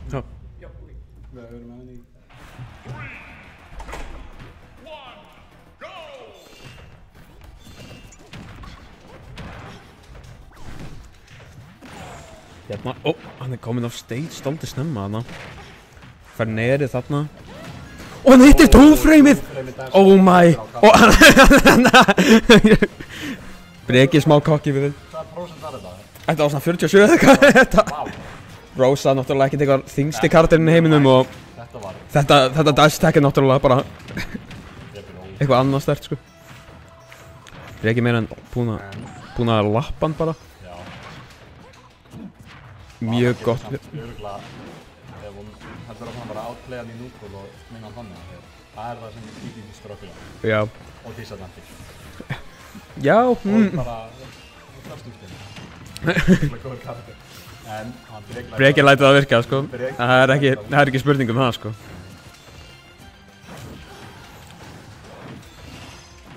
Já. Við erum með henni. Hérna, ó, hann er kominn á stage stoltið snemma þarna. Fær nerið þarna. Og hann hittir tófreymið! Oh my! Og hann... Breki smá kokki við þið. Hvað prósent var þetta? Þetta var svona 47 eða eitthvað þetta. Rosa náttúrulega ekkert eitthvað þyngsti karakterinn í heiminum og þetta dash tag er náttúrulega bara eitthvað annað stert, sko. Breki meira en búin að lappa hann bara. Mjög gott. Örgulega, ef hún heldur að hann bara outplaya hann í núkól og minna hann þannig. Það er það sem tíkinn ströggla. Já. Og disadvantage. Já. Og bara flastústinn. Svona góður karakter. En hann Breki lætur það virka, sko. Það er ekki spurning um það, sko.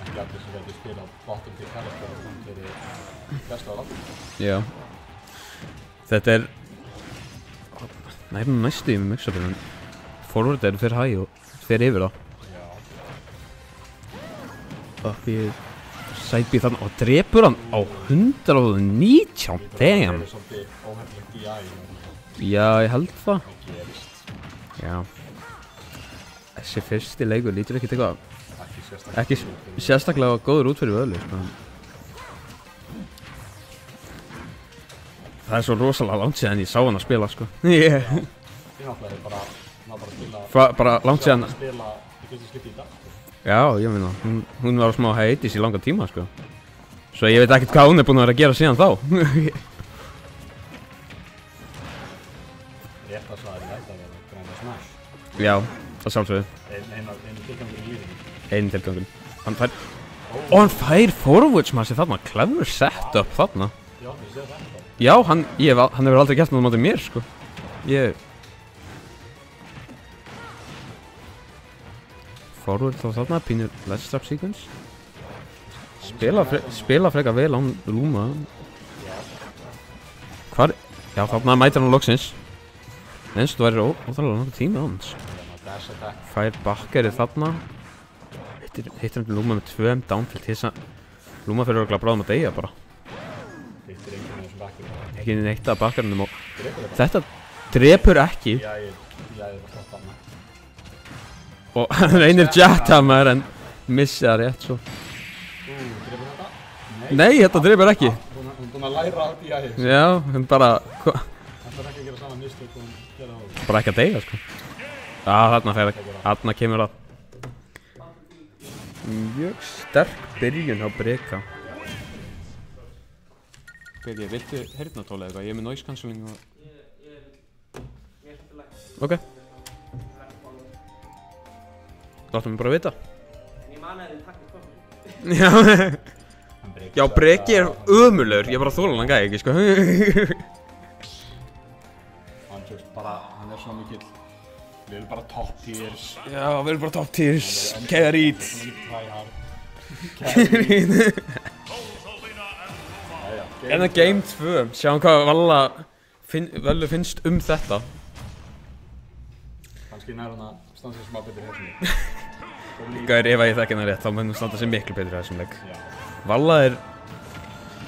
Ekki allir sem verður spila bottom til karakter og hann fyrir bestu á landinu. Já. Þetta er... næstu í mig mixupinu, en forward er fyrir high og fyrir yfir það. Já. Upp í sidebee þannig og drepur hann á 119, damn! Það er svolítið óhefnilegt DI. Já, ég held það. Það gerist. Já. Þessi fyrsti leikur lítur ekkert eitthvað... Ekki sérstaklega góður út fyrir völu, sko. Það er svo rosalega langt síðan ég sá hann að spila, sko. Ég náttúrulega er bara spila... Bara langt síðan... Spila í fyrstu skipti í dag. Já, ég meina, hún var smá heitis í langa tíma, sko. Svo ég veit ekkert hvað hún er búin að vera að gera síðan þá. Já, það sjálfsögðu. Einu tilgangur í lífinu. Einu tilgangur. Hann fær... Og hann fær forward smash þarna. Clever setup þarna. Já, ég sé þetta. Já, hann hefur aldrei gert náttúrulega mótið mér, sko. Forward þá þarna, pínur ledge trap sequence. Spila frekar vel án Luma. Hvar? Já, þarna mætir hann loksins. Eins og það væri óþálega nokkuð tími á hans. Fær bakkerið þarna. Hittir hann Luma með 2 downfield til þess að Luma fyrir örugglega bráðum að deyja bara. Ekki neitt að bakkerunum og þetta drepur ekki. Já, ég var stopp þarna. Og hann reynir jackhammer en missa rétt svo. Drepur þetta? Nei, þetta drepur ekki. Hún er búin að læra á því að hér. Já, hann bara... Það þarf ekki að gera sama mistök og hún gera á. Bara ekki að deyja, sko. Þarna kemur það. Mjög sterk byrjun á Breka. Byrja, viltu heyrnatóla eitthvað? Ég er með noise cancelling og... Ok. Láttu mig bara vita. En ég man að þið takkir Já. Já, Breki er ömurlegur. Ég er bara þólan hann gæði ekki, sko. Hann er svo mikill. Við erum bara top tiers. Já, við erum bara top tiers. Carried. En það game 2. Sjáum hvað Völu finnst þetta. Kannski nær hann að standa sér smá betur í þessum. Gæður, ef ég þekki hennar rétt, þá mun hún standa sér miklu betur í þessum leik. Valla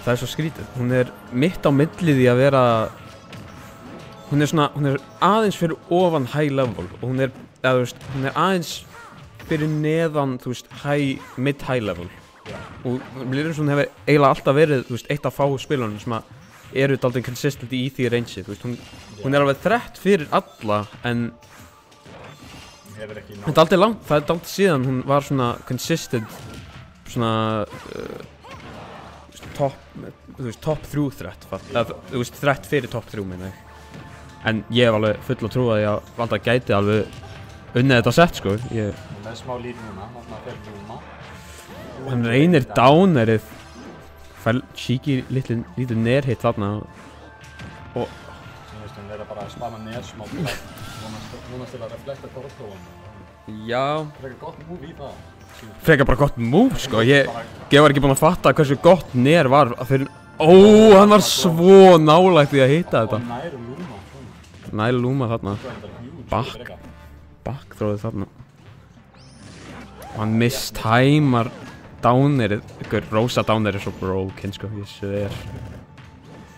það er svo skrítið. Hún er mitt á milli því að vera... Hún er aðeins fyrir ofan high level og hún er aðeins fyrir neðan, mid-high level. Og mér líður eins og hún hefur eiginlega alltaf verið, eitt af fáu spilunum sem eru dálítið consistent í því range. Hún er alveg þrett fyrir alla, en það er dálítið langt, það er dálítið síðan hún var svona consistent, svona top 3 threat, threat fyrir top 3 meina ég. En ég hef alveg full að trúa því að Valda gæti alveg unnið þetta sett, sko. Hún er smá líf núna, þarna fyrir Luma. Hann reynir downerið, fær cheeky lítið nerhitt þarna og... Hún er bara að spama nersmá til að vonast til að reflekta kortróan. Já. Frekar gott move í það. Frekar bara gott move, sko. Ég var ekki búinn að fatta hversu gott ner var fyrir... hann var svo nálægt því að hitta þetta. Og næri Luma. Næri Luma þarna. Backthróðið þarna. Hann mistæmar downerið. Rosa downer er svo broken, sko. Ég sver.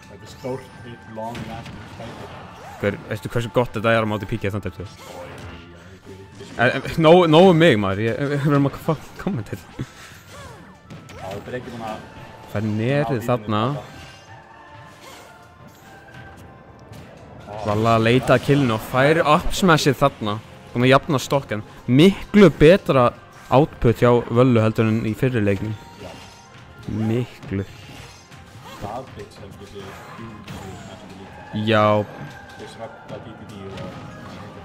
Þetta er stórt, long lasting fighter. Veistu hversu gott þetta er á móti PK Thunder 2? Nógu mig, maður. Við verðum að kommenta þetta. Það er ekki búin að... Fær nerið þarna. Valla að leita að killinu og fær upsmashið þarna. Búin að jafna stokken. Miklu betra output hjá Völu heldur en í fyrri leiknum. Miklu. Starblitz heldur sér líka. Já. Sveppa DPD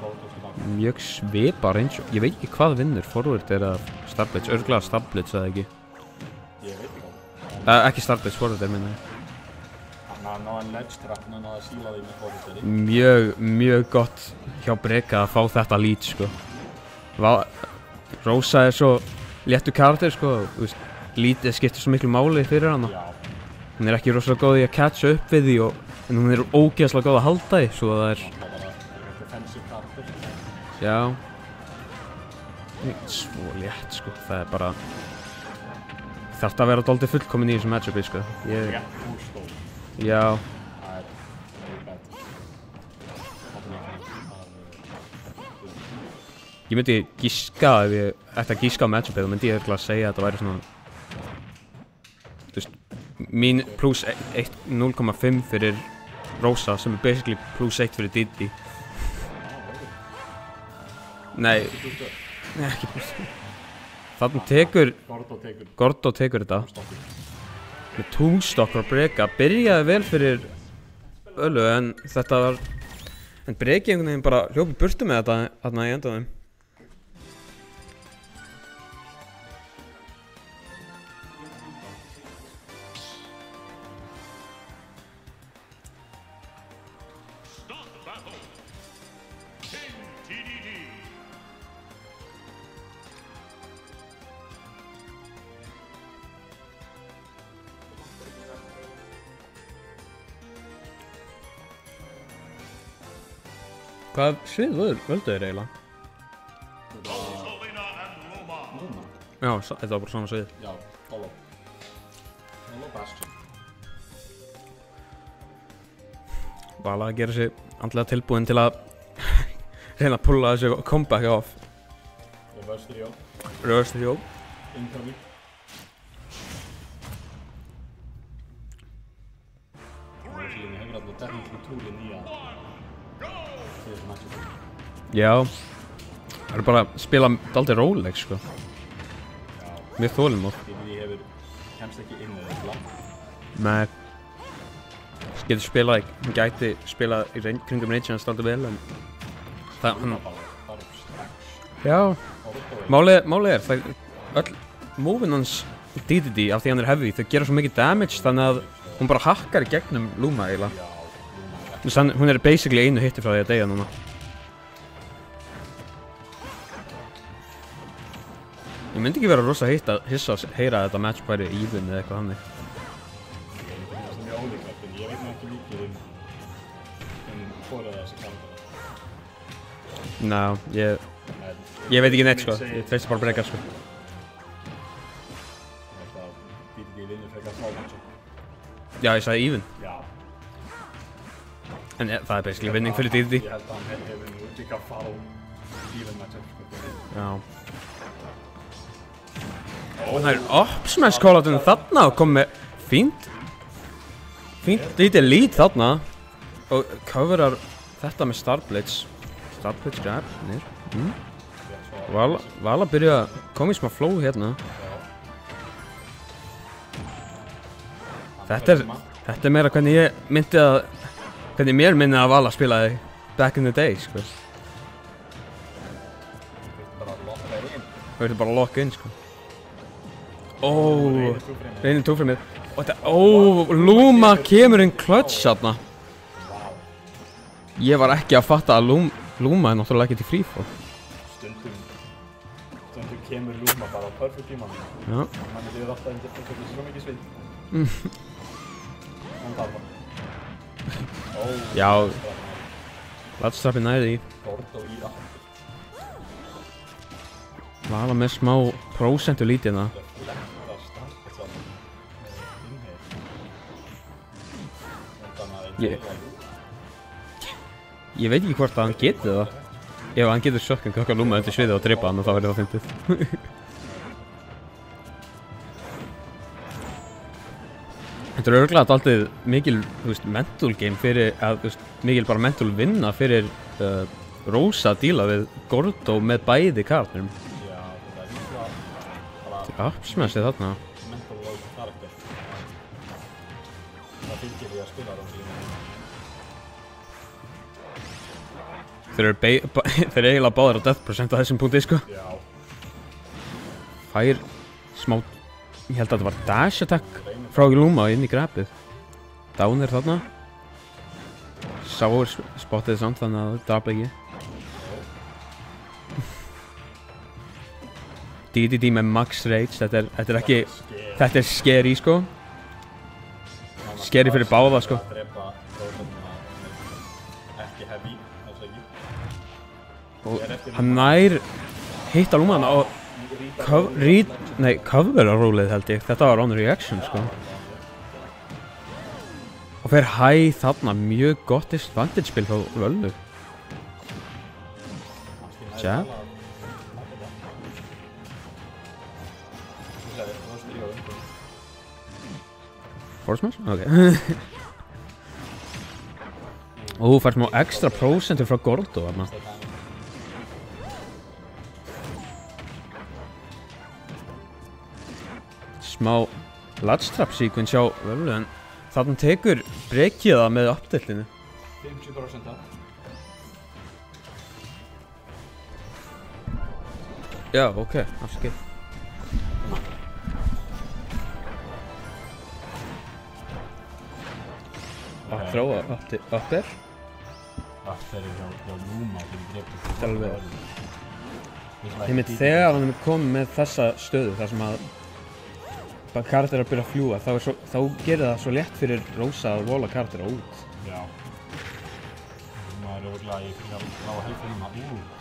og mjög svipa range. Ég veit ekki hvað vinnur. Forward er að Starblitz. Örglega Starblitz eða ekki. Ég veit ekki. Ekki Starblitz, forward er minna. Hann náði ledge trap, hann náði að síla því með forwarderi. Mjög gott hjá Breka að fá þetta lead, sko. Rosa er svo léttur karakter, sko. Leadið skiptir svo miklu máli fyrir hana. Hún er ekki rosalega góð í að catcha upp við því en hún er ógeðslega góð að halda því, svo það er... defensive karakter. Já. Svo létt, sko. Það er bara... Þarf að vera dálítið fullkomin í þessum matchupi, sko. Já. Ég myndi giska, ef ég ætti að giska á matchupið, þá myndi ég að segja að þetta væri svona... Þú veist, mín plus 0,5 fyrir Rosa, sem er basically plus 1 fyrir Diddy. Nei, ekki plus 1. Þannig tekur... Gordo tekur þetta. Með two-stock frá Breka. Byrjaði vel fyrir Völu, en þetta var... En Breki einhvern veginn bara hljópi burtu með þetta þarna í endanum. Hvað svið völdu þeir eiginlega? Já, þetta var bara svona svið. Já, Hollow Bastion. Vala að gera sig andlega tilbúin til að reyna að pulla þessu comeback off. Reverse 3-0. Incoming. Rosalín hefur alltaf technically toolið nýja fyrir matchið. Já. Það er bara að spila dálítið róleg, sko. Mjög þolinmóð. Því kemst ekki inn eða eitthvað. Nei. Getur spilað, hún gæti spilað í kringum Rangers dálítið vel, en það, já. Málið er, það öll móvin hans DDD af því hann er heavy, þau gera svo mikið damage þannig að hún bara hakkar í gegnum Luma eiginlega. Hún er basically einu hitti frá því að deyja núna. Ég myndi ekki vera rosa hissa að heyra að þetta match væri even eða eitthvað hannig. Það er mjög ólíklegt, en ég veit nú ekki mikið hvora þessi karakter. Ná, ég veit ekki neitt, sko. Ég treysti bara Breka, sko. DDD vinnur frekar smá matchi. Já, ég sagði even. Já. En það er basically vinning fyrir DDD. Ég held að hann hefur nú líka farið even matchup, sko. Já. Og það er Opsmash call-outinu þarna og kom með fínt lítið lead þarna og coverar þetta með Starblitz grab niður. Vala byrja að koma í smá flow hérna. Þetta er meira hvernig mér minni að Vala spilaði back in the day, sko. Það verður bara að locka inn, sko. Reynir 2-framið. Og þetta, Luma kemur inn clutch þarna. Ég var ekki að fatta að Luma er náttúrulega ekki til freefall. Stundum kemur Luma bara á perfect tímanum. Já. Hann er alltaf undir fyrir svo mikið svið. Hann tapar. Já. Latstrappi næði í. Gordo í aftur. Vala með smá prósentu lítið það. Ég veit ekki hvort að hann geti það. Ef hann getur sjokkan kakka Luma undir sviðið og drepa hann og þá verður það fyndið. Þetta er örugglega dálítið mikil, mental game fyrir, mikil bara mental vinna fyrir Rosa að díla við Gordo með bæði karakterum. Já, þetta er líka Þetta er Opsmashið þarna. mental load karakter. Það fylgir því að spila Rosalín. Þeir eru eiginlega báðir á death percent á þessum punkti, sko. Já. Fær smá, ég held að þetta var dash attack frá Luma inn í grabið. Down er þarna. Sáur spottið samt þannig að það draf ekki. DDD með max rage, þetta er scary, sko. Scary fyrir báða, sko. Að drepa Rosalín ekki heavy, þess ekki. Og hann nær hitta Luma hana og cover á rólið held ég. Þetta var on reaction, sko. Og fer high þarna, mjög gott advantage spil frá Völdu. Jab. Force smash? Ok. Fær smá extra prosentur frá Gordo þarna. Smá latstrap sequence hjá Völdu en þarna tekur Breki það með uppdeltinu. 50% Já, ok, afskil. Að þróa upp er? Upp er hjá Luma og drepur. Alveg. Einmitt þegar hann er komið með þessa stöðu þar sem að karakter að byrja að fljúga, þá gerir það svo létt fyrir Rósa að vola karaktera út. Já. Maður er örugglega í lága helfinum að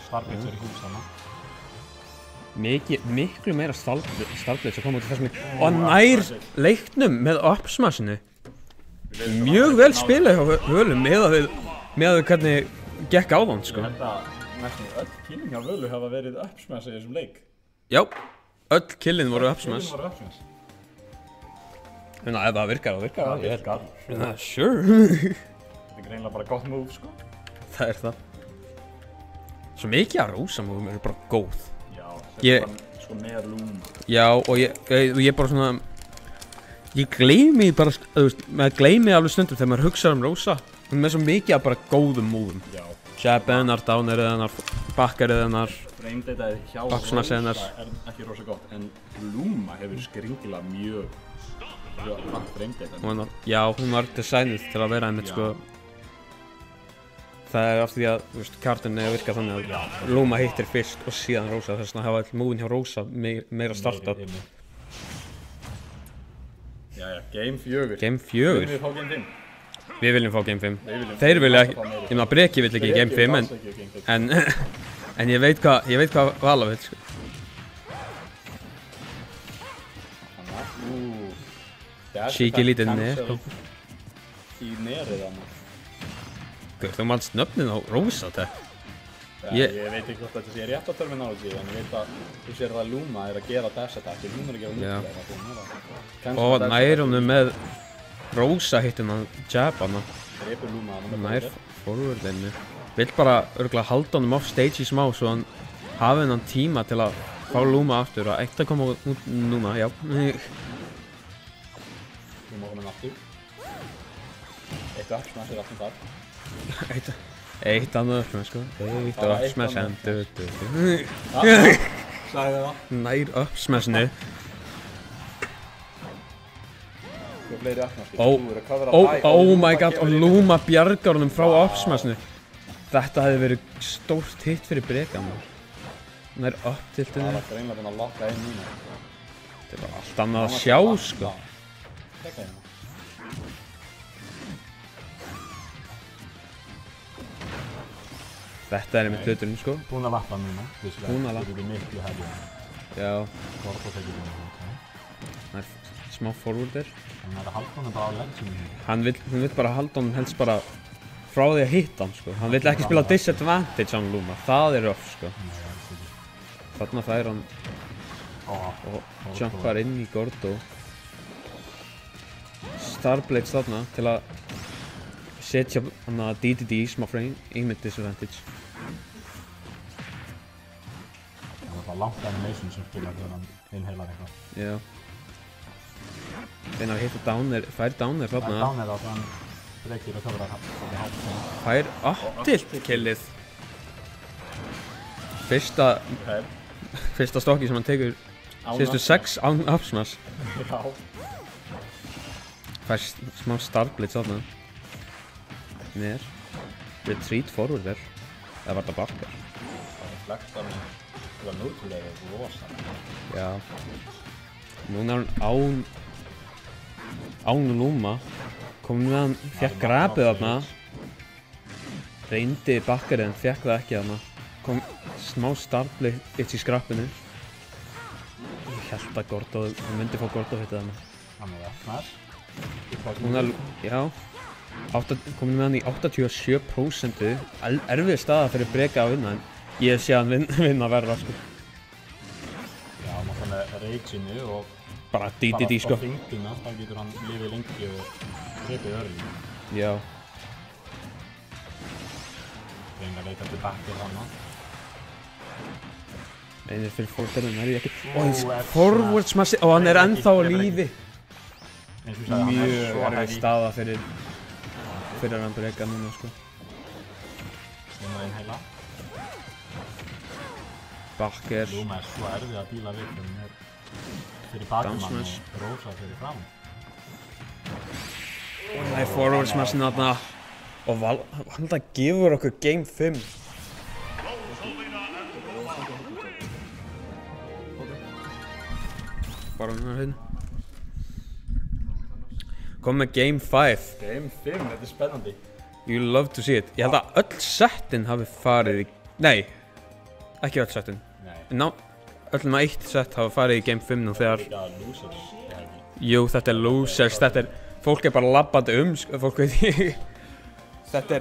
Starblaze er í hús þarna. Miklu meira Starblaze að koma út í þessum og hann nær leiknum með uppsmashinu. Mjög vel spilað hjá Völum með að við hvernig gekk á þann, sko. Ég held að næstum öll killin hjá Völu hafa verið uppsmash í þessum leik. Já, öll killin voru uppsmash. Þannig að ef það virkar, þá virkar það. Það virkar. Sure. Þetta er greinilega bara gott move, sko. Það er það. Svo mikið af Rósa-múfum eru bara góð. Já, þetta er bara sko með Luma. Já, og ég bara svona... Ég gleymi bara, þú veist, maður gleymi alveg stundum þegar maður hugsaður Rósa. Hún er með svo mikið af bara góðum múfum. Já. Jab hennar, downir hennar, bakkar hennar. Frame-data hjá Rósa er ekki rosa gott, en Luma hefur skringilega mjög frame-data. Já, hún var designuð til að vera einmitt, sko. Það er af því að, þú veist, kartunni virkar þannig að Luma hittir fyrst og síðan Rósa. Þess vegna hafa all múfin hjá Rósa meira startup. Jæja, Game 4. Game 4? Viljum við fá Game 5? Við viljum fá Game 5. Þeir vilja ekki, ég meina Breki vill ekki Game 5 en ég veit hvað Vala vill, sko. Cheeky lítið nef. Í nerið hann. Guð, þú mannst nöfnin á Rósa, þetta. Ég veit ekki hvort þetta sé rétt á terminology, en ég veit að þú sér að Luma er að gera dash attack, hún er að gera útlæg. Og nær hún með Rósa hittin að jab hana. Drepur Luma hana með nær forwardinu. Vill bara örugglega halda honum off stage í smá svo hann hafi hennan tíma til að fá Luma aftur og eitt að koma út núna, já. Luma komin aftur. Eitt og uppsmash er alltaf þar. Eitt annað uppsmash, sko. Eitt og uppsmash endur. Sagði það. Nær uppsmashinu. Oh my god, og Luma bjargar honum frá uppsmashinu. Þetta hefði verið stórt hitt fyrir Breka, maður. Nær upptiltinu. Það var greinlega búinn að lokka inn núna. Þetta er bara allt annað að sjá, sko. Tekka hérna. Þetta er einmitt hluturinn, sko. Búinn að lappa núna. Búinn að lappa. Þetta er miklu hefði. Já. Hvort og tekið búinn að það er smá forwarder. Hann er að halda honum bara á ledginu. Hún vill bara halda honum helst bara frá því að hitta hann, sko. Hann vill ekki spila disadvantage á Luma. Það er rough, sko. Þarna fær hann og jumpar inn í Gordo. Starblades þarna til að setja hann að DDD smá frame einmitt disadvantage. Það var bara langt animation sem spilar þegar hann inhalar eitthvað. Já. Þegar hann hittar downer, fær downer þarna. Það er downer á þann breykir og köfrar hann. Fær up-tilt killið. Fyrsta stokki sem hann tekur síðustu 6 án upsmash. Já. Fær smá starblades þarna. Nér. Retreat forwarder. Eða var það bakkar? Það er flexar með það núrtulega rosa. Já. Núna er hann án Luma. Komum við hann, fekk grabið þarna. Reyndi bakkarið en fekk það ekki þarna. Kom smá starblade í skrappinu. Ég held að Gordo, hann myndi fá Gordo hitta þarna. Hann er efnar. Núna, já. Komin með hann í 87%. Erfið staða fyrir Breka að vinna en ég sé hann vinna verra, sko. Já, hann með rageinu og bara DDD, sko. Bara á þingdina, þá getur hann lifið lengi og trefið örlínu. Já. Reynir að leita eftir backir hana. Einir fyrir forwarderinn er ég ekki. Forward smassi, og hann er ennþá á lífi. Mjög erfið staða fyrir hann Breka núna, sko. Núna einheila. Bakker. Luma svo erfið að díla við þegar hún fyrir bakmann og Rósa fyrir fram. Það forward smashin þarna. Og hann það gefur okkur game 5. Bara hérna. Kom með game 5. Game 5, þetta spennandi. You love to see it. Ég held að öll settin hafi farið í... Nei, ekki öll settin. Öll með 1 sett hafi farið í game 5 nú þegar... Jú, þetta losers, þetta fólk bara labbandi fólk veit ég... Þetta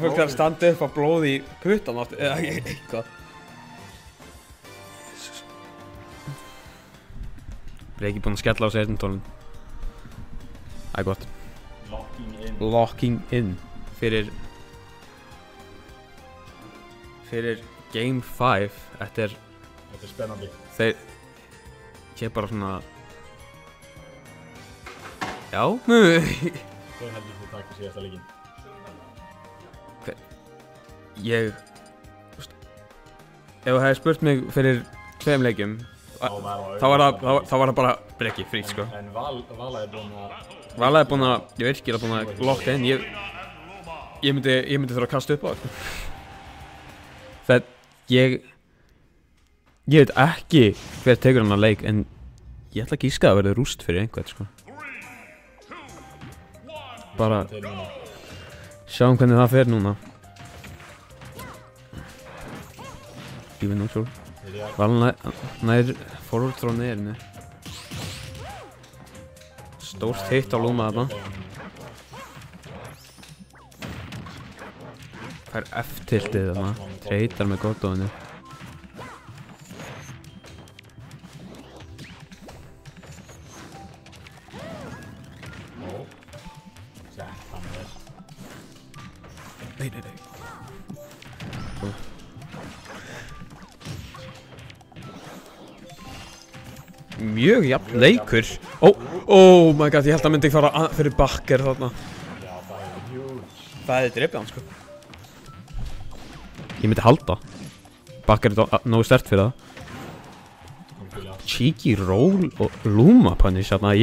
fólk að standa upp á blóði í puttan átt, eða eitthvað. Breki búinn að skella á sig tólun. Það gott. Locking in fyrir game 5. Þetta er spennandi. Ég er bara svona já Hver heldur þið taka síðasta leikinn? Ef þú hefði spurt mig fyrir 2 leikjum þá var það bara Breki frýtt sko. En Vala er búinn að ég virkilega búinn að lokka inn. Ég myndi þurfa að kasta upp á það. Það ég veit ekki hver tekur hann að leik en ég ætla að gíska að verði rúst fyrir einhvern sko. Bara sjáum hvernig það fer núna. Even neutral. Vala nær forward frá neðrinu. Stórt hitt á Luma þarna. Fær F-tiltið þarna. Treitar með Gordóinu. Nei. Mjög jafn leikur. Oh my god, ég held að myndi fara fyrir Bakker þarna. Það drepið hann sko. Ég myndi halda. Bakker nógu sterkt fyrir það. Cheeky roll og Luma punish þarna.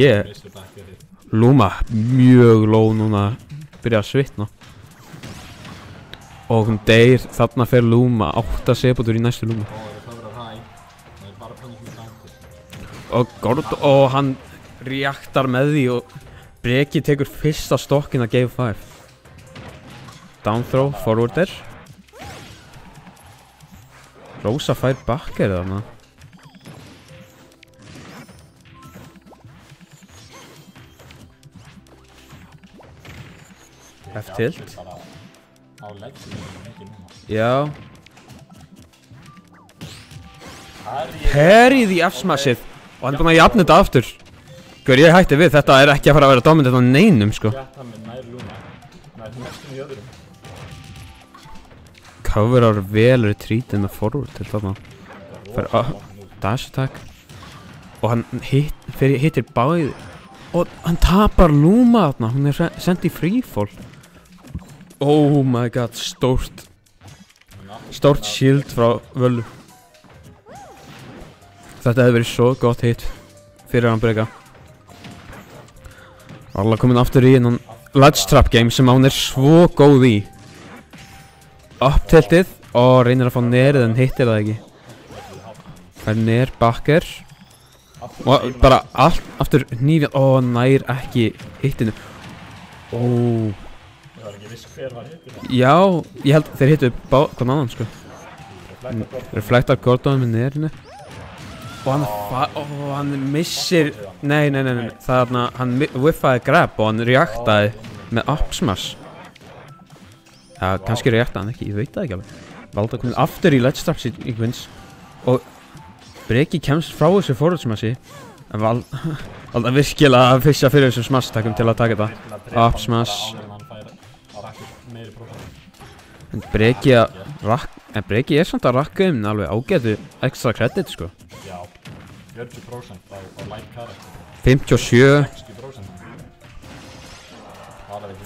Luma mjög low núna. Byrja að svitna. Og hún deyr þarna fyrir Luma. 8 sekúndur í næstu Luma. Og hann reaktar með því og Breki tekur fyrsta stokkinn að game 5. Down throw, forwarder. Rósa fær Bakker þarna. F-tilt. Já. Parryð í F-smashið. Og hann búinn að jafna þetta aftur. Hver ég hætti við, þetta er ekki að fara að vera dominant á neinum sko. Coverar vel retreatið með forward til þarna. Fær dash attack. Og hann hittir báðið. Og hann tapar Luma þarna, hún send í freefall. Oh my god, stórt shield frá Völu. Þetta hefði verið svo gott hit fyrir hann Breka. Vala komin aftur í innan ledge trap game sem hún svo góð í. Up-tiltið og reynir að fá nerið en hittir það ekki. Fær ner Bakker. Og bara allt aftur hnífjan. Nær ekki hittinu. Það var ekki viss hver var hittir það. Já, ég held þeir hittu hvern annan sko. Reflektar Gordon með nerinu. Og hann missir... Nei. Þarna, hann whiffaði grab og hann reaktaði með up smash. Já, kannski reaktaði hann ekki, ég veit það ekki alveg. Valda komin aftur í ledge trap sequence. Og Breki kemst frá þessu forward smashi. En Valda virkilega að fyrsta fyrir þessum smash takkum til að taka þetta. Up smash. En Breki er samt að rakka alveg ágætu extra credit sko. 40% á light character. 57. 60%.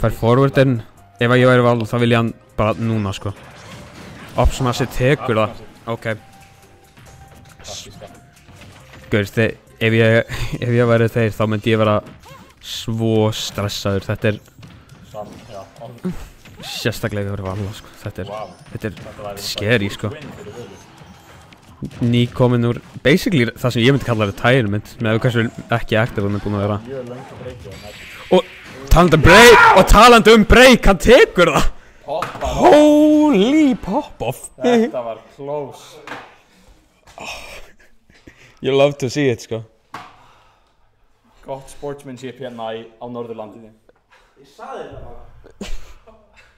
Fær forwardin. Ef ég væri Val þá vil ég hann bara núna sko. Opsmassi tekur það. Ok. Gaur, ef ég væri þeir þá myndi ég vera svo stressaður. Þetta sérstaklega fyrir Valla, sko. Þetta er scary, sko. Nýkomin úr, basically það sem ég myndi kalla retirement, með hversu ekki active hann er búinn að vera. Og talandi um break, hann tekur það! Holy pop-off! Þetta var close. You love to see it, sko. Gott sportsmanship hérna á Norðurlandinu. Ég sagði það bara.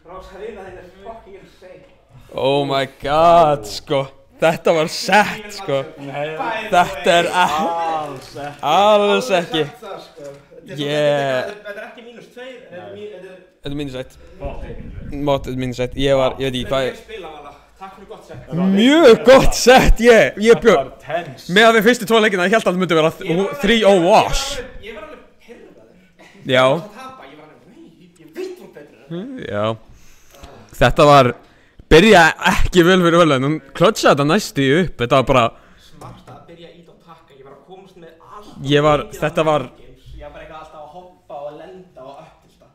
Rósarina þín fucking insane. Oh my god, sko. Þetta var sett, sko. Þetta alls ekki. Þetta ekki -2, Þetta -1. Mótið -1. Ég veit ekki hvað ég... Takk fyrir gott sett. Mjög gott sett, ég björn. Með að við fyrstu 2 leikina, ég held að það myndi vera 3-0 wash. Ég var alveg pirraður. Já. Ég var alveg, nei, ég veit hún betur. Já. Þetta var... Byrjaði ekki vel fyrir Völu, en hún klötsaði þetta næstu upp. Þetta var bara... Smart að byrja ít og takka, ég var að komast með allt. Þetta var... Ég var bara eitthvað alltaf að hoppa og lenda og öppista.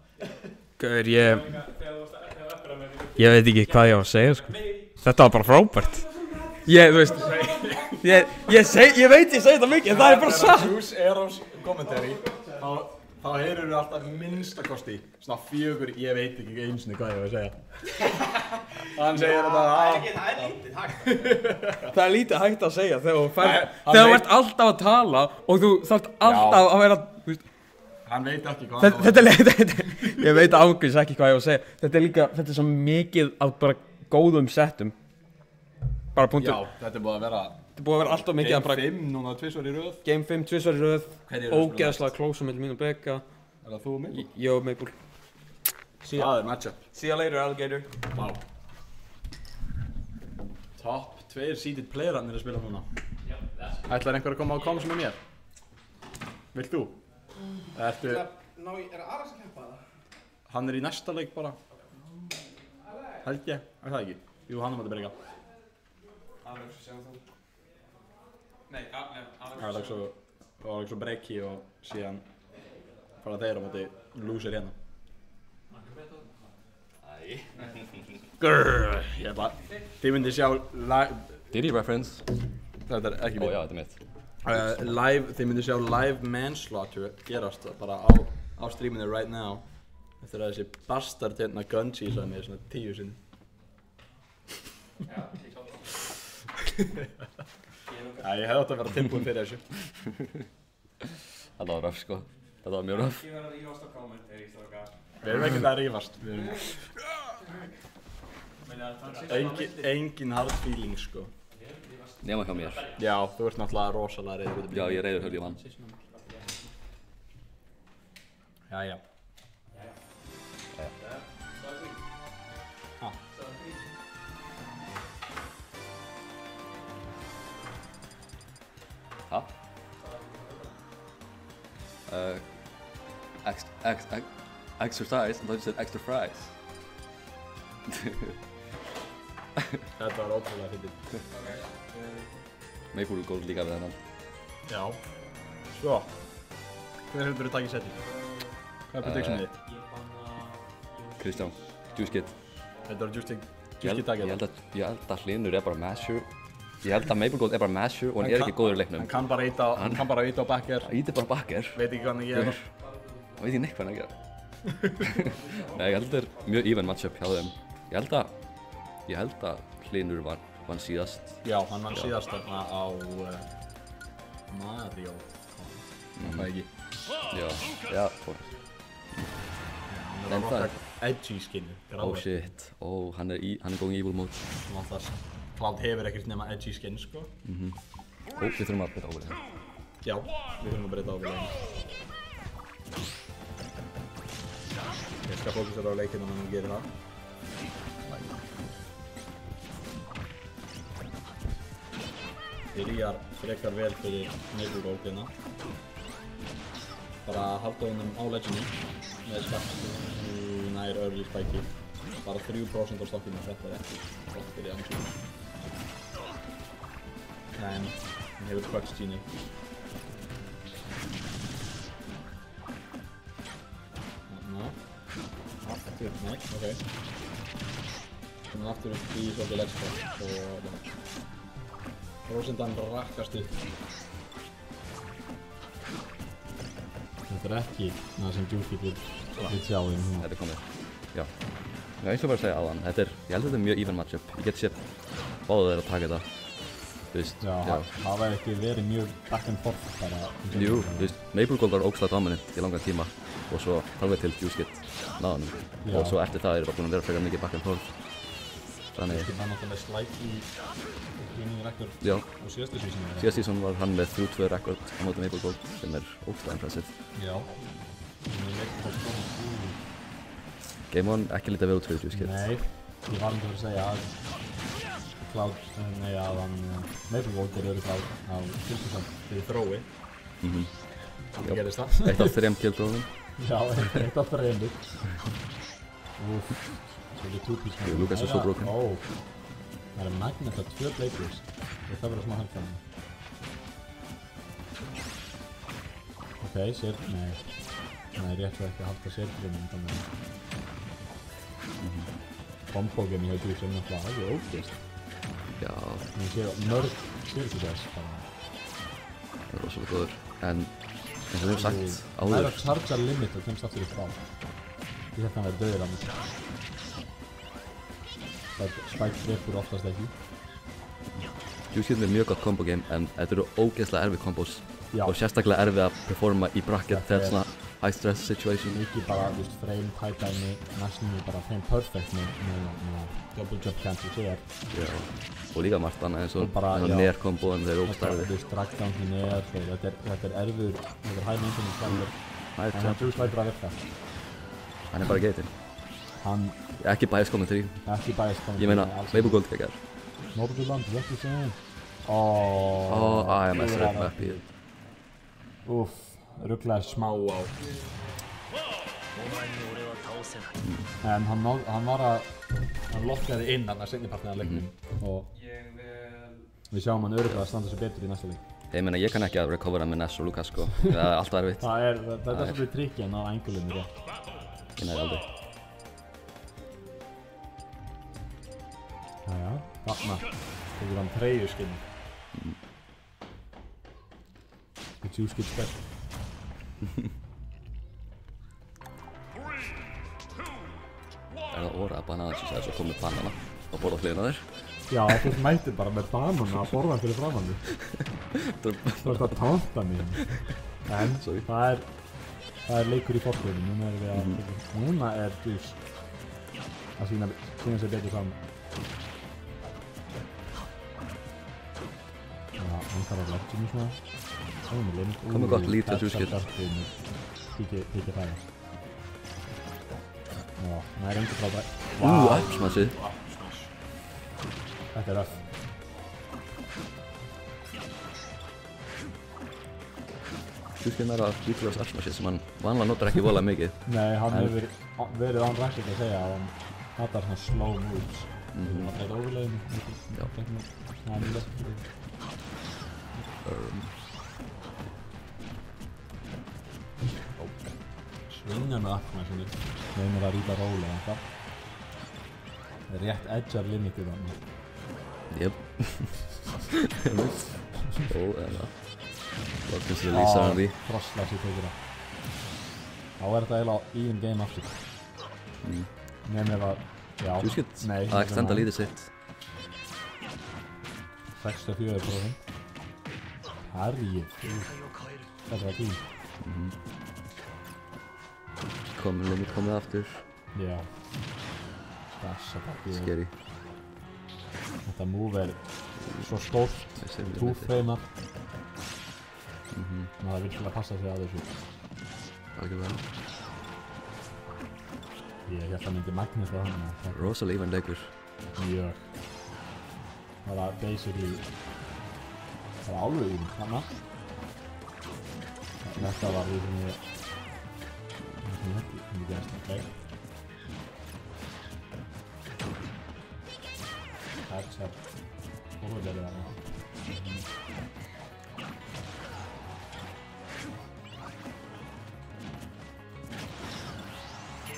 Gaur, ég veit ekki hvað ég á að segja, sko. Þetta var bara frábært. Þú veist... Ég veit ég segi þetta mikið, en það er bara satt. Juice Eros commentary, þá heyrir alltaf minnstakosti svona 4, ég veit ekki einu sinni hvað ég var að segja. Hann segir þetta Það er lítið hægt. Það er lítið hægt að segja þegar þú ert alltaf að tala og þú þarft alltaf að vera... Hann veit ekki hvað Ég veit ángríns ekki hvað ég var að segja. Þetta er svo mikið af bara góðum settum. Bara punktur. Já, þetta er búið að vera... Þetta er búið að vera alltaf mikið að bara... Game 5 núna 2 í röð. Game 5 2 í röð. Ógeðslega close á milli mín og Becca. Er það þú og Maple? Ég og Maple. Það er matchup. See you later, alligator. Wow. Top 2 seeded playerarnir að spila núna. Ætlar einhver að koma á komsu með mér? Vilt þú? Er það Aras að keppa það? Hann er í næsta leik bara. Held ég, er það ekki? Jú, hann er mátti breyka. Alex, sem þú. Nei, Alex og breyki og síðan fara þeir á móti loser hérna. Grrrr, ég ætla. Þið myndi sjá live... Diddy reference. Þetta er ekki mitt. Já, þetta er mitt. Þið myndi sjá live manslaughter gerast bara á streaminu right now. Eftir að þessi bastard hérna Gunji sagði mér svona 10 sinni. Ég hefði átt að vera tilbúinn fyrir þessu. Þetta var röff, sko. Þetta var mjög röff. Ég verði að rífast á kommentari, strókar. Við erum ekkert að rífast. Engin hard feeling, sko. Nema hjá mér. Já, þú ert náttúrulega rosalega reiður. Já, ég er reiður höfði mann. Jæja. Ha? Extra fries? I thought you said extra fries. Þetta var ótrúlega fyndið. Maple góð líka við hennan. Já. Svo. Hver heldur þú takið setið? Hvað er predictionið þitt? Kristján, Juice Kid. Þetta var Juice Kid takið Ég held að Hlynur er bara masher. Ég held að Maple Gold er bara masher og hann er ekki góður í leiknum. Hann kann bara íta á backer. Hann ítir bara backer. Veit ekki hvað hann gerir. Hann veit ekki neitt hvað hann gerir. Nei, ég held að það er mjög even matchup hjá þeim. Ég held að Hlynur vann síðast. Já, hann vann síðast þarna á Mario. Það ekki. Já, en það er edgy skinni. Oh shit, hann er going evil mode. Cloud hefur ekkert nema edgy skin, sko. Við þurfum að breyta overlay. Já, við þurfum að breyta overlay. Ég skal fókusera á leikinn og hann gerir það. Byrjar frekar vel fyrir Maple Gold hérna. Bara halda honum á ledginni með skatt nær early spike'i. bara 3% á stokkinu, þetta ekki gott fyrir Yamcha. En hann hefur Crutch Genie. Þarna. Aftur, nei, ok. Þannig aftur upp í svolítið legspot og Rosendan rakkast upp. Þetta ekki það sem Juki vill sjá í núna. Þetta komið, já. Já, eins og bara að segja áðan, ég held að þetta er mjög even matchup. Ég get séð báðu þeir að taka þetta, þú veist. Já, það væri ekki verið mjög back and forth bara. Jú, þú veist, Maple Gold var ógeðslega dominant í langan tíma og svo þangað til Juice Kid náði hann. Og svo eftir það bara búin að vera frekar mikið back and forth. Þannig... Það var náttúrulega slæk í winning record á síðastu season. Síðast season var hann með 3-2 record á móti Maple Gold sem ógeðslega impressive. Já. Game 1 ekki lítið að vera út fyrir Juice Kid. Nei, ég var að segja að Maple Gold örugglega á 50% fyrir þrói. Þannig gerðist það. Eitt af 3 killtrónum. Já, eitt af 3. Úff, svolítið two-piece. Lucas er svo broken. Það er magnet af 2 Blade-Breaks og það verður smá helfram. Ok, nei, rétt svo ekki að halda sérgrunum þannig að combo-game hjá Juice er náttúrulega alveg ógeðst. Já. Ég sé mörg sérgrunars bara. Það er rosalega góður, en eins og við hefum sagt áður. Það er að charge limit og kemst aftur í frá. Ég held að hann verði döður á mig. Spike trefur oftast ekki. Juice Kid er mjög gott combo game en þetta eru ógeðslega erfið combos og sérstaklega erfið að performa í bracket þegar svona high stress situation. Mikið bara, þú veist, frame, tight dæmi, næstum bara frame perfect með double jump cancel sér. Já, og líka margt annað eins og near combo en þeir eru ógeðslega erfið. Þú veist, drag down í near, þetta er erfiður, þetta er high maintenance framlur. En Juice lætur að virka. Hann er bara geitinn. Ekki bias commentary. Ekki bias commentary. Ég meina, Maple Gold geggar. Norðurland, ekki segja. I messed up map í þetta. Úff, rugglaði smá á. En hann lokkaði inn hann að seinnipartinn af leiknum og við sjáum hann örugglega að standa sig betur í næsta leik. Ég meina, ég kann ekki að recovera með Ness og Lucas sko. Það er alltaf erfitt. Þetta er svolítið tricky að ná angulinu rétt. Ég næri aldrei. Jæja, þarna tekur hann treyjuskinn. Juice Kid spell. Er það orða að banana sem sagði svo komið banana og borða hliðina þér? Já, þú mætir bara með banana að borða hann fyrir framan þig. Þú ert að tánta mér. En það er leikur í forkvöðinu. Núna er Juice að sýna sér betur saman. Já, hann þarf að leggja mér svona. Komið gott lít að Juice Kid. Píkja það. Já, hann er endur frábæð. Uppsmassið. Þetta er röff. Juice Kid er að líklega uppsmassið sem hann vanlega notar ekki voðalega mikið. Nei, hann hefur verið án rækkert að segja að hann notar svona slow moves. Það er overlegin. Já. Það er mjög lett. Svingar með akkuna sinni. Reynir að rýta rólega en það. Það er rétt edgear limitið þannig. Jep. Lokkast við lýsa hann því. Frostlags í tekur það. Þá er þetta eiginlega even game aftur. Nefnir að, já. Juice Kid að extenda lítið sitt. 64%. Harrið. Þetta var fín. Limit komið aftur. Já. Stassa. Scary. Þetta move er svo stórt. Two-framer. Það er virkilega að passa sig að þessu. Algjörlega. Ég held að myndi Magnus var hann. Rosalega even leikur. Mjög. Það var basically alveg even þarna. Þetta var því sem ég gerst, ok. Edgar fórhundlega þarna.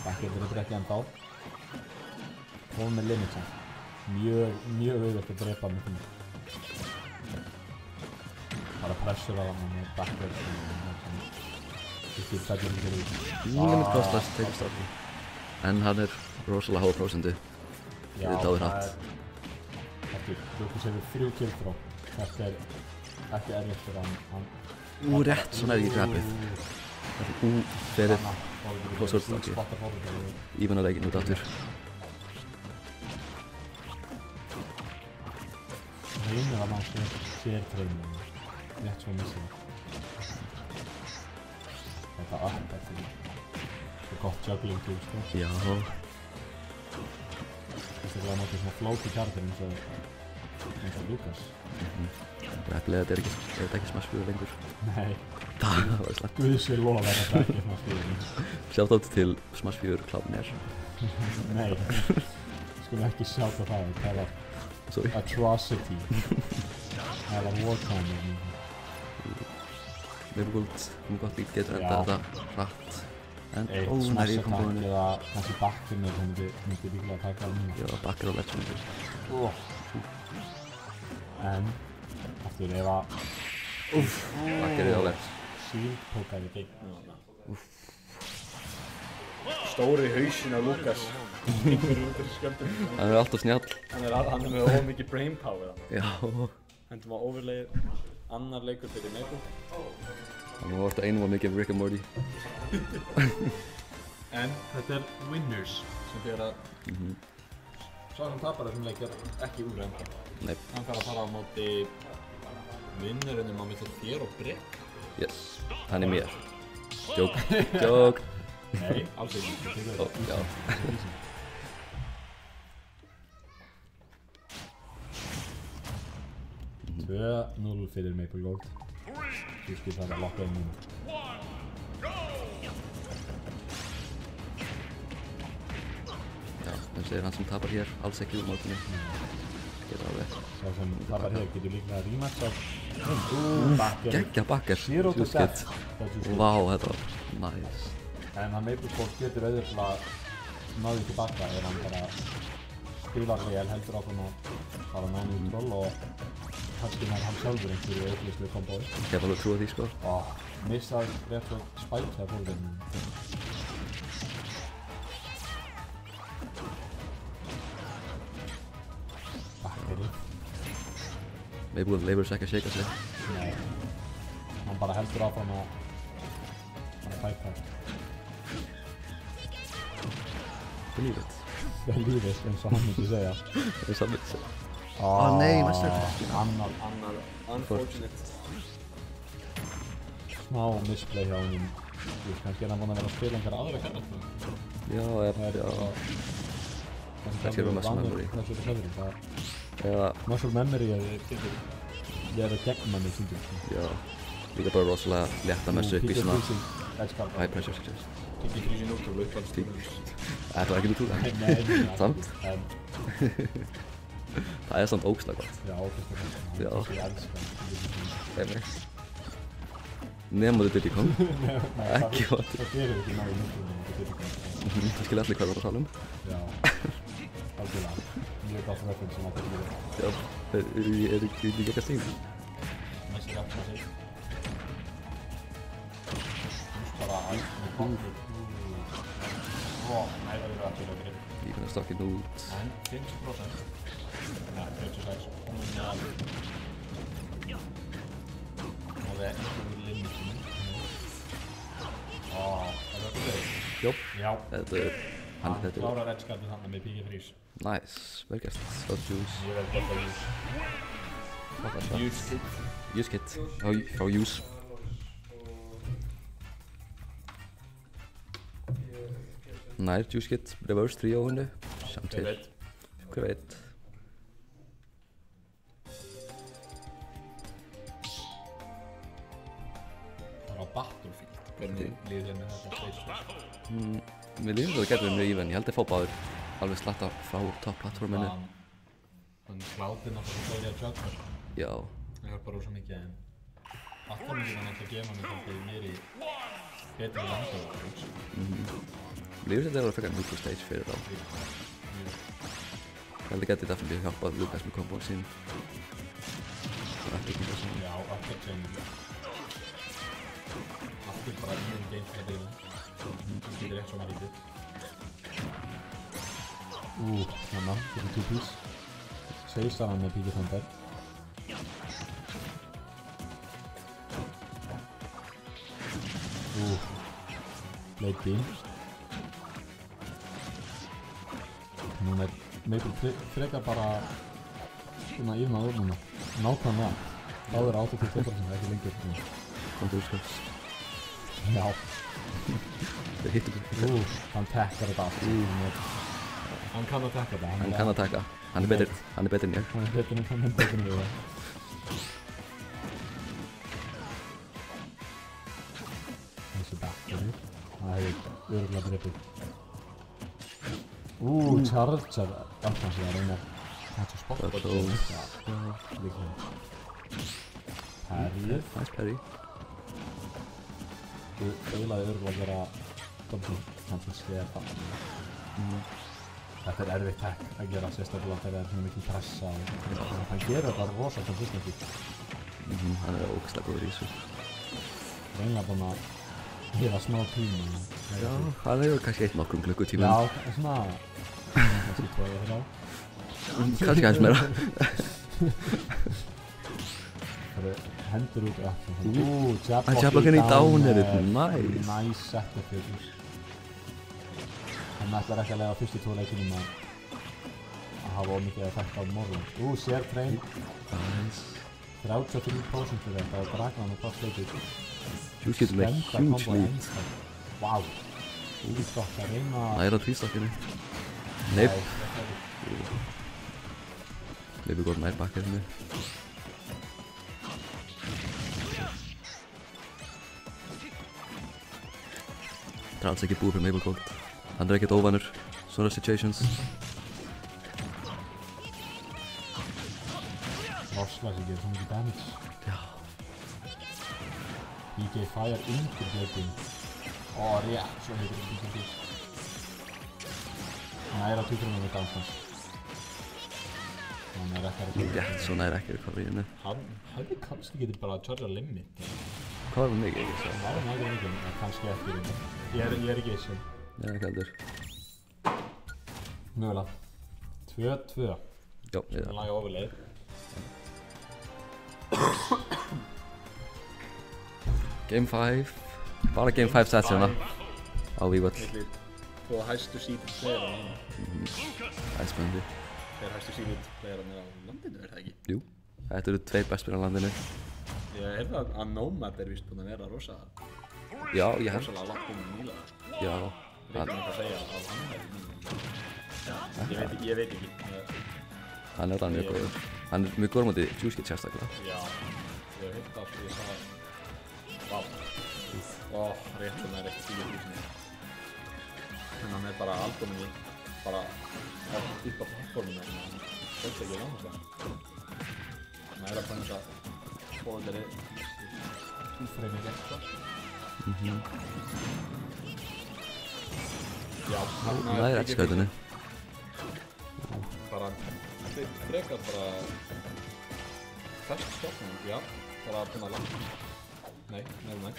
Backir dreipur ekki ennþá. Komum með limit samt. Mjög auðvelt að dreipa með því. Bara pressur á hann með backir og limit kostast, tekur starfi. En hann rosalega háa prósentu. Já, það Lucas hefur 3 kill frá. Þetta ekki erfitt fyrir hann. Rétt, svona ekki grabbið. Þetta fyrir klósvörðstakki. Ívanna leikinn út aftur. Reynir að maður sér treyninu. Rétt svo missið. Þetta allt eftir gott juggling too, sko. Já. Það var náttúrulega svona floaty karakter eins og Lucas. Ræfnilega þetta ekki Smash 4 lengur. Nei. Það var slæmt. Guðs við lofa þetta ekki Smash 4. Shoutout til Smash 4 Cloudnir. Nei. Skulum ekki shouta það. Það var atrocity. Það var wartime. Maple gott líkt getur enda þetta hratt. En Smash attack eða kannski backinu sem myndi líklega taka á mjög. Já, backir á ledge myndir. En, aftur ef að backir á ledge. Shield pókaði gegn. Stóri hausinn á Lucas. Hann alltaf snjall. Hann með ómikið brain power. Já. Hendum að overlay annar leikur fyrir Maple. Hann var alltaf einum að mikið Rick and Morty. En þetta winners sem fyrir að Sá sem tapar þessum leik ekki úr enda. Nei. Hann fara að fara á móti vinnurinnum á milli þér og Brek. Yes, hann mér. Jók. Nei, alls ekki. Já. 2-0 fyrir Maple Gold. Þú skil það að lokka inn núna. Já, en segir hann sem tapar hér alls ekki úr mótinu. Getur alveg. Sá sem tapar hér getur líklega að rematcha. Geggja backer. Zero to death. Vá, þetta var nice. En hann Maple Gold getur auðvitað náðið tilbaka ef hann bara spilar vel, heldur áfram að fara nánu í troll og kannski nær hann sjálfur einhverju auðvitað kombói. Ég hef alveg trúið því, sko. Missað rétt svo spækja fórðinu. Bakkeri. Maple leifur sér ekki að shaka sig. Nei. Hann bara heldur áfram að fæta. Believe it. Believe it, eins og hann myndi segja. Það er samvits. Nei, næstur. Annar unfortunate. Smá misplay hjá honum. Kannski hann búinn að vera að spila einhverja aðra karakter. Já. Kannski er það muscle memory. Eða muscle memory er gegn manni stundum. Já. Líka bara rosalega létt að messu upp í svona high pressure success. Ekki fríði nútrúlu upphaldstík. Það var ekki nútrúlu. Nei. Samt. Það er samt ógeðslega gott. Já, ógeðslega gott. Já. Ég elska það. Nema þið Diddy Kong. Ekki gott. Það gerir ekki náðu nútrúlu með Diddy Kong. Það skilja allir hvað það var að tala um. Já. Algjörlega. Mjög gott reference sem að þetta gerir. Já. Er ekki líka ekki að stíma. Messi rætt með sig. Just bara allt með kongur. Nei, það verður aftur að greið. Ég finn að stokkinn út. En 50%. Nei, 46. Komum við alveg. Og það er einhverjum limitinu. Það verður greið. Jóp. Já. Þetta er... Hann klárar reddskatið þarna með PG Freeze. Nice. Vel gert. Gott juice. Ég verður gott að Use. Use kit. Frá Use. Nær juice kit. Reverse 3 á hennu. Samt til. Hver veit. Það var Battlefield. Hvernig líður með þetta stage? Mér líður þetta að geta mjög even. Ég held að fá báður alveg slatta frá top-platforminu. Þannig slátinn að það er að judga. Já. Það hjálpar rosa mikið en alltaf mikið þannig að gefa mér svolítið meiri betri landauðvöld. Mér finnst þetta að frekar miklu stage fyrir þá. Ég held að geti definitíð hjálpað Lucas með kombóin sín. Já, alltaf sem aftur bara mjög game fyrir það. Það getur rétt svo maður lítið. Hérna, fyrir 2 piece. Seisar hann með Píki Thunder. Blade Beam. Núna er Maple frekar bara svona yfirnað úr núna. Nákvæmlega. Báður 82%, ekki lengur. Komdu úrskapst. Já. Þeir hittu ekki. Hann tekkar þetta allt. Hann kann að tekka þetta. Hann kann að tekka. Hann er betri en ég. Hann er betri en við það. Þessi bakkari. Það hefur örugglega drepið. Charger. Alltaf sé að reyna að svo spott. Já, líka. Parry. Nice parry. Þú eiginlega örugglega að gera double cancel slefa. Þetta er erfitt tech að gera sérstaklega þegar það er svona mikil pressa og hann gerir þetta rosa konsistentíð. Hann er ógeðslega góður í þessu. Reynilega búinn að gefa smá tíma. Já, hann hefur kannski eitt nokkrum klukkutímum. Já, svona kannski 2 eða 3. Kannski aðeins meira. Það eru hendur út og Hann jablokkinn í downirinn, nice. Nice setup fyrir. Hann ætlar ekki að leiða fyrstu 2 leikinum að hafa ómikið effekt á morgun. Sér train. 33% fyrir þetta og dragna hann og hvað sleikir. Juice getur með huge lead. Vá. Útstokk að reyna... Næra tvístokkinu. Neip. Neip er góð nær bakkerinu. Það er alls ekki búið fyrir Maple Gold. Hann er ekkert óvanur svona situations. Rosslæs gerir svo mikið damage. Já. PK Fire undir hlaupin. Rétt, svo heitir það PK. Næra 20 með downstance. Hann er ekki að recovery. Rétt, svona er ekki recovery. Hann hefði kannski getið bara að chargea limit. Hvað var mikið ekki svo? Það var nægur mikið, en kannski ekki reyndar. Ég er ekki eins og. Já, ekki heldur. Mögulega. 2-2. Já, ég Það laga ofurleið. Game 5. Bara Game 5 sets hérna. Á Vívöll. Þú hæstu seeded playerana. Það er spennandi. Þeir hæstu seeded playerana á landinu, er það ekki? Jú. Þetta eru 2 bestir á landinu. Ég heyrði að Nomad er víst búinn að vera rosalega langt nýlega. Já. Veit ekki hvað að segja að hann er. Ég veit ekki. Hann er mjög góður. Hann er mjög góður á móti Juice Kid sérstaklega. Já. Ég hef heilt að ég sagði... Vá. Réttum er ekki 10.000. En hann er bara albúminni bara upp á plattforminu. Hann hljótt ekki langast. Hann er að fann þess að Bóðir er útfreymið eitthvað. Já, Það er ekki skautinu. Bara, frekar bara fest stofnum, já, bara búinn að landa. Nei, never mind.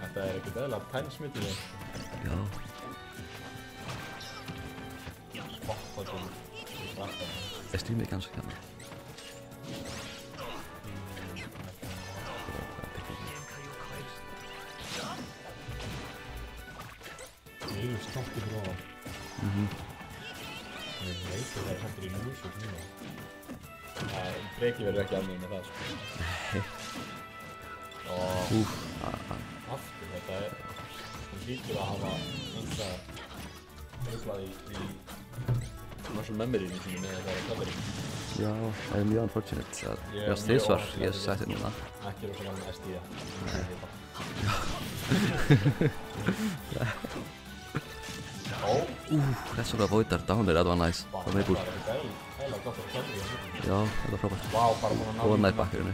Þetta er ekkert eðlilega pælsmitið. Já. Spottaðum. Ég streamið kannski hérna. Ég er stoppið fyrir ofan. Ég veit að það er hættur í núsut núna. Breki verður ekki alveg með það, sko. Og aftur, þetta er... Hún hlýtur að hafa auðvitað í muscle memoryinu sínu með þetta recovery. Já, það er mjög unfortunate að ég var þrisvar í þessu seti núna. Ekki rosa gaman með SD-a. Já. Þess að avoidar downir, það var næs. Það var Maple. Heila gott að kemja í það. Já, þetta var frábært. Vá, bara búin að ná Og nætt bakkirinu.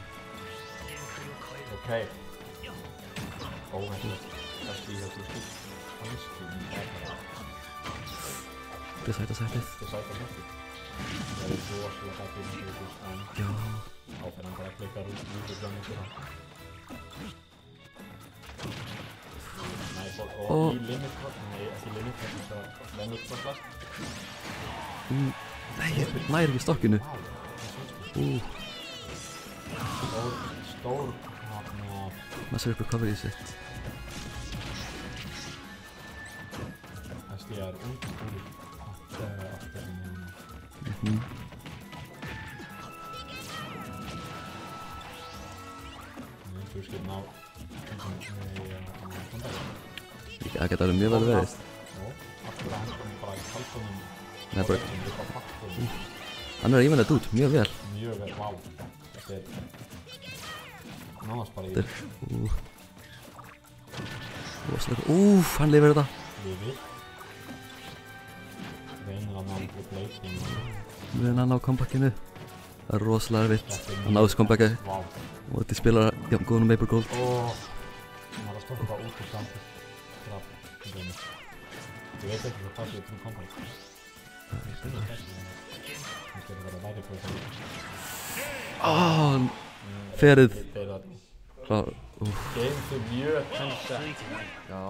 Ok. Óhættið. Það stíði þetta skipt. Hanskinn bara... Þetta er sæta sætið. Þetta er sæta sætið. Það er rosalega hættið í þessu en... Já. Áferðan bara klikkar út fram út í það. Og í limit, nei ekki limit, þetta limit fast. Nei, ég næri ekki stokkinu. Stór Master recovery sitt. SDR út úr þú skil ná Það geta alveg mjög vel verið. aftur að hann bara í kalkunum Nei, bara... Hann er ímennið út, mjög vel. mjög vel, vá þetta er nánast bara í Hann lifir þetta. lifi reynir að ná úr bleiting Við erum að ná comebackinu. Það er rosalega erfitt. Hann náðist comebackið. vá Og þetta spilar jafn góðan Maple Gold. hann var að stoppa bara út úr samt ég veit ekki hvað það sé trú kompani ég skal vera væri på það Ferið. Game fyrir mjög tengt set Já.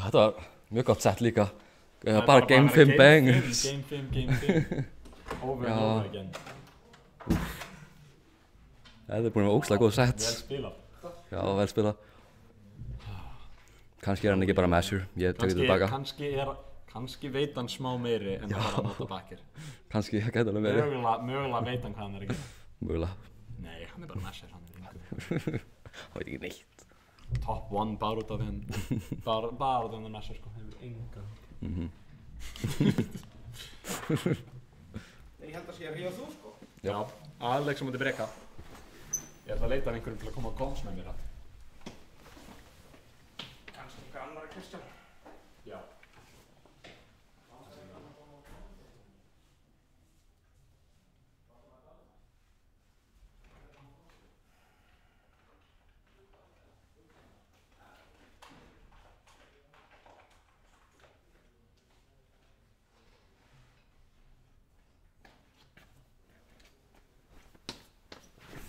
Þetta var mjög gott set líka. Bara Game 5 bangers. Game 5 over and over again Þetta er búin að vera ógeðslega góð set. vel spilað Já, vel spilað. Kannski er hann ekki bara measure. Ég tek þetta tilbaka. kannski veit hann smá meiri en bara að nota bakkir Kannski, það gæti alveg verið. mögulega veit hann hvað hann er að gera Mögulega. nei, hann er bara measure, hann er yngur Það veit ekki neitt. top 1 bara út af henn bara út af henn measure sko, hefur enga Ég held að sé að ríða þú sko. já, Alex sem múti breka ég ætla að leita af einhverjum til að koma á komst með mér Kannski eitthvað annar að Kristján. já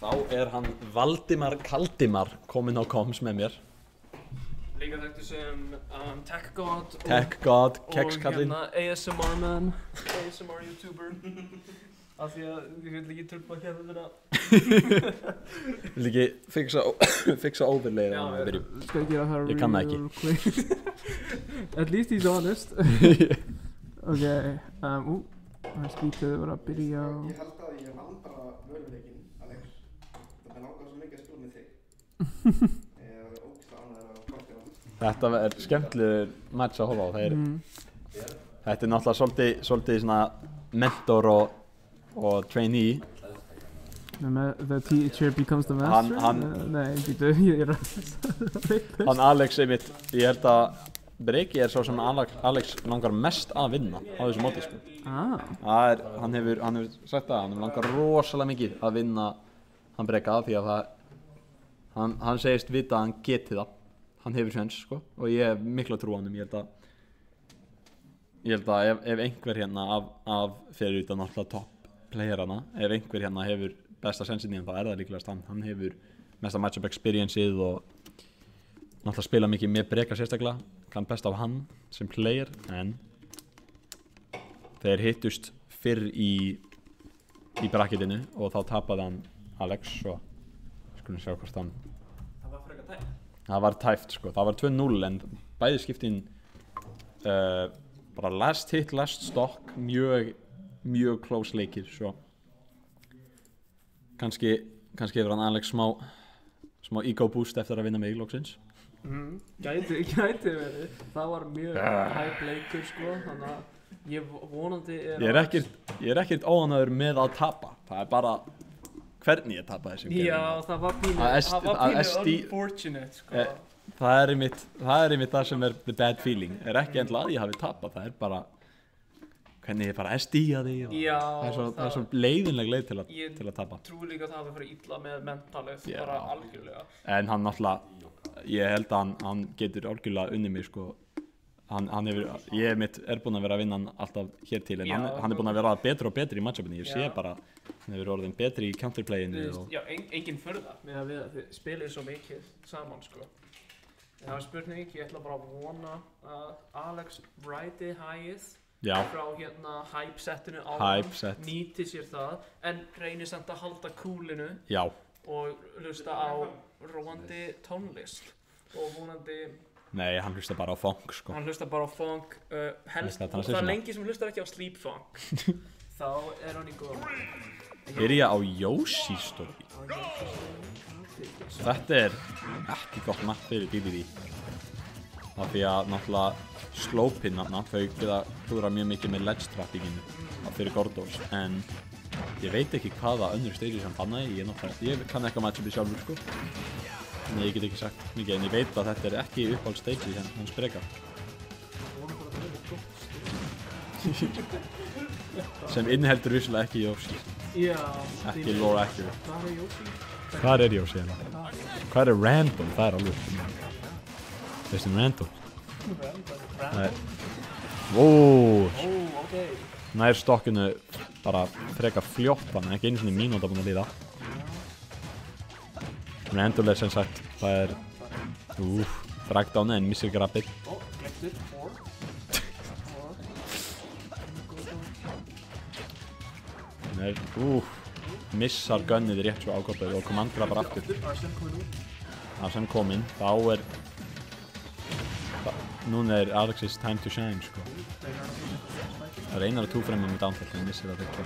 Þá er hann Valdimar Kaldimar kominn á koms með mér Líka þekktu sem Tech God Tech God, og kekskallinn hérna ASMR man, ASMR YouTuber af því að ég vil ekki trubla hérna Vil ekki fixa overlayið Já, þannig að við byrjum skal ég gera það Ég kann það real quick. At least he's honest Ok, það skýtið var að byrja á Ég held að ég vann bara möguleikinn, Alex. Það er náttúrulega svo mikið að spila með þig. Ég er ógeðslega ánægður að korta á. Þetta er skemmtilegur match að horfa á Þetta er náttúrulega svolítið svona mentor og trainee The teacher becomes the master Nei, býtu, ég er að Hann Alex einmitt, ég held að Breki er svo sem Alex langar mest að vinna á þessu móti sko. Hann hefur sagt það, hann langar rosalega mikið að vinna hann Breka því að hann segist vita að hann geti það hann hefur sjens sko og ég hef mikla trú á hann ég held að ef einhver hérna af fyrir utan alltaf topp playerana ef einhver hérna hefur besta sensin í hann þá er það líklegast hann hefur mesta matchup experienceið og náttúrulega spila mikið með Breka sérstaklega kann best á hann sem player en þeir hittust fyrr í bracketinu og þá tapaði hann Alex og skulum sjá hvort hann Það var frekar tætt. það var tæft sko, það var 2-0 en bæði skiptin bara last hit, last stock mjög close leikir svo kannski hefur hann Alex smá ego boost eftir að vinna mig loksins Gæti verið Það var mjög hæp leikur sko þannig að ég vonandi ég er ekkert óánægður með að tapa það er bara hvernig ég tapaði sem Já, það var pínu unfortunate sko það er einmitt það sem er the bad feeling. Ekki endilega að ég hafi tapað, það er bara hvernig ég bara SD-a því og Já, það er svo leiðinleg leið til að tapa. Ég trúi líka að það hafi farið illa með mentalið, bara algjörlega. En hann náttúrulega, ég held að hann getur algjörlega unnið mig sko. Ég er búinn að vera að vinna hann alltaf hér til, en hann er búinn að vera betri og betri í matchupinni. Ég sé bara, hann hefur orðin betri í counterplayinu og... Já, engin furða með að þið spilir svo mikið saman, sko. Það var spurning, ég ætla bara að vona að Alex ræti hægið frá hérna hype-settinu á hann, nýti sér það, en reynir samt að halda kúlinu og hlusta á róandi tónlist og vonandi... Nei, hann hlusta bara á funk sko. Hann hlusta bara á funk, helst, og það er lengi sem hlustar ekki á sleep funk. Þá er hann í góðum. Byrja á Yoshi Story. Þetta er ekki gott mark fyrir DDD. Af því að náttúrulega slópinn þarna, þau geta klúðrað mjög mikið með ledge trappinginu fyrir Gordos, en ég veit ekki hvaða önnur stage sem bannaði, ég kann ekki að matchupi sjálfur sko. Nei, ég get ekki sagt mikið, en ég veit að þetta er ekki uppáhald stage sem hans breka. Sem inniheldur vissulega ekki Yoshi. Já. Ekki lore accurate. Hvað er Yoshi? Hvað er Yoshi hérna? Hvað er random? Það er alveg. Veistu random? Það er... ok. Nær stokkinu bara freka fljótt, þannig ekki einu sinni mínúta búin að líða. Random er sem sagt, það er dragdowni en missir grabbið. Hann er, missar gunnið rétt svo ákvörðu og command grabbar aftur. Arsene kominn, þá er, núna er Alex's time to shine sko. Það reynar að two-frame með downfall, en missir það ekki.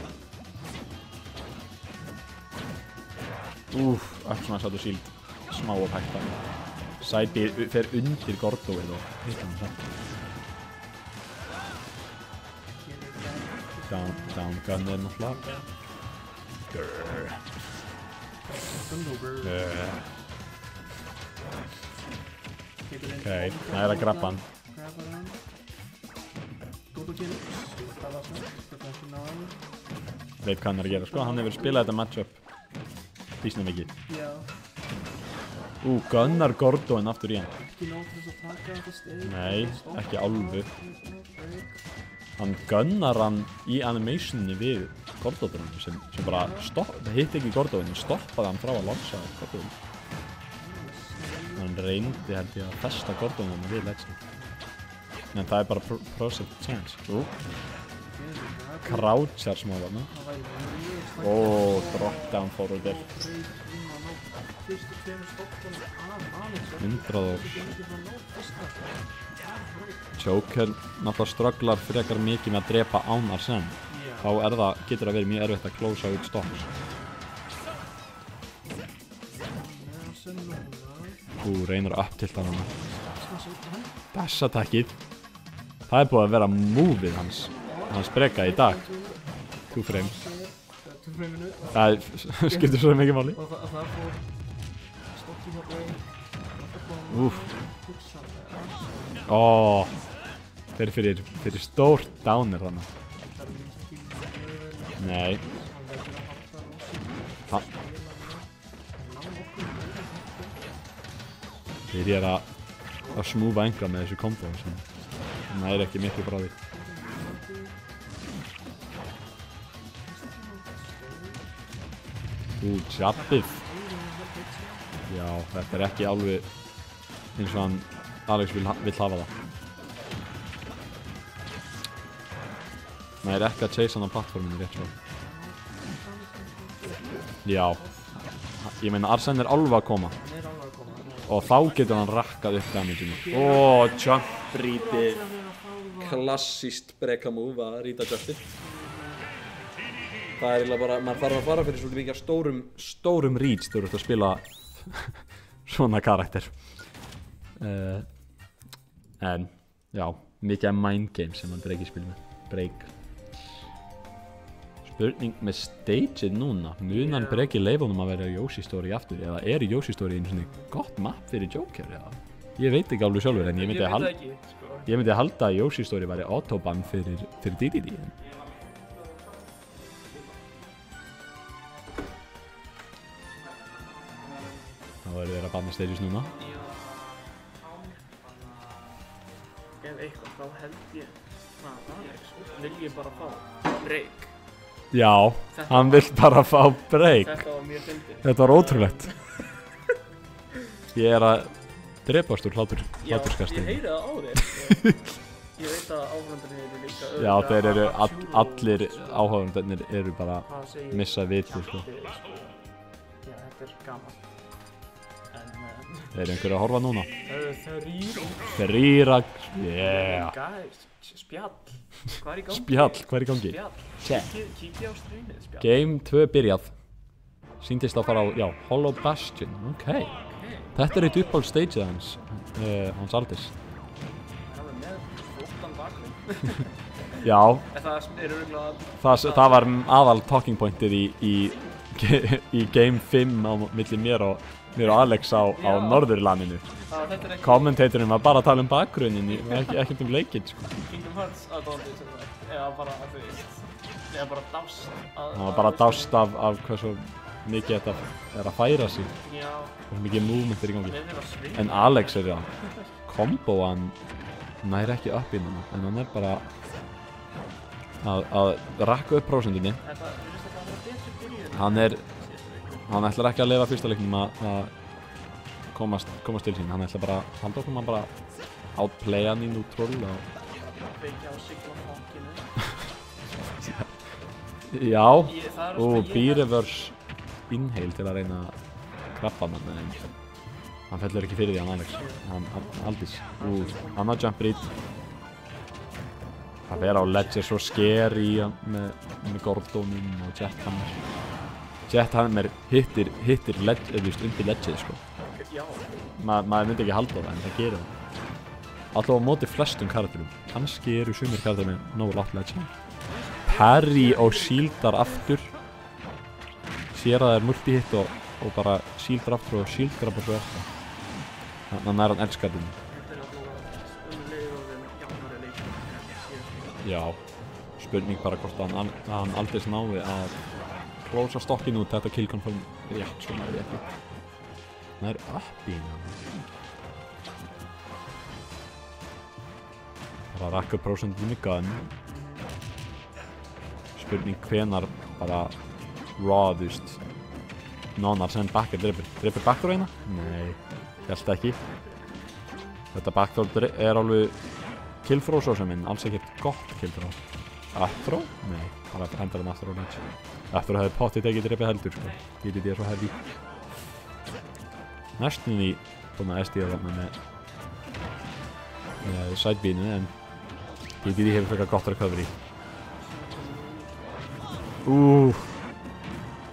Upp svona satt og síld, smá og hætta. Sæti fer undir Gordóið og hittar hann það. Down gun er náttúrulega. Ok, það er að grabba hann. Veit hvað hann er að gera sko, hann hefur spilað þetta matchup Ísna mikið. Gunnar Gordóin aftur í hann. Ekki nóg til þess að taka þetta steg. Nei, ekki alveg. Hann gunnar hann í animationni við Gordóðurinn sem bara hitt ekki Gordóin, en stoppaði hann frá að lansa Gordóin. Hann reyndi held ég að festa Gordóin við ledge. En það er bara process chance. Crouchar smá þarna. Drop down forwarder. 100 og... Joker náttúrulega strugglar frekar mikið með að drepa án Arsene. Þá getur það verið mjög erfitt að closea út stocks. Reynir að upptilta hana. Dash-attackið. Það er búið að vera moveið hans breka í dag. Two-frame. Það skiptir svo mikið máli. Þeir fyrir stórt downer þannig. Nei. Þeir er að smúfa enga með þessu kombo sem það er ekki miklu frá því. Jabbið. Já, þetta er ekki alveg eins og hann Alex vill hafa það. Það er ekki að chase hann á plattforminu rétt svo. Já, ég meina Arsene er alveg að koma. Og þá getur hann rakkað upp damageinu. Jump rítið. Klassískt breka move að ríta jumpið. Það er eiginlega bara, maður þarf að fara fyrir svolítið mikið af stórum reach þegar þú ert að spila svona karakter. En, já, mikið af mind game sem hann Breki spila með. Break. Spurning með stageið núna. Mun hann Breki leyfa honum að vera Yoshi Story aftur? Eða er Yoshi Story einu svona gott map fyrir Joker? Eða? Ég veit ekki alveg sjálfur en ég Ég myndi, veit það ekki, sko. ég myndi halda að Yoshi Story væri autoban fyrir DDD. Þá eru þeir að banna Stages núna. Já. Ef eitthvað, þá held ég að Alex vilji bara fá break. Já, hann vill bara fá break. Þetta var mjög fyndið. Þetta var ótrúlegt. Ég er að drepast úr Já, ég hláturskastinu. heyri það á þér. Ég veit að áhörðandir eru líka Já, þeir eru allir áhorfendur eru bara missa vitið, sko. Já, þetta er gaman. Er einhverju að horfa núna? Þrýr. Yeah. Guys, spjall. Hvað er í gangi? Spjall, hvað er í gangi? Spjall. Kíkja á streamið, spjall. Game 2 byrjað. Sýndist að fara á, já, Hollow Bastion. Ok. Þetta er eitt uppáhald stageið hans Aldis. Það er með flóttan bakgrunn. Já, Það er örugglega það var aðal talking pointið í Game 5 á milli mér og Alex á Norðurlandinu. Þetta er ekki Kommentatorinn var bara að tala um bakgrunnin, ekkert um leikinn, sko. Kingdom Hearts aðdóndi sem sagt. Eða bara að þú veist. Eða bara dást. Það var bara dást af hversu mikið þetta er að færa sig. Já. Og mikið movement er í gangi. Við erum að svima. En Alex er það. Komboan nær ekki upp í hana, en hann er bara að rakka upp prósendinni. Þetta, þú veist að það var betri byrjun. Hann ætlar ekki að lifa fyrsta leiknum að komast til sín. Hann ætlar bara að halda okkur maður bara outplaya hann í neutral og... Beikja á sigla fokkinu. Já, Það er og B-reverse inhale til að reyna að krabba hann, en hann fellur ekki fyrir því hann Alex. Aldís. Annar jump read. Að vera á ledge er svo scary með Gordonum og Jethammer. Jethammer hittir ledge, undir ledgeið, sko. Já. Maður myndi ekki halda það, en það gerir það. Alltaf á móti flestum karakterum. Kannski eru sumir karakterir með nógu látt ledge. Parry og shieldar aftur. Sér að það er multi-hit og bara shieldar aftur og shield-grab og svo eftir. Þannig að hann elskar þetta. Já, spurning bara hvort að hann aldrei nái að closea stokkinn út þetta kill confirm rétt, svona er ekki. Það er upp í hann. Það er að rakka prósentum í gun. Spurning hvenar bara raw, þú veist, nonar sem backer dreipur backthrow eina? Nei, held ekki. Þetta backthrow er alveg killthrow svo sem minn, alls ekkert gott killthrow. Upthrow? Nei, bara hendur hann aftur á ledge. Aftur hefði pottið tekið dreipið heldur, sko. DDD er svo heavy. Næstum því búinn að SD þarna með sidebeinu, en DDD hefur frekar gott recovery.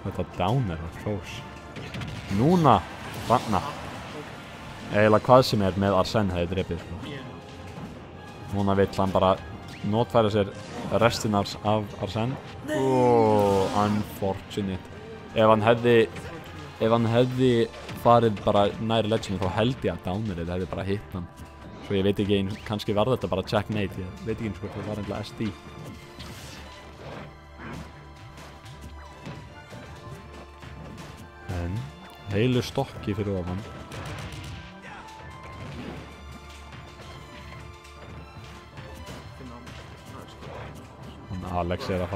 Þetta down er það close. Núna, þarna. Eiginlega hvað sem er með Arsene hefði dreipið, sko. Núna vill hann bara notfæra sér restina af Arsene. Unfortunate. Ef hann hefði farið bara nær ledginu, þá held ég að downerið hefði bara hitt hann. Svo ég veit ekki einu, kannski var þetta bara checkmate, ég veit ekki eins hvort það var einhverja SD. En heilu stokki fyrir ofan. Alex er að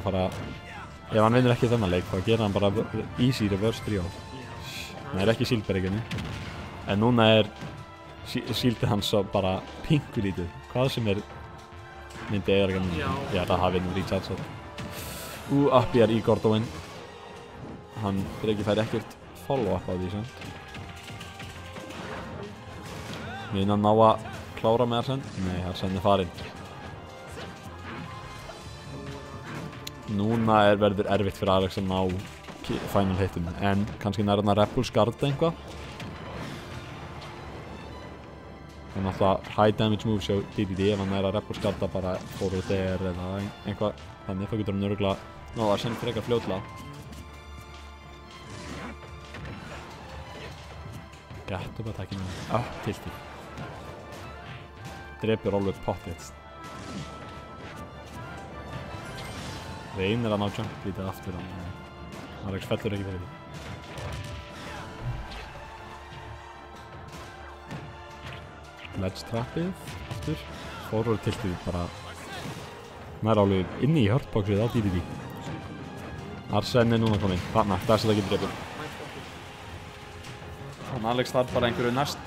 fara ef hann vinnur ekki þennan leik þá gerir hann bara easy reverse 3 á. Það er ekki síldberginni, en núna er síldið hans bara pinkulítið, hvað sem er myndi eða ekki núna. Já, það hafi nú rechargeað. Upp í í Gordon. Hann Breki fær ekkert follow-up á því samt. Við ná að klára með Arsene? Nei, Arsene er farinn. Núna verður erfitt fyrir Alex að ná final hitinu, en kannski nær hann að Rebels garda eitthvað. Það er náttúrulega high damage moves hjá DDD ef hann nær að Rebels garda bara forward air eða eitthvað, þannig þá getur hann örugglega náða að senda frekar fljótlega. Get up attackinu. Tiltið. Drepur alveg pottið. Reynir að ná jump beatið aftur en Alex fellur ekki fyrir því. Ledge trappið aftur. Forward tiltið bara nær alveg inni í hurtboxið á DDD. Arsene núna kominn. Þarna, þess að það getur drepið. Þannig Alex þarf bara einhverju næst.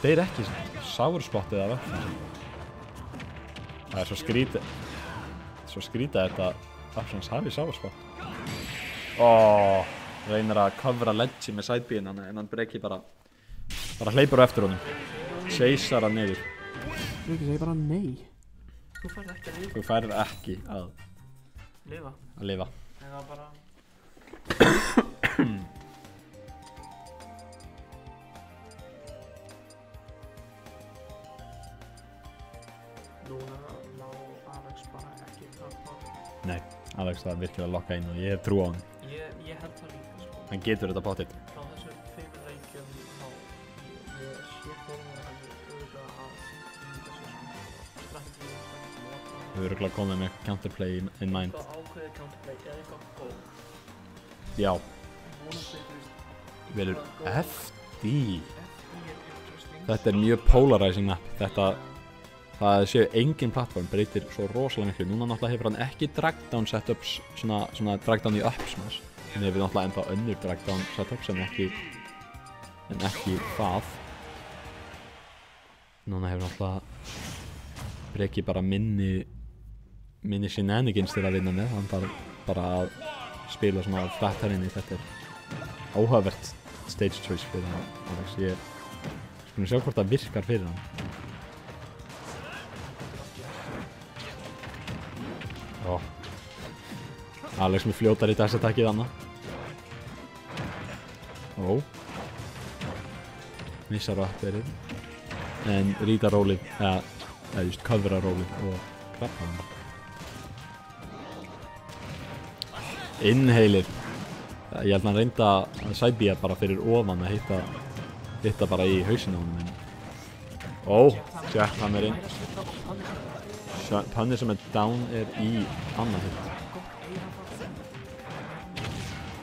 Þeir ekki sour spotið af öllum. Það er svo skrítið. Svo skrítið þetta Options hafi sour spot. Reynir að covera ledge með sidebíinn en hann breki bara hleypur á eftir honum. Chasear hann niður. Ég segi bara nei. Þú færð ekki að Þú lifa. færð ekki að lifa. Eða bara... Núna má Alex bara ekki tappa. Nei, Alex það virkilega lokka inn og ég hef trú á hann. Ég held það líka sko. Hann getur þetta pottitt. Frá þessu 5 leikjum þá ég sé fyrir mér að ég auðvitað að Við erum örugglega komið með counterplay in mind. eitthvað ákveðið counterplay eða eitthvað góð. Já, Vonandi verður FD. FD er interesting. Þetta er mjög polarizing map. Það séu engin plattform breytir svo rosalega miklu. Núna náttúrulega hefur hann ekki dragdown setups, svona dragdown í up smash. En hefur náttúrulega ennþá önnur dragdown setups en ekki það. Núna hefur náttúrulega Breki bara minni shenanigans til að vinna með. Hann þarf bara að spila svona flat herrinni. Þetta er áhugavert stage choice fyrir Alex. Skulum sjá hvort það virkar fyrir hann. Alex með fljótar í dash-attackið annað. Missar á uppverið. En rýta rólið, eða just covera rólið og klappa hann. Inhalið. Ég held að hann reynda að sidebía bara fyrir ofan að hitta bara í hausinu á honum. Jack hann inn. Punishment down er í annað hitt.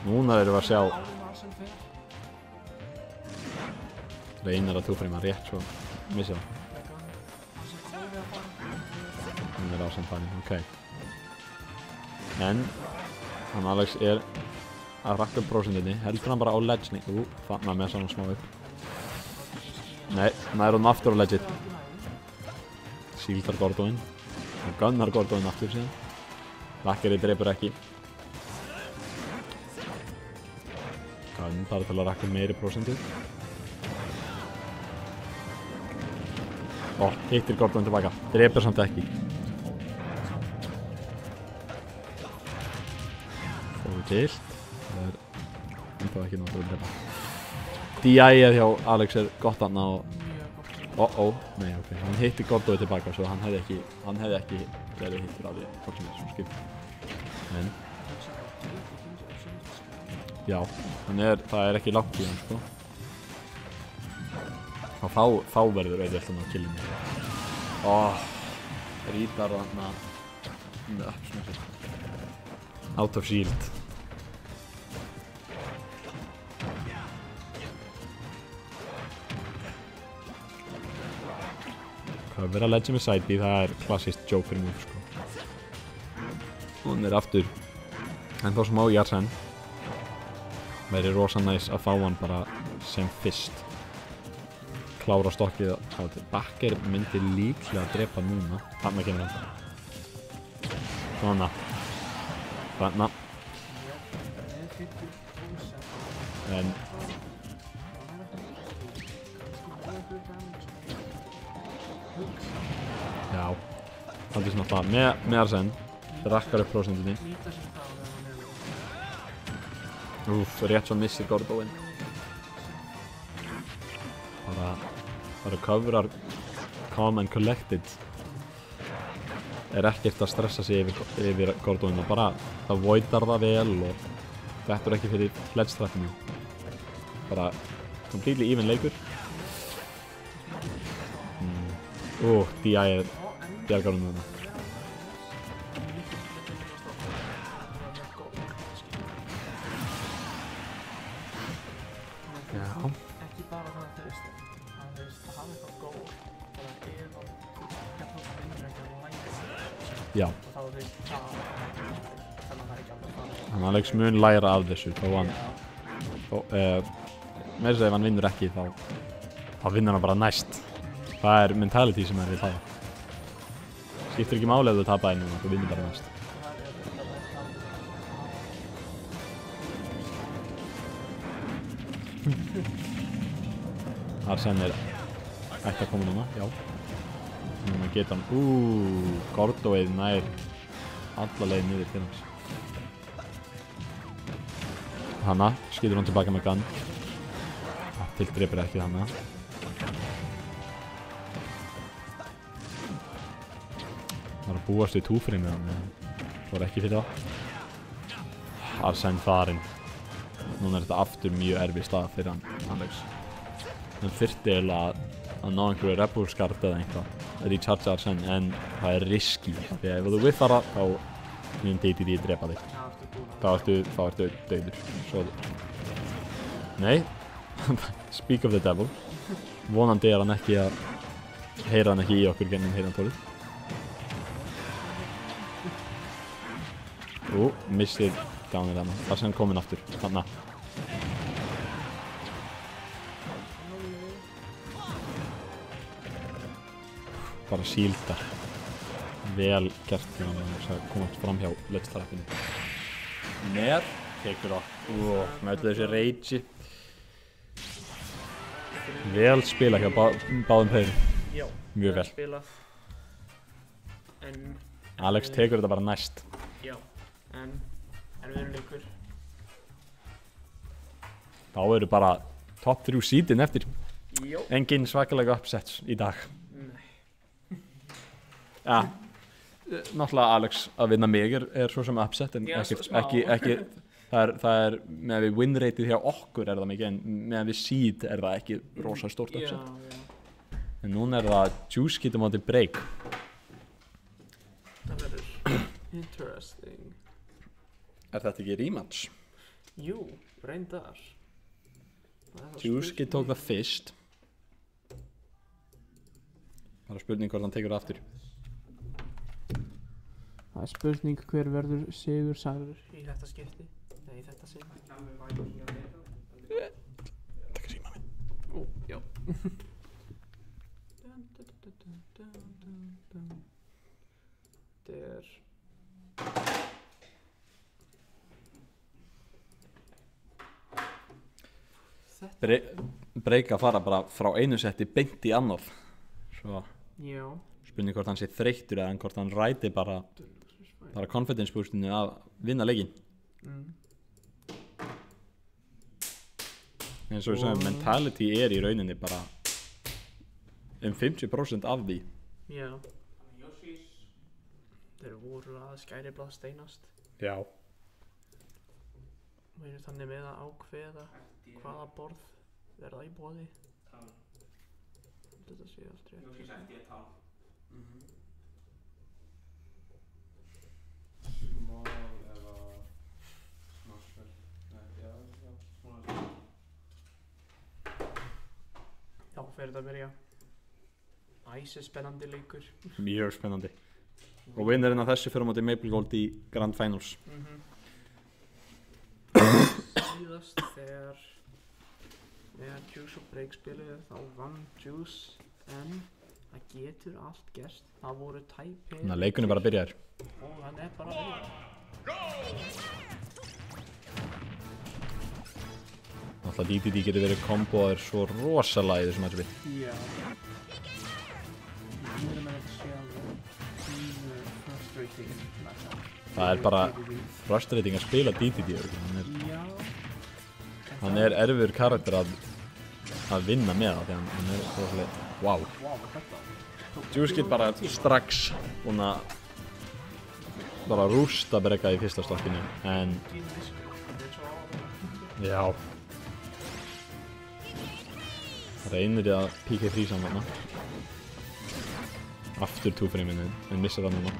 Núna erum við að sjá Reynir að túfrima rétt svo missa það. Hann á samfæni, ok. En hann Alex er að rakka upp prósentinni, heldur hann bara á ledge-ni. Þannig að með svona smá upp. Nei, hann er hún aftur á ledge-it. Shieldar Gordoin. Hann gunnar Gordoin aftur síðan. Lakkeri dreipur ekki. Gunn bara til að rakka meiri prósentu. Hittir Gordon tilbaka. Dreipur samt ekki. Fóðu til. Það er ennþá ekki náttúrulega að drepa. DI-ið hjá Alex er gott annað og... Nei, ok. Hann hittir Gordon tilbaka svo hann hefði ekki verið hittir af því fólksum þessum skip. En... Já, það er ekki langt í hann, sko. Og þá verður auðvitað að killa mig. Rýtar og þarna... Out of shield. Hvað verður að leggja með sidebee, það er klassískt Joker move, sko. Hún er aftur. En þá smá Jarsen. Verður rosa næs að fá hann bara sem fyrst. Klára stokkið á þetta. Bakker myndi líklega að drepa núna. Þarna kemur hann. Svona. Þarna. En... Já. Það er svona það. Með Arsene. Rakkar upp prósentinni. Rétt svo missir Gordoin. Bara coverar calm and collected. Er ekkert að stressa sig yfir Gordoin og bara það voidar það vel og þetta er ekki fyrir ledge-trappinu. Bara completely even leikur. DI er bjargar þarna. Já. Ekki bara það, þú veist, að hafa eitthvað góð eða ef að vinnur ekki að læra Já. og þá þú veist þannig að það er ekki alveg það. Hann Alex mun læra af þessu þó hann með þess að ef hann vinnur ekki þá vinnur hann bara næst. Það er mentality sem við hafa. Skiptir ekki máli ef þú tapar einu og þú vinnur bara næst. Arsene er ætti að koma núna, já. Núna getur hann, Gordoið nær alla leið niður til hans. Hanna, skýtur hann tilbaka með Gunn. Tiltrepir ekki Hanna. Það var að búast við túfrið með hann, en það var ekki fyrir það. Arsene farinn. Núna er þetta aftur mjög erfið stað fyrir hann, Alex. Hann þyrfti eiginlega að ná einhverju Rebel Skard eða eitthvað, recharge Arsene, en það er risky. Því að ef þú viffara, þá mun DDD drepa þig. Þá ertu dauður. Svo... Nei. Speak of the devil. Vonandi er hann ekki að... heyra hann ekki í okkur gennum heyrantólið. Missir dánir hann. Það sem kominn aftur. Hanna. Bara síldar. Vel gert til hann að komast fram hjá lettstrappinu. Mer tekur á. Mætu þessi rage. Vel spila hjá báðum playrum. Já. Mjög vel. Spilað. En... Alex tekur þetta bara næst. Já. En við erum leikur. Þá eru bara top 3 seedin eftir. Jó. Engin svakalega upsets í dag. Nei. Ja. Náttúrulega Alex að vinna mig er svo sem upset en ekki það er með við win rateið hjá okkur er það mikið en með við seed er það ekki rosa stórt upset. Já. En núna er það Juice getur móti break. Það verður interesting. Er þetta ekki rematch? Jú, reyndar. Juice getur tók það fyrst. Það er spurning hvort hann tekur það aftur. Það er spurning hver verður sigur sagður í þetta skipti. Nei, í þetta sinn. Takk síma minn. Já. Þetta er... Break að fara bara frá einu setti beint í annað. Svo Já. spurning hvort hann sé þreyttur eða hvort hann ræti bara confidence boostinu að vinna leikinn. En svo sem mentality er í rauninni bara 50% af því. Já. Þeir voru að skæriblað steinast. Já. Við erum þannig með að ákveða hvaða borð verða í boði. Þetta sé allt rétt. Nú sett ég tal. Small eða smarsvel. Já, svona. Já, fyrir þetta að byrja. Æsi spennandi leikur. Mjög spennandi. Og vinnarinn af þessu fyrir á móti Maple Gold í Grand Finals. Síðast þegar Juice og Break spiluðu þá vann Juice en það getur allt gerst. Það voru tæpir. Þannig að leikunni bara byrjaður. Og hann er bara að byrja. Náttúrulega DDD getur verið komboðir svo rosalega í þessu matchupi. Já. Við erum að þetta sé alveg frustrating. Það er bara frustrating að spila DDD. Hann er erfur karakter að vinna með það, því hann er rosalega, wow. Juice get bara strax búinn að bara rústa Breka í fyrsta stokkinu, en já. Reynir að PK freeza hann þarna. Aftur 2-frame-inn, en missar hann núna.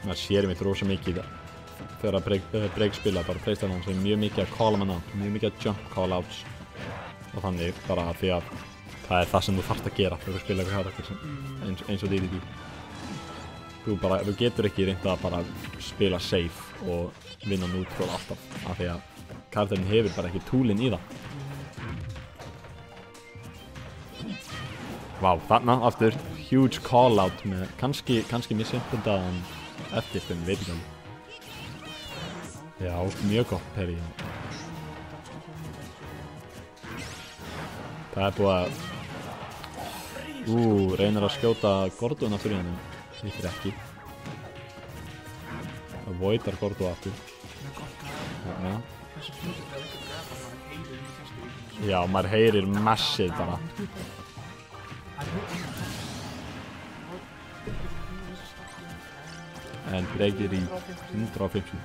Maður sér mitt rosa mikið þegar að break spila, bara freistar hann sem mjög mikið að calla mann á, mjög mikið að jump call outs. Og þannig bara því að það er það sem þú þarft að gera fyrir að spila eitthvað karakter eins og DDD. Þú getur ekki reynt að bara spila safe og vinna neutral alltaf, af því að karakterin hefur bara ekki túlinn í það. Vá, þarna aftur huge call out með kannski missimpuldaðan eftir þeim, veit ekki alveg. Já, mjög gott parry. Það er búið að reynir að skjóta Gordo aftur í hann, hittir ekki. Það voidar Gordo aftur. Þarna. Já, maður heyrir massið bara. En breykir í 150.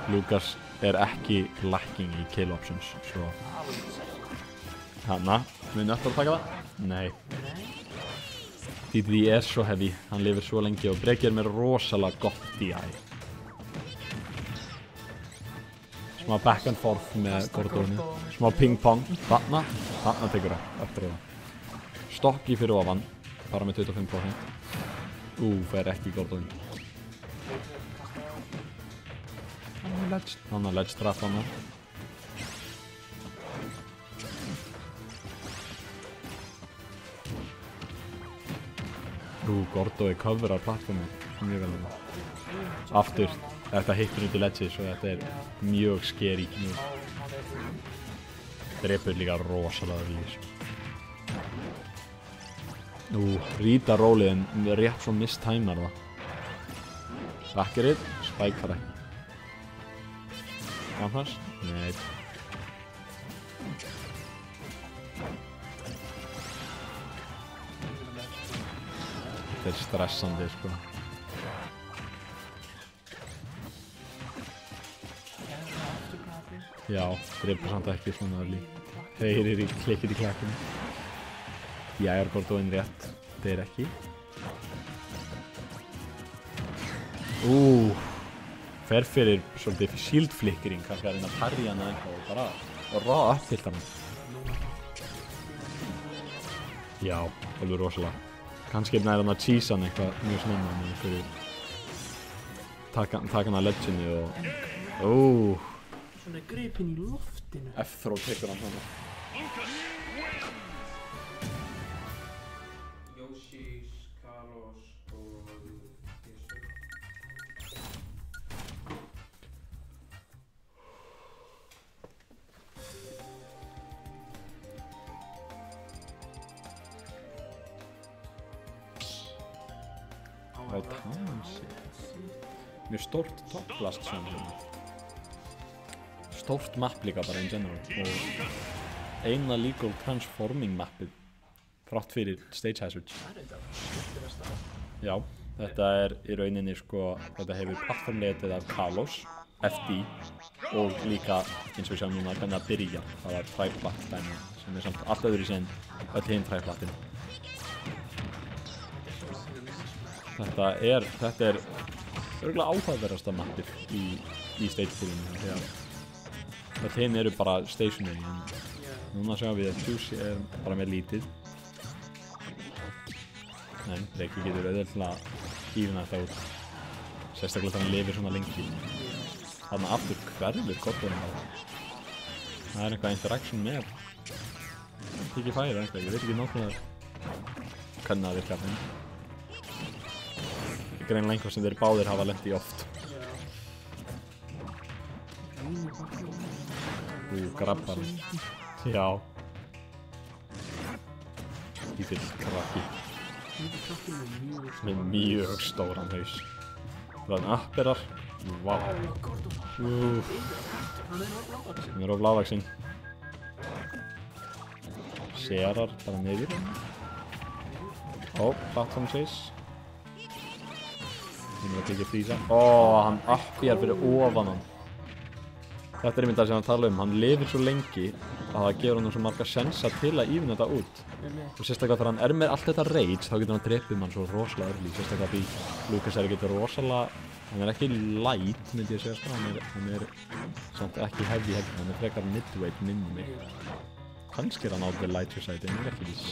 Lucas er ekki lacking í kill options, svo Hanna, mun eftir að taka það? Nei. DDD er svo heavy, hann lifir svo lengi og breykir með rosalega gott DI. Smá back and forth með Gordóni, smá ping pong, þarna tekur það eftir það. Stokki fyrir ofan, bara með 25%. Fer ekki Gordóni. Hann har ledge trap hann. Gordo coverar plattformið mjög vel hann. Aftur, þetta hittur út í ledges og þetta er mjög scary. Drepur líka rosalega í þessu. Rita róliðin rétt svo mistæmar það. Rakkerið, spækar ekki. Anfars? Nei. Þetta er stressandi, sko. Já, drepur samt ekki svona öll í. Heyrir í klikkið í klakkinu. Jægar Gordóin rétt, deyr ekki. Fer fyrir svolítið shield flickering, kannski að reyna að parry hana eitthvað og bara raw up til hann. Já, alveg rosalega. Kannski er hann að cheese hann eitthvað mjög snemma með fyrir taka hann að ledginu og Svona gripinn í loftinu. F-throw tekur hann hann. Mjög stórt topplast svona stórt map líka bara in general og eina legal transforming mappið þrátt fyrir stage hazards. Já, þetta er í rauninni sko, þetta hefur plattformletið af Kalos, FD og líka eins og við sjáum núna hvernig það byrja. Það er træplatt dæmi sem er samt allt öðru sem öll hinn træplattin. Þetta er örugglega áhugaverðasta mappið í stage-poolinu því að öll hinn eru bara stationary en núna sjáum við að Juicy er bara með lítið en Reiki getur auðvitað ífina þetta út sérstaklega þannig að hann lifir svona lengi þarna aftur hverfur Gordóin það er eitthvað interaction með ekki færi eitthvað, ég veit ekki náttúrulega hvernig það virkar þeim greinlega einhvað sem þeir báðir hafa lent í oft. Grabbar. Já. Lítill krakki. Með mjög stóran haus. Það er apperar. Vá. Hann er of lágvaxinn. Serar bara niður. Platform chase. Hann er að tekja frísa. Hann appjar fyrir ofan hann. Þetta er það sem hann tala hann lifir svo lengi að það gefur hann svo marga sensa til að ívinna þetta út. Og sérstaklega þegar hann með allt þetta rage, þá getur hann drepið mann svo rosalega örli. Sérstaklega því Lucas getur rosalega, hann ekki light, myndi ég segja sko, hann samt ekki heavy, hann frekar midweight minni mig. Kannski hann á the lighter side, en ég ekki viss.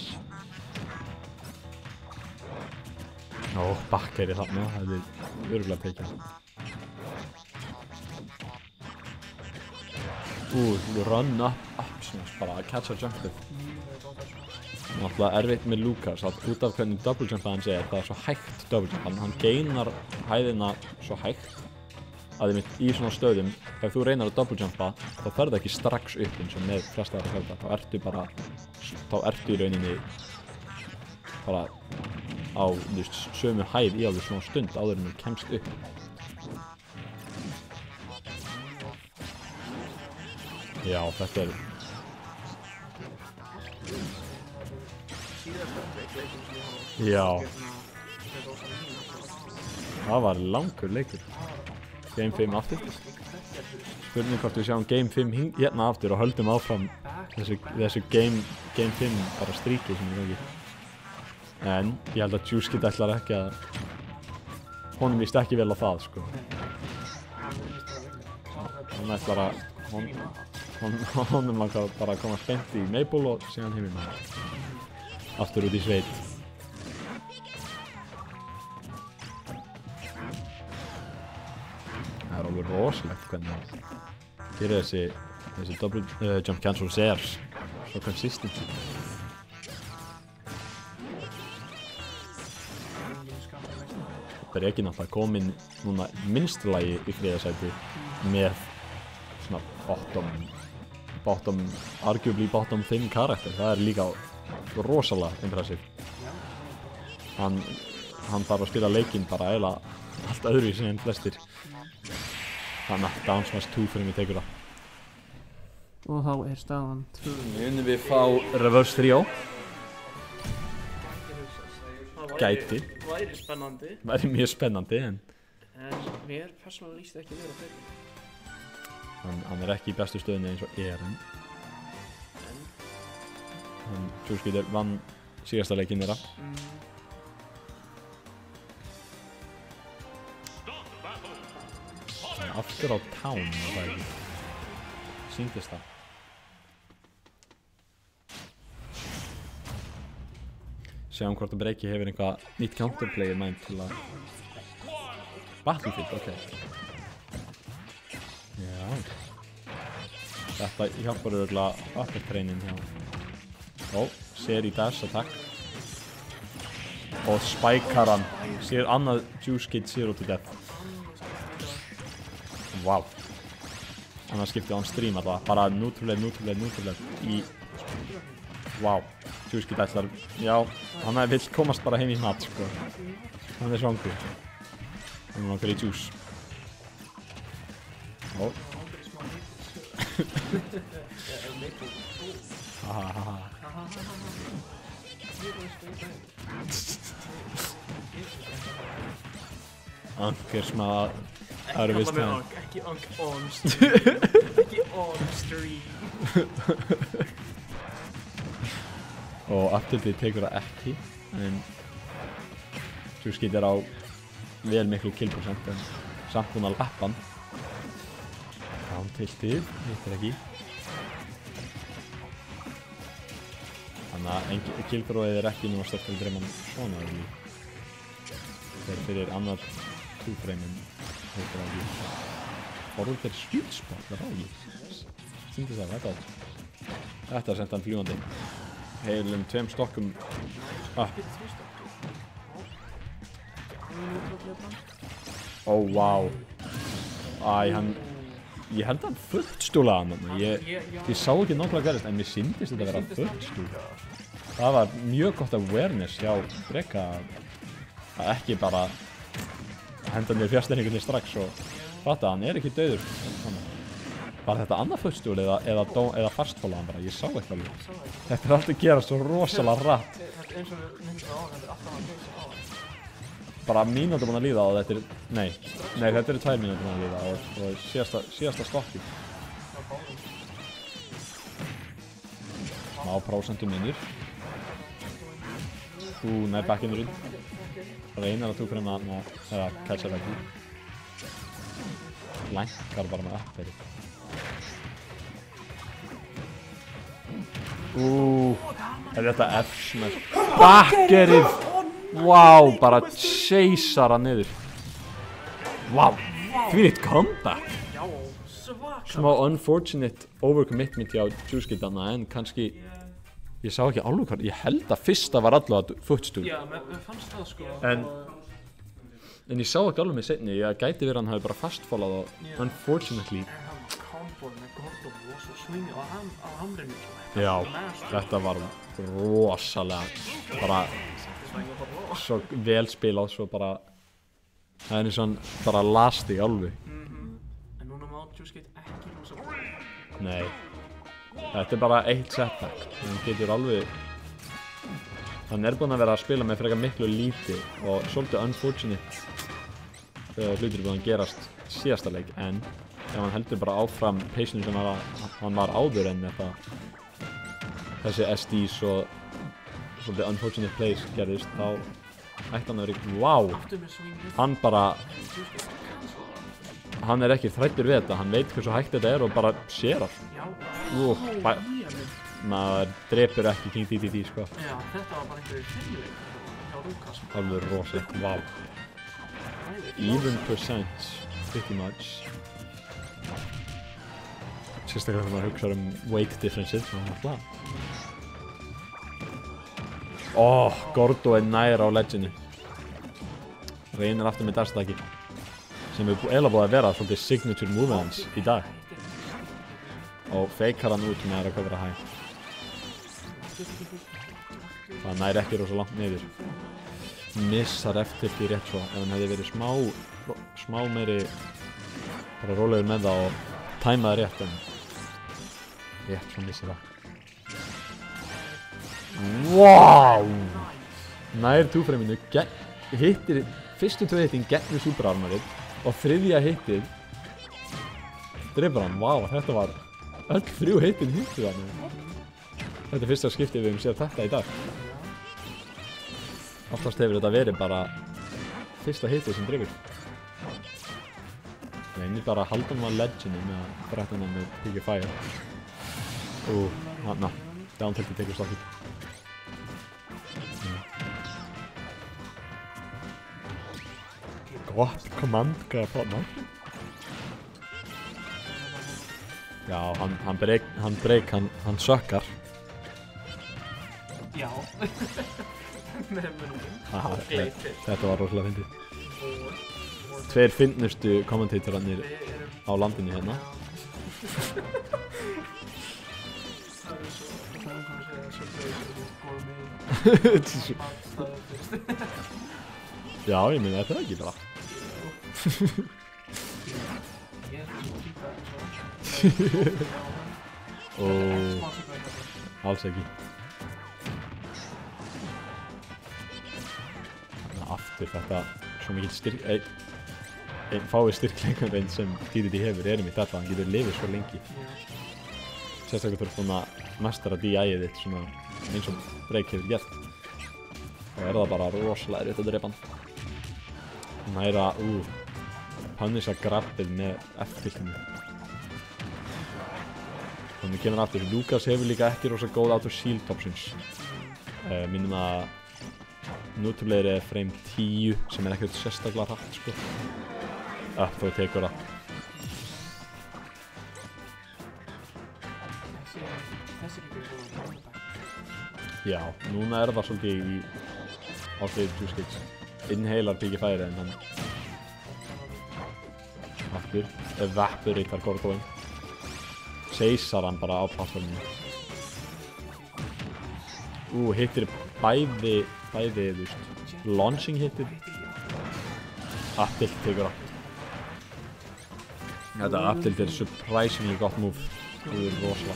Bakkeri þarna, það örugglega tekið. Run up smash, bara að catcha jumpið. Náttúrulega erfitt með Lucas að út af hvernig double jump hans það svo hægt double jump, hann geinar hæðina svo hægt að í svona stöðum, ef þú reynar að double jumpa þá ferðu ekki strax upp eins og með flesta aðra fjölda, þá ertu í rauninni bara á sömu hæð í alveg svona stund áður en þú kemst upp. Já, þetta Já. Það var langur leikur. Game 5 aftur. Spurning hvort við sjáum Game 5 hérna aftur og höldum áfram þessu Game 5 bara stríki sem ég ekki. En ég held að Juice ætlar ekki að honum víst ekki vel á það sko. Hann ætlar að honum langar bara að koma spennt í Maple og síðan heim í maður aftur út í sveit. Það er alveg rosalegt hvernig það gerir þessi double jump cancels svo consistent. Það er ekki náttúrulega komin núna minnstulagi í þriðasæti með svona arguably bottom 5 karakter. Það er líka rosalega impressive. Hann þarf að spila leikinn bara eiginlega allt öðruvísi en flestir. Þannig að down smash 2 fyrir mig tekur það. Og þá er staðan 2. Munum við fá reverse 3 gæti. Væri spennandi. Væri mjög spennandi en mér persónulega líst ekki vera fyrir. Hann er ekki í bestu stöðunni eins og en Juice vann síðasta leikinn þeirra. Aftur á Town var það ekki. Sýndist það. Sjáum hvort að Breki hefur eitthvað nýtt counterplay í mind til að Battlefield, Já. Þetta hjálpar örugglega upper trainin hjá. Sér í dash attack. Og spikear hann. Sér annað Juice Kid Zero to Death. Vá. Annars skipti hann stream alltaf. Bara neutral í. Vá. Juice Kid ætlar. Já, hann vill komast bara heim í mat sko. Hann er svangur. Hann langar í Juice. Ó. Anker smá erfist hann. Ekki on stream. Ekki on stream. Og afturlið tekur það ekki, en Juice Kid á vel miklu killprocent, en samt búinn að lappa hann. Down tiltið, hittir ekki. Þannig að killþróið er ekki núna sterkur dreif mann svona öðru. Þegar fyrir annar 2-frame-in hittir ekki. Forður fyrir sweet spot, það er ekki. Sýndist það, þetta átt. Þetta sendi hann fljúandi. Heilum 2 stokkum upp. Ó, vá. Ég held að hann fullstúlaði hann. Ég sá ekki nákvæmlega gerðist, en mér sýndist þetta að vera fullstúla. Það var mjög gott awareness hjá Breka að ekki bara henda niður fjárstæningunni strax og fatta að hann er ekki dauður. Var þetta annað fullstúl eða fastfóla hann bara? Ég sá eitthvað alveg. Þetta er alltaf gerast svo rosalega rætt. Þetta er eins og við myndum á hann, þetta er alltaf að geysa á hann. Bara mínútur búin að líða og þetta er, nei, þetta eru 2 mínútur búin að líða og síðasta stokkið. Má prósentum minnir. Nær bakkinnurinn. Reynar að túkra hann eða catcha það ekki. Lænkar bara með uppveri. Er þetta F-smash? Bakkerið! Wow, bara chasear hann niður. Wow, þvílíkt comeback. Smá unfortunate overcommitment hjá Juice Kid þarna, en kannski ég sá ekki alveg hvað, ég held að fyrsta var allavega footstool. Já, mér fannst það sko. En ég sá ekki alveg með seinni, ég gæti verið hann hafi bara fastfallað og unfortunately. En hann comboð með Gordon og svo swingið á hamrinu. Já, þetta var rosalega, bara svo vel spilað, svo bara, það er eins og hann bara lasti alveg. En núna má Juice Kid ekki losa. Nei, þetta er bara eitt setback, hann getur alveg, hann er búinn að vera að spila með frekar miklu líti og svolítið unfortunate hlutir búinn að gerast síðasta leik, en ef hann heldur bara áfram pace-inu sem hann var áður en þessi SDs og svolítið unfortunate plays gerðist, þá ætti hann að vera, wow, hann bara, hann er ekki hræddur við þetta, hann veit hversu hægt þetta er og bara sér allt. Maður drepur ekki King DDD sko. Já, þetta var bara einhverju fyrirleik hjá Lucas. Alveg rosalegt, wow. Even percent, pretty much. Sérstaklega þegar maður hugsar weight differences, svona Gordo er nær á ledginu. Reynir aftur með dashstaki, sem er eiginlega búið að vera svolítið signature move hans í dag. Og feikar hann út með að recovera high. Það nær ekki rosa langt niður. Missar eftir því rétt svo, ef hann hefði verið smá meiri bara rólegur með það og tæmaði rétt, en rétt svo missir það. Wow! Nær túfreiminu, hittir fyrstu tvö hittin gegnum superarmarið og þriðja hittið drifur hann. Wow, þetta var öll þrjú hittin hittu hann. Þetta er fyrsta skiptið við höfum séð þetta í dag. Oftast hefur þetta verið bara fyrsta hittið sem drifur. Reynir bara að halda hann á ledginu með að bretta hann með Piggy Fire. Hanna, down tilti tekur stokkið. Gott command gaf hann. Já, hann sökkar. Já. Með munum. Þetta var rosalega fyndið. Tveir fyndnustu kommentatorarnir á landinu hérna. Já, ég meina þetta ekki bara. Alls ekki. Aftur þetta svo mikið einn fái styrkleikar sem DDD hefur er einmitt þetta, hann getur lifið svo lengi. Sérstaklega þú ert búinn að mastera DI-ið þitt svona eins og Break hefur gert. Og það bara rosalega erfitt að drepa hann. Næra, punisha grabbið með F-tiltinu. Þannig kemur aftur, Lucas hefur líka ekki rosa góð auto shield options. Minnum að Nútulegri er frame 10 sem er ekkert sérstaklega hratt sko. Upp þó tekur það. Já, núna er það svolítið á hlið Juice Kid. Inhalar Piggy Fire en hann aftur evaporatar Gorgoinn. Chasear hann bara á plattforminu. Hittir bæði þú veist, launching hittir. Up-tilt tekur það. Þetta up-tilt er surprisingly gott move. Það er rosalega.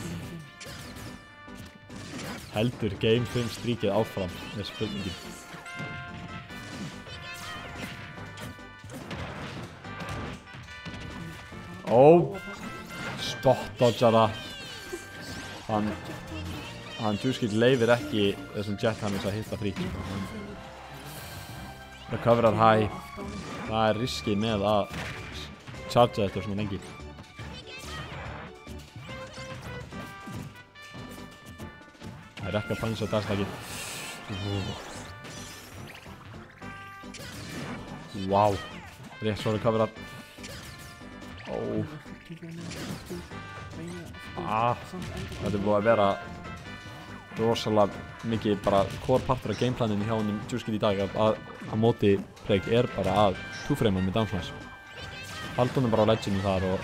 Heldur Game 5 stríkið áfram með spurningin. dodgar það. Hann Juice leifir ekki þessum Jet Hammers að hitta frí. Recoverar high. Það riski með að chargea þetta svona lengi. Það ekki að puncha dagstækið. Wow. Rétt svo recoverar. Þetta búið að vera rosalega mikið bara core partur af gameplaninu hjá honum Juice í dag að móti Preg bara að two-frame með down smash. Halda honum bara á ledginu þar og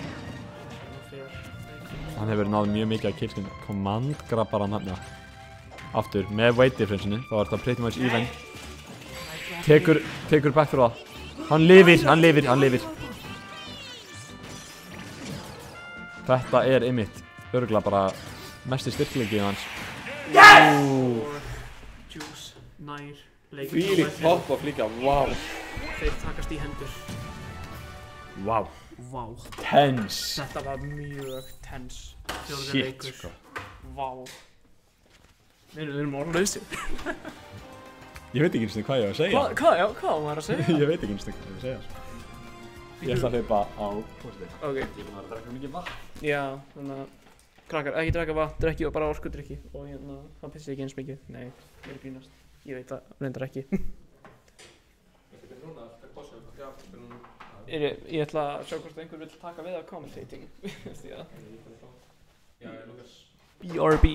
hann hefur náð mjög mikið að killskin. Command grabbar hann hérna aftur með weight difference-inu, þá þetta pretty much even. Tekur back fyrir það. Hann lifir. Þetta einmitt örugglega bara mesti styrkleiki hans. Juice nær Þvílíkt pop-off líka, wow. Þeir takast í hendur. Wow. Tense. Þetta var mjög tense. Fjórði leikur. Sko. Wow. Við erum orðlausir. Ég veit ekki eins og hvað ég var að segja. Hvað var að segja? Ég veit ekki eins og hvað ég var að segja. Ég ætla að hlaupa á postið. Ok. Ég er að drekka mikið vatn. Já, þannig að krakkar, ekki drekka vatn, drekki og bara orkudrykki. Og það pissi ekki eins mikið. Nei, ég er grínast. Ég veit það reyndar ekki. Ég ætla að sjá hvort einhver vill taka við af commentating. Já, Lukas. BRB.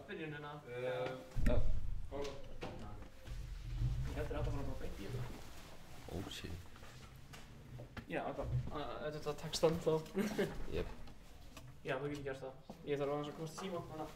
Byrjunina. Oh shit. Já, þetta textan þá. Jep. Já, þú getur gert það. Ég þarf aðeins að komast í síma, hana.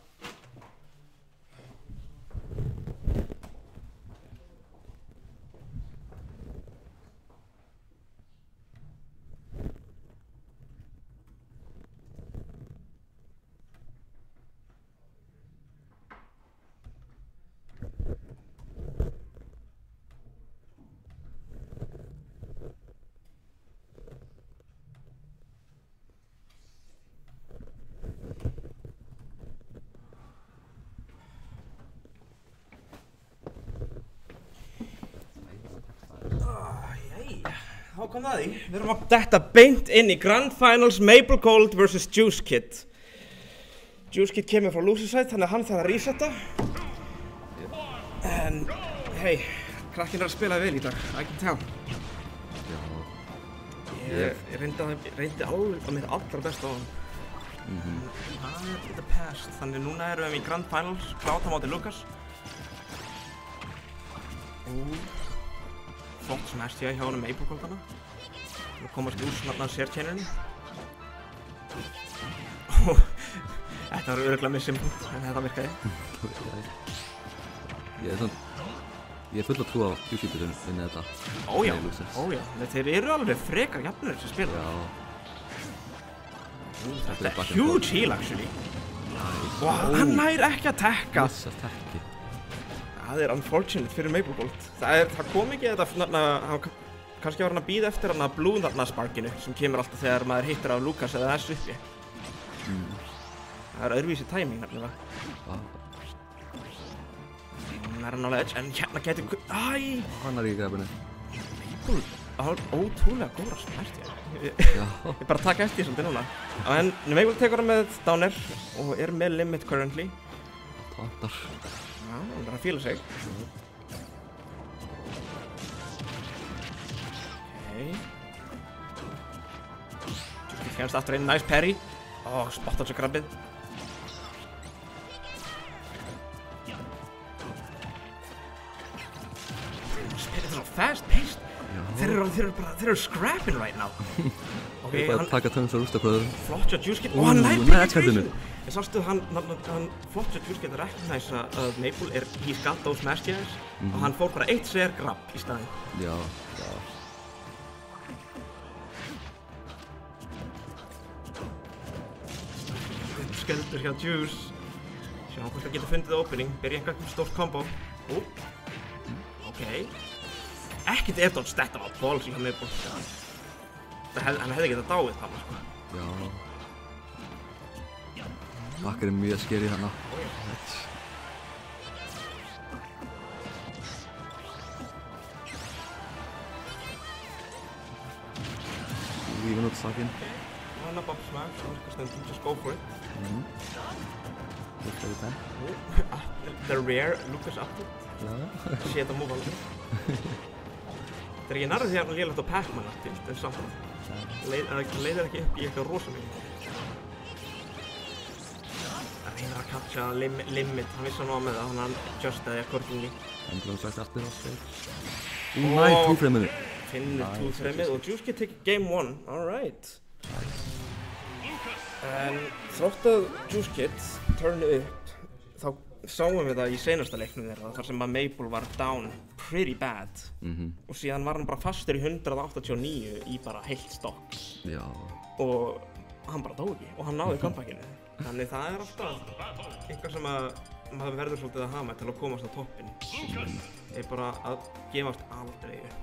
Þá kom það því. Við erum að detta beint inn í Grand Finals Maple Gold vs. Juice Kid. Juice Kid kemur frá loser side, þannig að hann þarf að resetta. En, hei, krakkinn er að spila vel í dag, I can tell. Ég reyndi alveg að mitt allra besta á hann. Það er the past, þannig núna erum við í Grand Finals, Cloud á móti Lukas. Flott smash hjá honum með Maple Goldana. Við komast úr svona sértjænunni. Þetta var örugglega mjög simpult, en þetta virkaði. Ég er full að trúa á Juice sem vinni þetta. Ójá, þeir eru alveg frekar jafnir sem spila. Þetta er huge heal actually. Hann nær ekki að tekka. Missar tekki. Það er unfortunate fyrir Maple Gold. Það kom ekki þetta, kannski var hann að bíða eftir hann að Blue sparkinu sem kemur alltaf þegar maður hittir af Lukas eða þessu uppi. Það er öðruvísi timing nefnilega. Hann er hann alveg edge, en hérna getur... Hann er í grafinu. Maple, ótrúlega góðra smært ég bara taka eftir því svolítið núna. En Maple tekur hann með downer og er með limit currently. Tóttar. Já, hann er að fíla sig. Juice kemst aftur inn, nice parry. Spottar svo krabbið. Þetta er svo fast paced. Þeir eru scrapping right now. Ok, bara að taka töns og rústa hvöðum. Flott hjá Juice Kid. Og hann nær penetration. En sástu hann flott hjá Juice Kid að recognize að Maple he's got those smash gears. Og hann fór bara eitt sér grab í staðinn. Já. Sköldur hjá Juice. Sjáum hvort það getur fundið opening. Byrja einhverjum stórt combo. Ok. Ekkert air-dodge, þetta var ballsy hjá Maple. Hann hefði getað dáið þarna, sko. Já. Bakkar mjög scary þarna. Lífin út sakinn. Hanna Bob Smash, það virkar stundum, just go for it. Look at that. The rare Lucas update. Já. Sé þetta move alveg. Það ekki nærrið því að hann lélegt á Pac-Man update, en samt. Það leiðir ekki upp í eitthvað rosa mikið. Það reynir að catcha limit, hann vissi hann var með það, þannig að hann adjustaði accordingly. Endur strax aftur á stage. Næ, 2-3-inu. Finnur 2-3-ið og Juice Kid tekið game 1, alright. En þrótt að Juice Kid turnu upp, þá sáum við það í seinasta leiknum þeirra, þar sem að Maple var down pretty bad. Og síðan var hann bara fastur í 189 í bara heilt stokk. Já. Og hann bara dó ekki, og hann náði comebackinu. Þannig það er alltaf eitthvað sem að maður verður svolítið að hafa til að komast á toppinn. Er bara að gefast aldrei upp.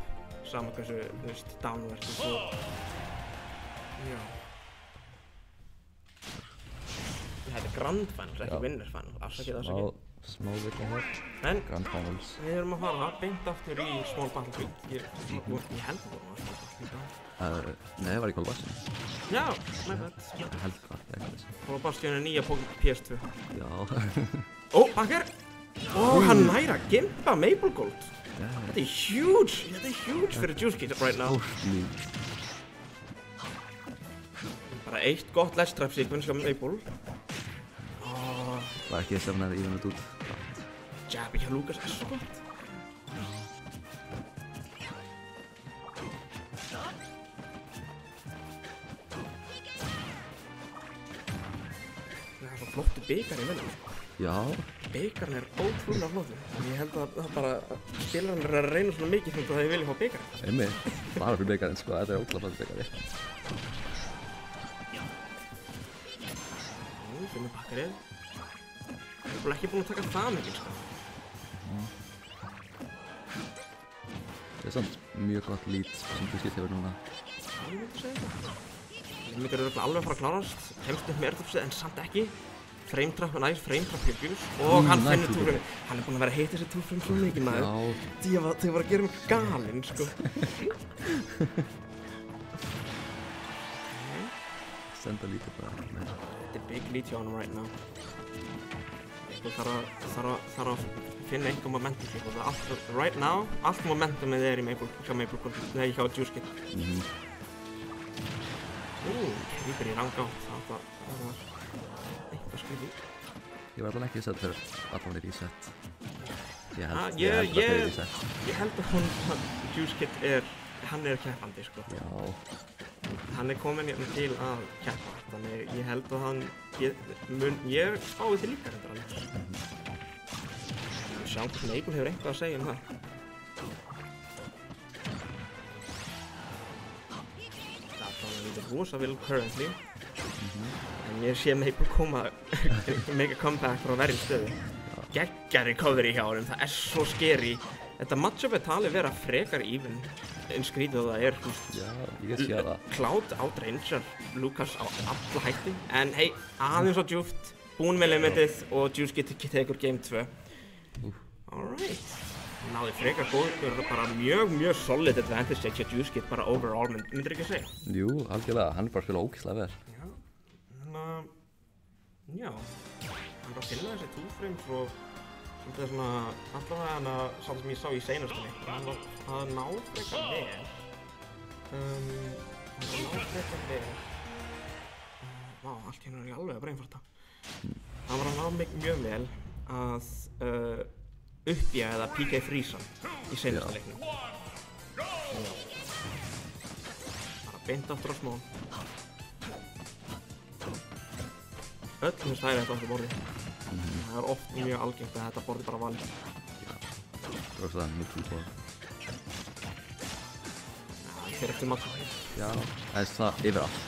Sama hversu, þú veist, downverkið og... Já. Þetta er Grand Finals, ekki Winners Finals, afsakið. Smá vika hér. En Grand Finals. Við erum að fara beint aftur í Small Battlefield. Ég held það voru Nei, það var í Kolbastion. Já, my bad. Ég held það, ekki þessi. Kolbastion er nýja PS2. Já. Bakker! Hann næra að gimpa Maple Gold. Þetta er huge fyrir Juice Kid right now. Bara eitt gott ledge trap sequence hjá Maple. Var ekki þess að hann hefði ívannet út. Jabbi hjá Lucas er svo gott. Það er svo flottu bikar í vinnum. Já. Bikarinn er ótrúlega flottur. Ég held að það bara spilarinn er að reyna svona mikið fyrir að þau vilja fá bikarinn. Einmitt. Bara fyrir bikarinn, sko. Þetta er ótrúlega flottur bikari. Finnum bakkarið. Ég er ekki búinn að taka það mikið, sko. Það er samt mjög gott lead sem þú skilt hefur núna. Ég myndi segja það. Ég myndi örugglega alveg að fara að klárast. Kemst upp með airtopsið en samt ekki. Frame trap hjá Juice og hann finnur 2-frame. Hann er búinn að vera að heita þessi 2-frame svo mikið, maður. Já. Þau var að gera mig galinn, sko. Senda lítið bara. Þetta er big lead hjá honum right now. Eitthvað þarf að finna einhver momentum sko. Right now, allt momentumið er hjá hjá Juice Kid. Creeper í rangátt. Það var eitthvað skrifið. Ég var alveg ekki sett fyrir allan í reset. Ég held að fyrir reset. Ég held að Juice Kid hann er keppandi, sko. Já. Hann er kominn hérna til að keppa, þannig ég held að hann ég spáði því líka þetta alveg. Sjáum hvort Maple hefur eitthvað að segja um það. Það er rosa vel currently. En ég sé Maple koma make a comeback frá verri stöðu. Geggja recovery hjá honum, það er svo scary. Þetta matchup er talið vera frekar even en skrítið og það er Já, ég get séð það. Cloud outrangear Lucas á alla hætti. En hei, aðeins á djúpt, búinn með limitið og Juice Kid tekur game 2. Alright. Náði frekar góður, bara mjög solid advantage hjá Juice Kid bara overall, myndir ekki að segja? Jú, algjörlega, hann er bara að spila ógeðslega vel. Já, já, hann er bara að finna þessi 2-frames og þetta er svona allavega samt sem ég sá í seinastunni. Það náði frekar vel. Vá, allt hérna er ég alveg að brainfarta. Það var að ná mjög vel að uppjæða PK Freeza í seinasta leiknum. Bara beint aftur á smón. Öllum finnst það þetta á þessu borði. Það er oft mjög algengt að þetta borði bara vali. Það er það neutral borð. Það fer eftir match. Já, það er það yfir allt.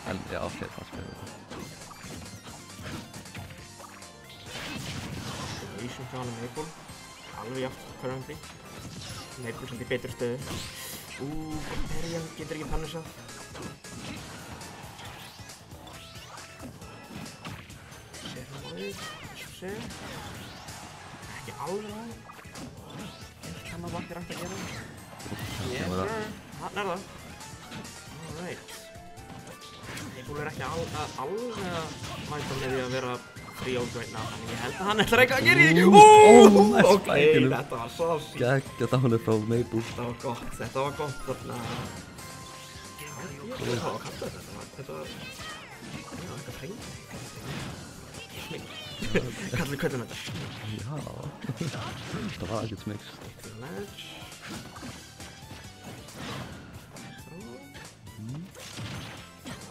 En já, ok, það skal við það. Ísum hjá hann Maple. Alveg jafn hverjandi. Maple sem í betri stöðu. Perjan getur ekki pannusað. Ekki alveg það. Kann að vakir ætti að gera. Yes sir. Hann það. Alright. Maple ekki alveg að mæta með því að vera free out right now. Þannig ég held að hann ætlar eitthvað að gera í því. Ok, þetta var svo síðan. Gekkja dánir frá Maple. Þetta var gott þarna. Já, ég veit hvað að kalla þetta. Þetta var eitthvað hrein. Kallir köttum þetta. Já, það var ekkert smygs. Ledge.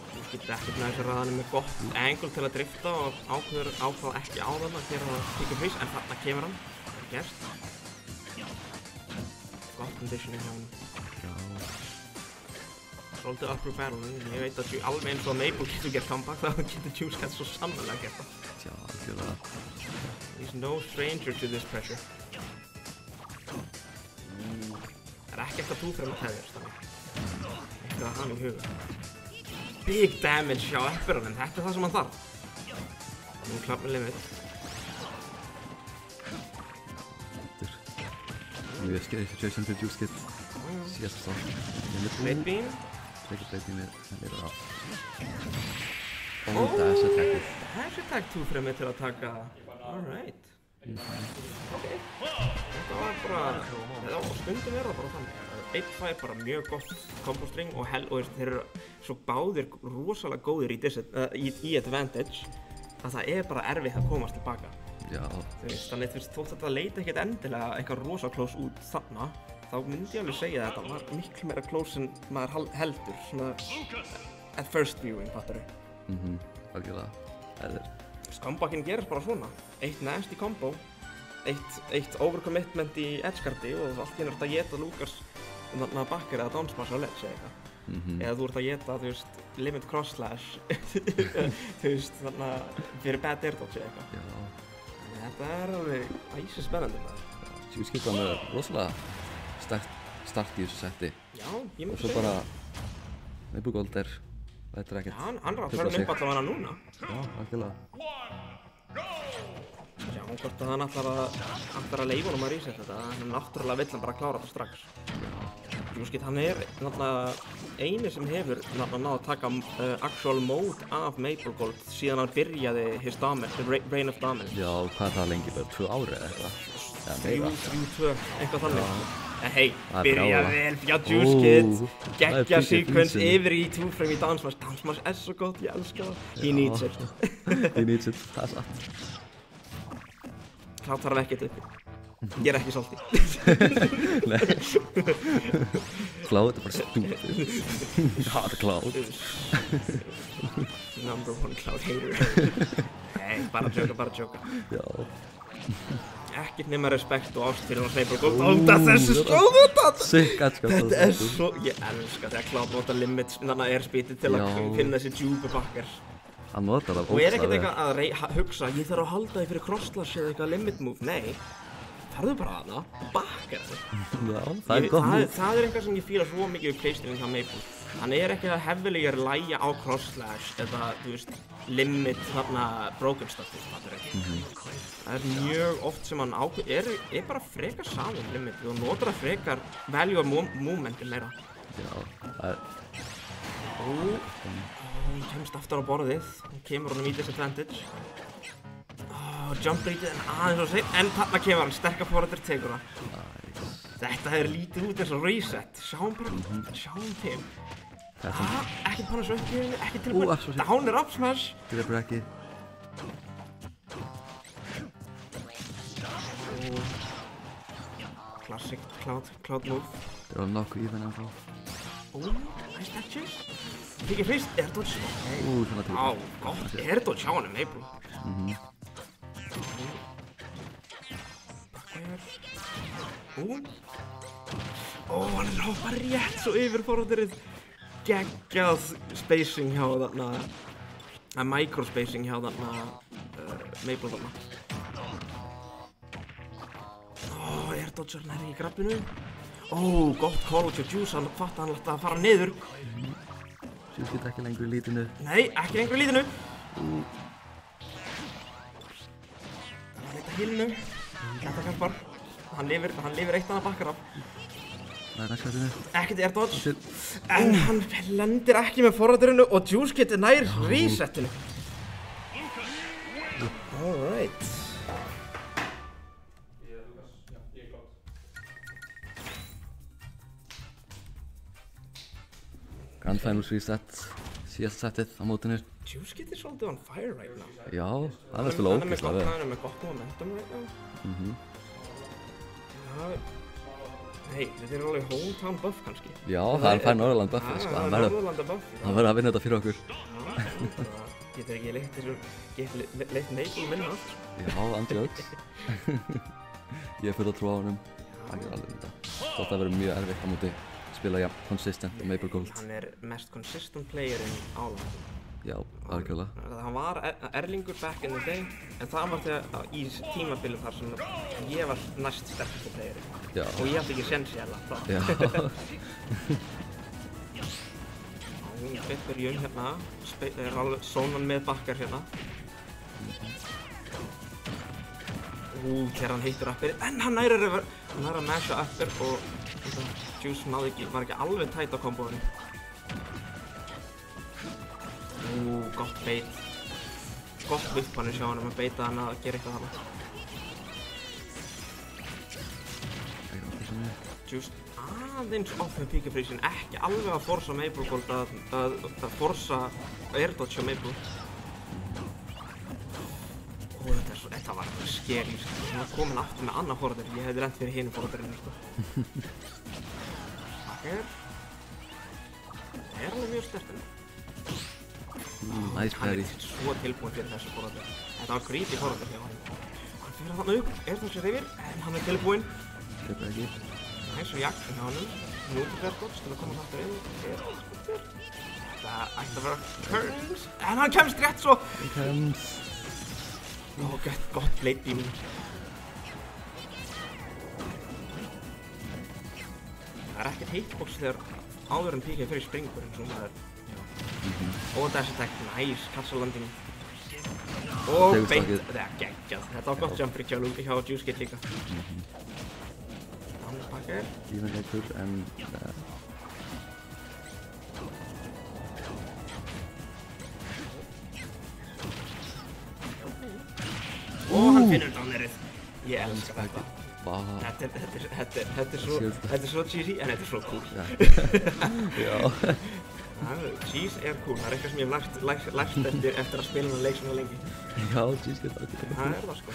Þú getur ekkert með þessu raðanum með gott angle til að drifta og ákvað ekki á þarna að gera það píkja frís, en þarna kemur hann. Það er gert. Gott conditioning hjá hann. Svolítið upper barrel, ég veit að alveg eins og Maple getur gert comeback, þá getur Juice Cat svo sannarlega gert það. Já, algjörlega. He's no stranger to this pressure. Það er ekkert að túfra með hefðir, þannig. Eitthvað að hafa í huga. Big damage hjá Epperanum, þetta er það sem hann þarf. Nú klapp með limit. Mjög scary situation fyrir Juice Cat. Síðast þá. Blade Beam. Blade Beam er lifað af. Og dash attack. Dash attack túfremi til að taka. Alright. Ok. Þetta var bara, þetta var stundum verða bara þannig. Einn fær bara mjög gott combo string og þeir eru svo báðir rosalega góðir í advantage að það er bara erfitt að komast tilbaka. Já. Þannig þótt þetta leita ekkert endilega eitthvað rosa close út þarna, þá myndi ég alveg segja að þetta var miklu meira close en maður heldur, svona at first viewing, fattar þau? Algjörlega. Skambakkinn gerist bara svona, eitt nasty combo, eitt overcommitment í edgeguardi og allt hérna er þetta að geta Lucas þannig að bakkar eða downsmash á ledge eða eitthvað. Eða þú ert að geta, þú veist, limit cross slash, þú veist, þannig að fyrir bad air dodge eða eitthvað. Já. Þannig þetta er alveg æsi spennandi maður. Juice Cat var með rosalega start í þessu setti. Já, ég myndi og svo bara Maple Gold er þetta er ekkert. Já, hann er að fara upp allavega núna. Já, algjörlega. Já, hvort að hann ætlar að leyfa honum að reset þetta, hann náttúrulega vill hann bara klára þetta strax. Juice Cat, hann er eini sem hefur náð að taka actual mode af Maple Gold síðan hann byrjaði his dominance, reign of dominance. Já, hvað er það lengi, bara 2 ári eða eitthvað? 3-2, eitthvað þannig. En hei, byrja vel fjá Juice Cat, geggja sequence yfir í 2-frame í downsmash. Downsmash er svo gott, ég elska það. He needs it. He needs it, það er satt. Cloud þarf ekkert uppi. Ég er ekki salty. Nei. Cloud er bara stúpid. Ég hata Cloud. Number 1 Cloud hater. Nei, bara joka. Já. Ekkert nema respekt og ást fyrir hann Maple Gold. Þessu stóðu þetta! Sick edge. Þetta er svo, ég elska þegar Cloud nota limit, þannig að airspeedið til að finna þessi djúpi bakkar. Hann notar það og er ekkert eitthvað að hugsa, ég þarf að halda því fyrir crosslash eða eitthvað limit move, nei. Farðu bara að hana, bakkar þig. Já, það er gott move. Það er eitthvað sem ég fíla svo mikið við playstylinn hjá Maple. Hann er ekki að hefilega lægja á crosslash eða, þú veist, limit þarna broken stuff, fattur ekki. Það er mjög oft sem hann er bara frekar saman limit og notar að frekar value of momentum meira. Já, það er... Hún kemst aftur á borðið, hún kemur honum í disadvantage. Jump readið en aðeins og seint, en þarna kemur hann, sterkar forrættir tekur hann. Þetta hefur lítið út eins og reset, sjáum bara, sjáum til. Ekki punish upp í henni, ekki tilbúin, down er up smash. Gripur ekki. Classic Cloud move. er alveg nokkuð í þennan þá. Nice back chase. Pikið fyrst, air dodge. Þannig að Á, gott air dodge hjá honum, Maple. Hann hoppa rétt svo yfir forvarnirinn. Geggjað spacing hjá þarna, microspacing hjá þarna, Maple þarna. Air dodger nærri í grabbinu. Gott call út hjá Juice, hann fatt hann láta að fara niður. Juice get ekki lengur í lítinu. Nei, ekki lengur í lítinu. Hann leita hílinu. Þetta kampar. Hann lifir eitt annað bakkar af. Það er næstkvæmtinu. Ekkert air dodge. En hann lendir ekki með forvarnirinu og Juice getur nær resetinu. Alright. Grand Finals reset, síðasta settið á mótinu. Juice getur svolítið on fire right now. Já, það er spila ógeðslega vel. Hann er með gott momentum right now. Nei, þetta er alveg hometown buff kannski. Já, það er fær Norðurland buffið sko. Það er Norðurlanda buff. Hann verður að vinna þetta fyrir okkur. Getur ekki leitt Maple minna allt. Já, andjóks. Ég er fyrir að trúa á honum. Það er alveg þetta. Þótt að verður mjög erfitt á móti spila jafn consistent og Maple Gold. Hann er mest consistent playerinn á landinu. Já, algjörlega. Hann var erlingur back in the day, en það var þegar í tímabilið þar sem ég var næst sterkasta playerinn. Já. Og ég átti ekki séns í alla þá. Já. Hún byrjun hérna, er alveg sónan með bakkar hérna. Þegar hann hittur uppir, en hann nær að masha uppir og Juice var ekki alveg tætt á kombóinu. Gott beit. Gott vippanir sjá hann að beita hann að gera eitthvað þarna. Juice aðeins off með píkafrísin, ekki alveg að forsa Maple Gold að forsa air dodge á Maple. Þetta var scary, hann var komin aftur með annað forwarder, ég hefði lent fyrir hinum forwarderinu sko. Það er alveg mjög sterkur. Nice parry. Hann er svo tilbúinn fyrir þessu forwarder. Þetta var creepy forwarder hjá hann. Hann fyrir þarna upp, air dodge yfir, en hann er tilbúinn. Trefur ekki. Næs og jagn hjá honum. Nú til air dodge til að koma aftur inn. Þetta ætti að vera turns, en hann kemst rétt svo. Gott blade beam. Það er ekkert hitbox þegar áður en píkið fyrir springur eins og það er. Og dash attack, nice, castle landing. Og beint, það er geggjað. Þetta var gott jumper hjá Juice Kid líka. Þannig bakkar. Lífan heitur en... Og hann finnur downnerið. Ég elska þetta. Þetta er svo cheesy en þetta er svo cool. Já. Cheese er cool, það er eitthvað sem ég hef lært eftir að spila með leik svona lengi. Já, cheese getur alveg cool. Það er það sko.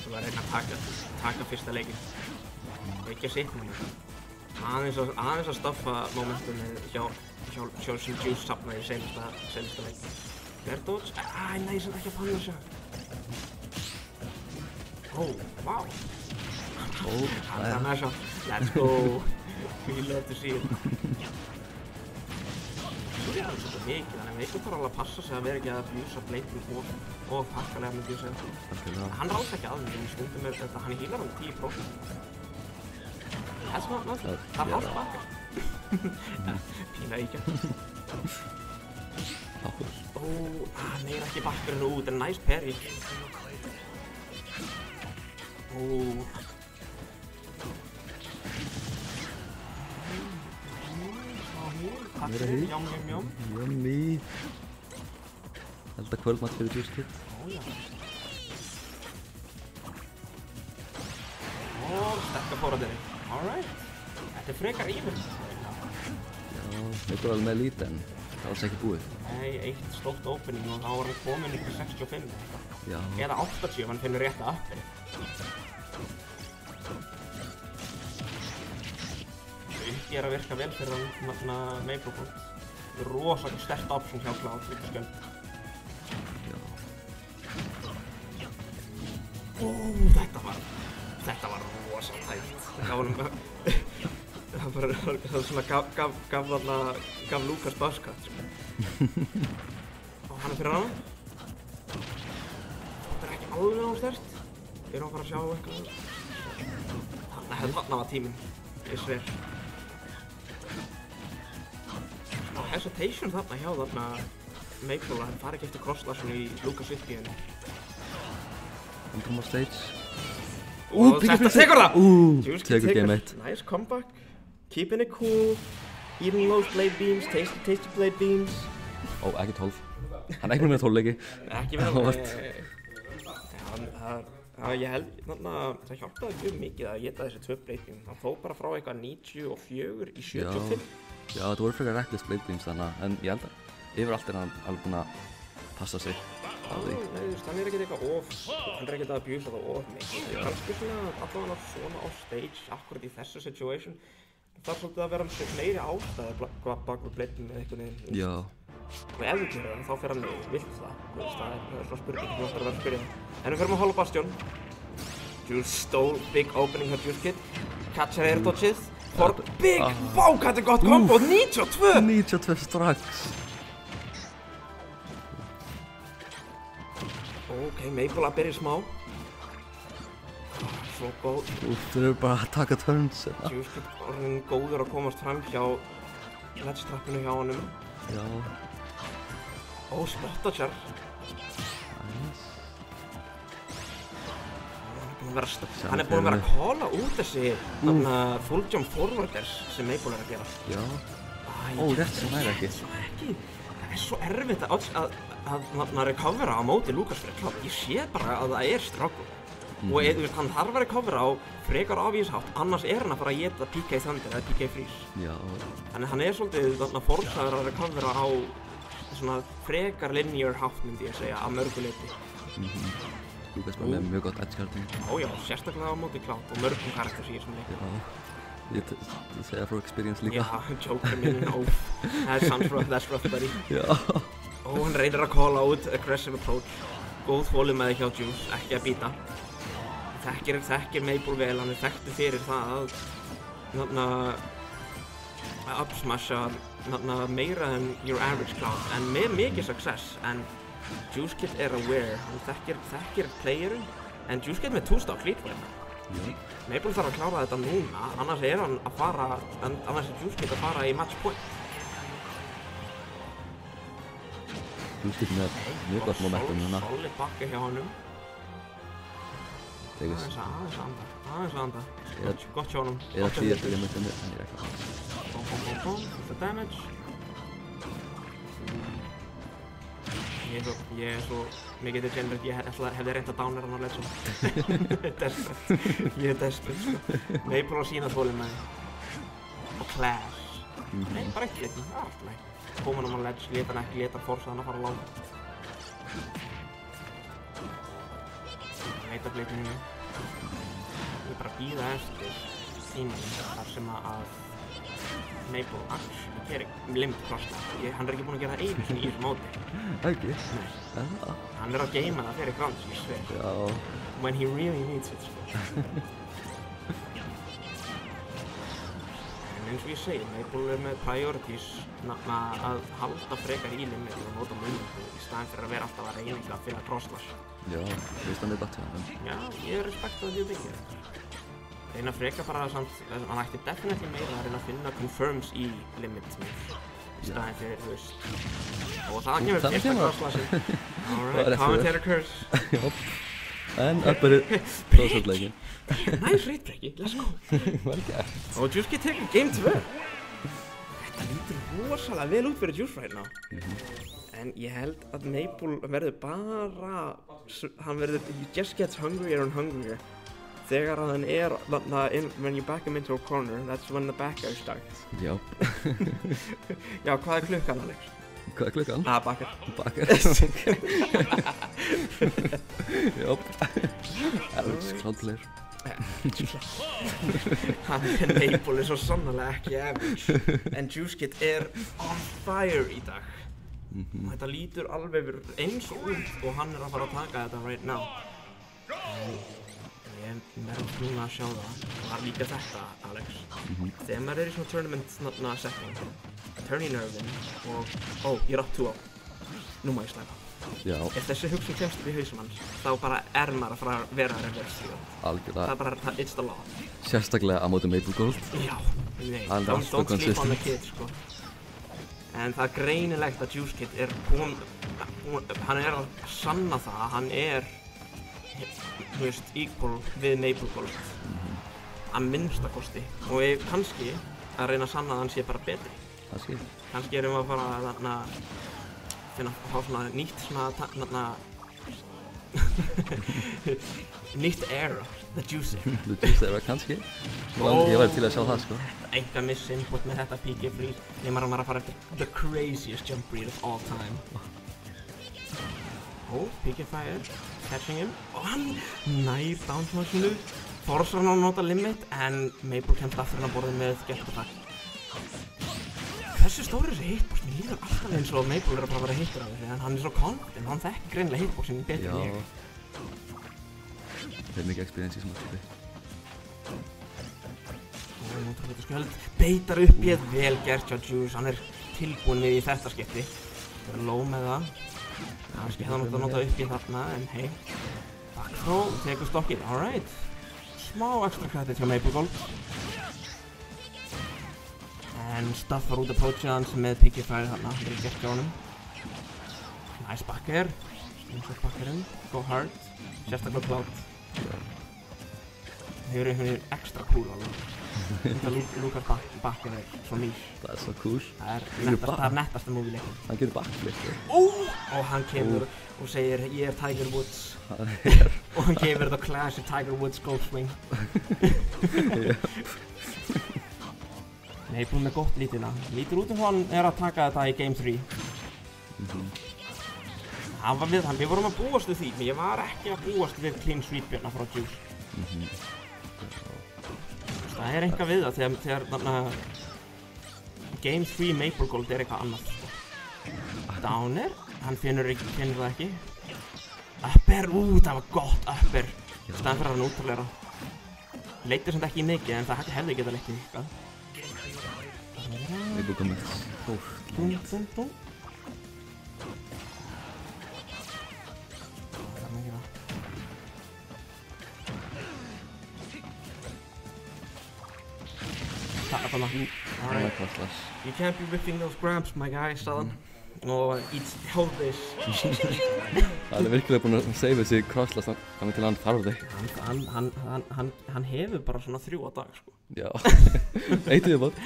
Þú var að reyna að taka fyrsta leikin. Ekki að sitna mér. Aðeins að staffa momentumið hjá sem Juice safnaði í seinasta leik. Air dodge? Ég næði samt ekki að panna sig. Wow. Hann er masha. Let's go. We love to see it. Svo er það svolítið mikið, þannig að Maple þarf alveg að passa sig að vera ekki að abúsa bleipum og pakkalega með Juice. Hann ráðst ekki að því, stundum er þetta, hann hílar hann 10%. Það er hálf bakkar. Pína íkja. Hann er ekki bakkarinn út, en nice parry. Yummy. Held að kvöldmatt fyrir Juice Kid. Sterka forwarderinn. Alright. Þetta er frekar even. Já, Maple alveg með lít en Það var ekki búið. Nei, eitt stórt opening og þá var hann kominn ykkur 65 Já. eða 80 ef hann finnur rétta uppið. Uppi að virka vel fyrir hann Maple. Rosalega sterkt option hjá Cloud, líka skjöld. Þetta var rosalega tæft. Það var svona gaf Lucas buzzcut, sko. Og hann fyrir hana. Þetta ekki alveg á sterkt. Erum að fara að sjá eitthvað. Þarna var tíminn, ég sver. Hesitation þarna hjá Maple að hann fari ekki eftir crosslasinu í Lucas uppgíðinu. Hann kom á stage. Og þetta tekur það! Tekur game 1. Nice comeback. Keeping it cool. Eating those blade beams, tasty blade beams. Ekki 12. Hann er ekki með 12 leiki. Ekki með 12. Ég held, það hjálpaði mjög mikið að geta þessi 2 blade beams. Hann fór bara frá eitthvað 94 í 75. Já, þetta voru frekar reckless blade beams þannig, en ég held að yfirallt hann alveg búinn að passa sig á því. Nei, hann ekkert eitthvað hann ekkert að abuse þetta mikið. Kannski allavega svona á stage, akkurat í þessu situation. Það svolítið að vera meiri ástæði bak við blade beam með einhvern veginn. Já. Og ef við gerum það, þá fer hann vilt það. Það er svona spurning sem alltaf að vera að spyrja. En við förum að Hollow Bastion. Juice stole big opening hjá Juice Kid. Catcher air dodges. For big, vá, hvað þetta er gott kombo, 92! 92 strax. Ok, Maple að byrja smá. Svo góð. Þeir eru bara að taka turns. Juice Kid orðinn góður að komast fram hjá ledge-trappinu hjá honum. Já. Spot-dodger. Hann er búinn að vera að calla út þessi full jump forwarders sem Maple er að gera. Já. Rétt sem það er ekki. Það er svo erfitt að recovera á móti Lucas fyrir Cloud. Ég sé bara að það er struggle. Og hann þarf að recovera á frekar afvíshátt, annars er hann að fara að geta PK Thunder eða PK Freeze. Já. Þannig hann er svolítið forsaður að recovera á svona frekar linear hátt, myndi ég segja, að mörgu leyti. Lucas bara með mjög gott edge-karting. Já, sérstaklega á móti Cloud og mörgum karakters í þessum leik. Já, ég segja frá experience líka. Já, joker minn, that's rough buddy. Já. Hann reynir að calla út aggressive approach. Góð þolinmæði hjá Juice, ekki að bíta. Þekkir Maple vel, hann er þekktur fyrir það að upsmasha meira en your average Cloud, en með mikið success. En Juice Kid er aware, hann þekkir playerinn, en Juice Kid með 2-stock lead hérna. Maple þarf að klára þetta núna, annars er hann að fara, annars er Juice Kid að fara í match point. Juice Kid með mjög gott momentum hérna. Solid bakka hjá honum. Aðeins að anda. Gott hjá honum. Eða 10 eftir ég myndi henni, en ég ekki. Þetta damage. Ég er svo mikið degenerate, ég hefði reynt að downa hann á ledge. Ég er desperate, sko. Maple á sína þolinmæði. Og clash. Nei, bara ekki liti, það er allt leið. Kom hann á ledge, leta hann ekki, leta hann forsa hann að fara langt. Veita bleikinu. Ég er bara að bíða eftir tímanum þar sem að Maple actually gerir limit crossbar. Hann er ekki búinn að gera það einu sinni í þessu móti. Ekki? Nei. Hann er að geima það fyrir Grand, sem ég sver. Já. When he really needs it, sko. En eins og ég segi, Maple er með priorities að halda frekar í limit og nota munningu í staðinn fyrir að vera alltaf að reyna að finna crossslash. Já, þú veist hann er gott hjá hann. Já, ég respekta það mjög mikið. Reyna frekar bara samt, hann ætti definitely meira að reyna að finna confirms í limit moves í staðinn fyrir, þú veist. Og það kemur fyrsta crosslashin. Alright, commentator curse. Já. En uppbyrðu crosslasleikin. Nice reitbreaki, let's go. Vel gert. Og Juice Kid tekur game 2. Þetta lítur rosalega vel út fyrir Juice right now. En ég held að Maple verður bara, hann verður, he just gets hungrier and hungrier. Þegar hann er, when you back him into a corner, that's when the back air starts. Já. Já, hvað er klukkan, Alex? Hvað er klukkan? Bakker. Bakker. Jóp. Alex Cloudflare. Maple svo sannarlega ekki average. En Juice Kid on fire í dag. Og þetta lítur alveg eins og út og hann að fara að taka þetta right now. Ég verður núna að sjá það. Það var líka þetta, Alex. Þegar maður í svona tournament setting, turn í nervin og ég upp 2-0. Nú má ég slæpa. Já. Ef þessi hugsun kemst upp í hausum hans, þá bara maður að fara að vera reverse. Algjörlega. Það bara, it's the law. Sérstaklega á móti Maple Gold. Já, nei, Don't sleep on the kid, sko. En það greinilegt að Juice Kid hann að sanna það að hann þú veist, equal við Maple Gold. Að minnsta kosti. Og kannski að reyna að sanna að hann sé bara betri. Kannski erum við að fara að finna að fá svona nýtt nýtt era, the Juice era. The Juice era kannski. Ég væri til að sjá það, sko. Enga miss-input með þetta PK Freeze. Nema hann að fara eftir the craziest jump read of all time. PK Fire, catching him. Og hann nær down-smashinu. Forsar hann að nota limit, en Maple kemst aftur hann að borðið með get-attack. Hversu stóri þessi hitbox? Mér líður alltaf eins og Maple að bara vera hittur af þessu, en hann svo confident, hann þekkir greinilega hitboxin betur en ég. Það mikið experience í svona skipti. Ótrúlega skjöld, beitar upp í vel gert hjá Juice, hann tilbúinn í þetta skipti. Það low með það. Kannski hefði hann átt að nota upp í þarna, en hei. Back throw, tekur stokkið, alright. Smá extra credit hjá Maple Gold. En staffar út approachið hans með PK Fire þarna, það gert hjá honum. Nice backer, slingshot backerinn, go hard, sérstaklega Cloud. Það hefur einhvern veginn extra cool alveg. Þetta Lucas backer svo nýr. Það svo cool. Það nettasta move í leiknum. Hann getur backflip. Og hann kemur og segir ég Tiger Woods. Og hann gefur þetta classic Tiger Woods golf swing. Maple með gott lítina. Lítur út hann að taka þetta í Game 3. Við vorum að búast við því, men ég var ekki að búast við clean sweep hérna frá Juice. Það eitthvað við það þegar Game 3 Maple Gold eitthvað annað. Downer, hann finnur það ekki. Upper, það var gott upper. Staðan fyrir hann útrúlega. Leitir samt ekki í mikið, en það hefði getað leitt í eitthvað. Maple komið. Alright. You can't be whipping those grabs, my guy, sagðan. Og hold this. Hann virkilega búinn að save þessi crosslast þannig til hann þarf þig. Hann hefur bara svona 3 á dag, sko. Já, eitt viðbót.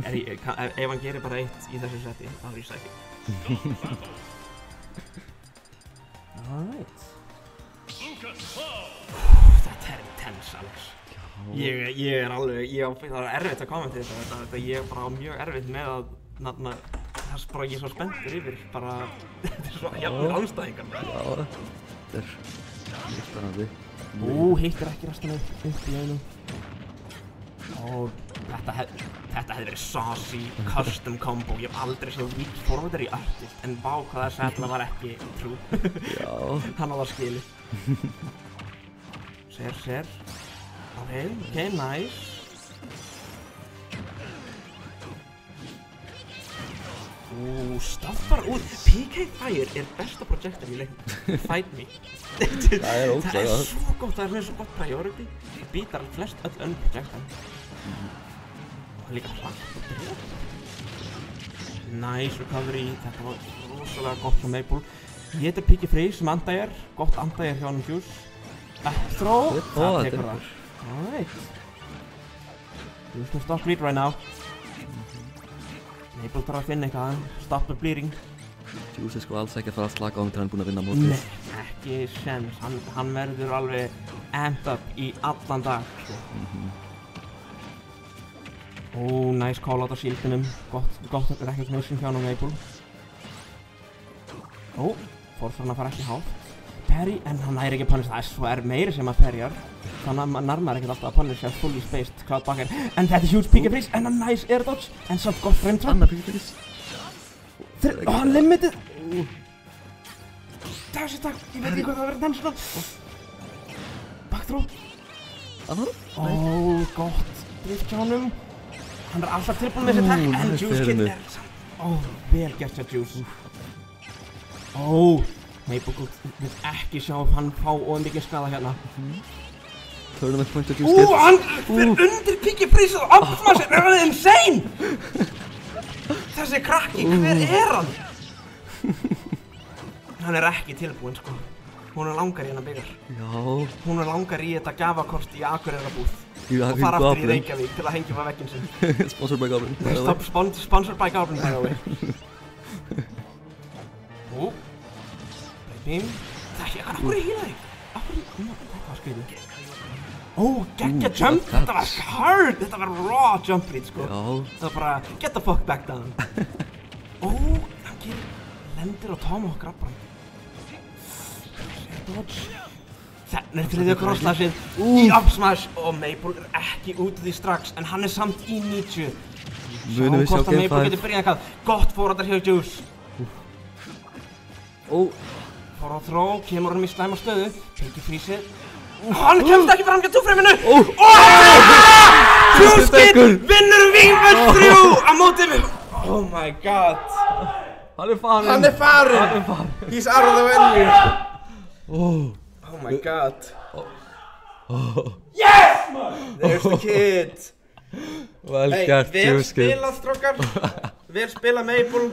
Ef hann gerir bara 1 í þessu seti, þá rýsa ekki. Alright. Þetta intense, Alex. Ég það erfitt að koma til þetta. Ég bara mjög erfitt með að ég svo spenntur yfir, bara þetta svo jafnir anstæðingar. Já, þetta mjög spennandi. Hittir ekki rastina upp í einu. Þetta hefði verið saucy, custom combo. Ég hef aldrei séð weak forwarder í artilt, en vá hvað það setla var ekki true. Já. Hann á það skilið. Ser. Ok, nice. Staffar út. PK Fire besta projector í leiknum. Fight me. Það ótrúlega. Það svo gott, það með svo gott priority. Það býtar flest öll önnur projector. Og líka hratt. Nice recovery. Þetta var rosalega gott frá Maple. Ég heitir PK Freeze sem anti-air. Gott anti-air hjá hann Juice. Back throw. Það tekur það. Alright. Juice can stop bleed right now. Maple þarf að finna eitthvað, stop the bleeding. Juice sko alls ekki að fara að slaka á þegar hann búinn að vinna mótið. Nei, ekki sens. Hann verður alveg amped up í allan dag, sko. Nice call out á shieldinum. Gott recognition hjá hann á Maple. Forþarna fara ekki hátt. Parry, en hann næri ekki að punish. Það svo meiri sem að parryar. Þannig að maður nærmar ekkert alltaf að punish að fully spaced Cloud backer. En þetta huge PK freeze, en a nice air dodge. En samt gott frame trap. Annar PK freeze. Hann limited. Dash attack, ég veit ekki hvað það verið intentional. Backthrow. Annar? Gott drift hjá honum. Hann alltaf tilbúin með þessi attack, en Juice Kid samt. Vel gert hjá Juice. Maple Gold vil ekki sjá hann fá mikið skada hérna. Tournament point of Juice Kid. Hann fyrir undir PK freeze og upsmash, er hann insane? Þessi krakki, hver hann? Hann ekki tilbúinn sko. Hún langar í hennar byggar. Já. Hún langar í þetta gjafakort í Akureyrarbúð. Og fara aftur í Reykjavík til að hengja með vegginn sinn. Sponsored by Goblin. Sponsored by Goblin, by the way. Beam. Það er akkur í híla þig. Það var skriðið. Geggja jump. Þetta var hard. Þetta var raw jump read sko. Já. Það var bara get the fuck back down. Hann lendir á Tomahawk grabbar hann. Dodge. Þannig þriðja crosslasið í upsmash og Maple ekki út því strax en hann samt í 90. Munum við sjá hvort að game Maple 5. getur byrjað eitthvað. Gott fórættar hjá Juice. Fór á þró, kemur hann í slæma stöðu. PK freeze. Hann kemst ekki fram hjá 2-frameinu. Juice Kid vinnur Víngvöld 3 á móti mig. Oh my god. Hann er farin. He's out of the venue. Oh my god. Yes! There's the kid. Vel gert, Juice Kid. Vel spilað, strókar. Vel spilað Maple.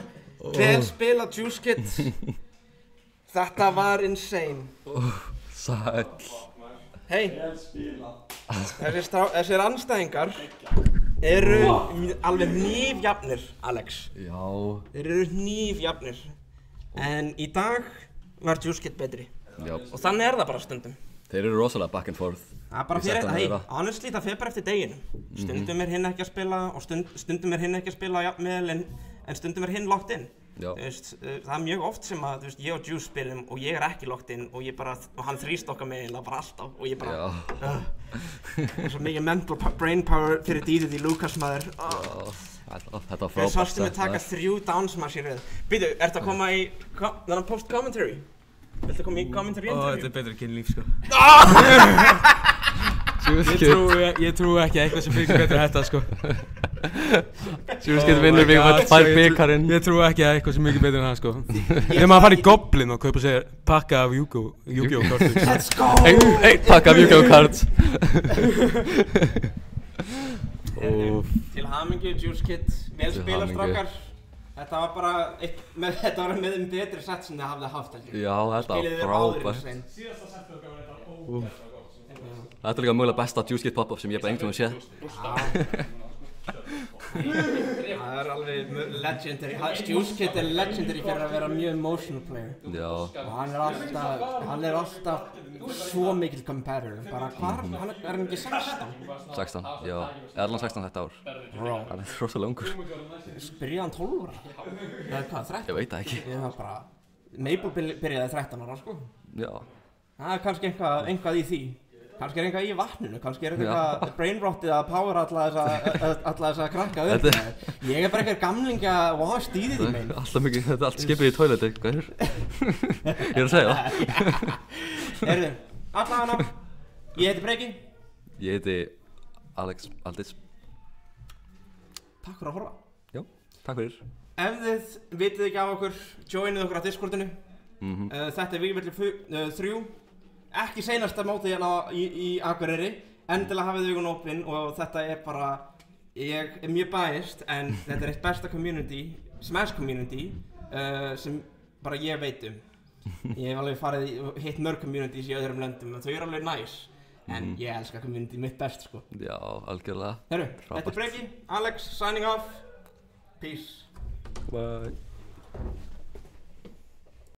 Vel spilað Juice Kid. Þetta var insane. Sæll. Hey. Þessir andstæðingar eru alveg hnífjafnir, Alex. Já. Þeir eru hnífjafnir. En í dag var Juice Kid betri. Já. Og þannig það bara stundum. Þeir eru rosalega back and forth. Það bara fyrir, honestly, það fer bara eftir deginu. Stundum hinn ekki að spila og stundum hinn ekki að spila jafnvel en stundum hinn locked in. Já. Það mjög oft sem að ég og Juice spilum og ég ekki locked in og hann þrýstokkar mig eiginlega bara alltaf og ég bara svo mikið mental brain power fyrir dýrið í Lucas maður. Þetta var frábært. Þeir sástu mig taka 3 down smash í röð. Býtu, ertu að koma í þennan post-commentary? Viltu koma í commentary interview? Þetta betra kynlíf sko. Ég trúi ekki eitthvað sem fyrir betur þetta sko. Juice Kid vinnur Víngvöld 5 bikarinn. Ég trúi ekki eitthvað sem mikið betur en það sko. Þegar maður fara í Goblin og kaupa sér pakka af Yu-Gi-Oh kartum. Let's go! Einn pakka af Yu-Gi-Oh cards. Til hamingju, Juice Kid. Vel spilað, strákar. Þetta var bara með þeim betri sett sem þið hafði haft held ég. Já, þetta var frábært. Síðasta settu okkar var þetta ógeðslega gott. Þetta er líka mögulega besta Juice Kid pop-up sem ég bara einhvern veginn séð. Það er alveg legendary. Juice Kid er legendary fyrir að vera mjög emotional player. Já. Og hann er alltaf svo mikil competitor. Bara hann er hann ekki 16? 16, já. Eða allan 16 þetta ár. Hann er rosalega ungur. Byrjaði hann 12 ára? Eða hvað, 13? Ég veit það ekki. Ég var bara, Maple byrjaði 13 ára sko. Já. Það er kannski eitthvað í því. Kannski er eitthvað í vatninu, kannski er eitthvað brainrottið að powera alla þessa krakka upp. Ég er bara eitthvað gamlinga og hafa stíðið í meginn. Alltaf mikið, þetta er allt skipið í toileti, hvað er? Ég er að segja það. Heyrðu, allavega, ég heiti Breki. Ég heiti Alex Aldís. Takk fyrir að horfa. Já, takk fyrir. Ef þið vitið ekki af okkur, joinið okkur á Discordinu. Þetta er Vígvellir 3. Ekki seinasta mótið hérna í Akureyri. Endilega hafið augun opin og þetta er bara, ég er mjög biased en þetta er eitt besta community, Smash community sem bara ég veit um. Ég hef alveg farið og hitt mörg communities í öðrum löndum og þau eru alveg nice. En ég elska community mitt best sko. Já, algjörlega. Herru, þetta er Breki, Alex, signing off. Peace. Bye.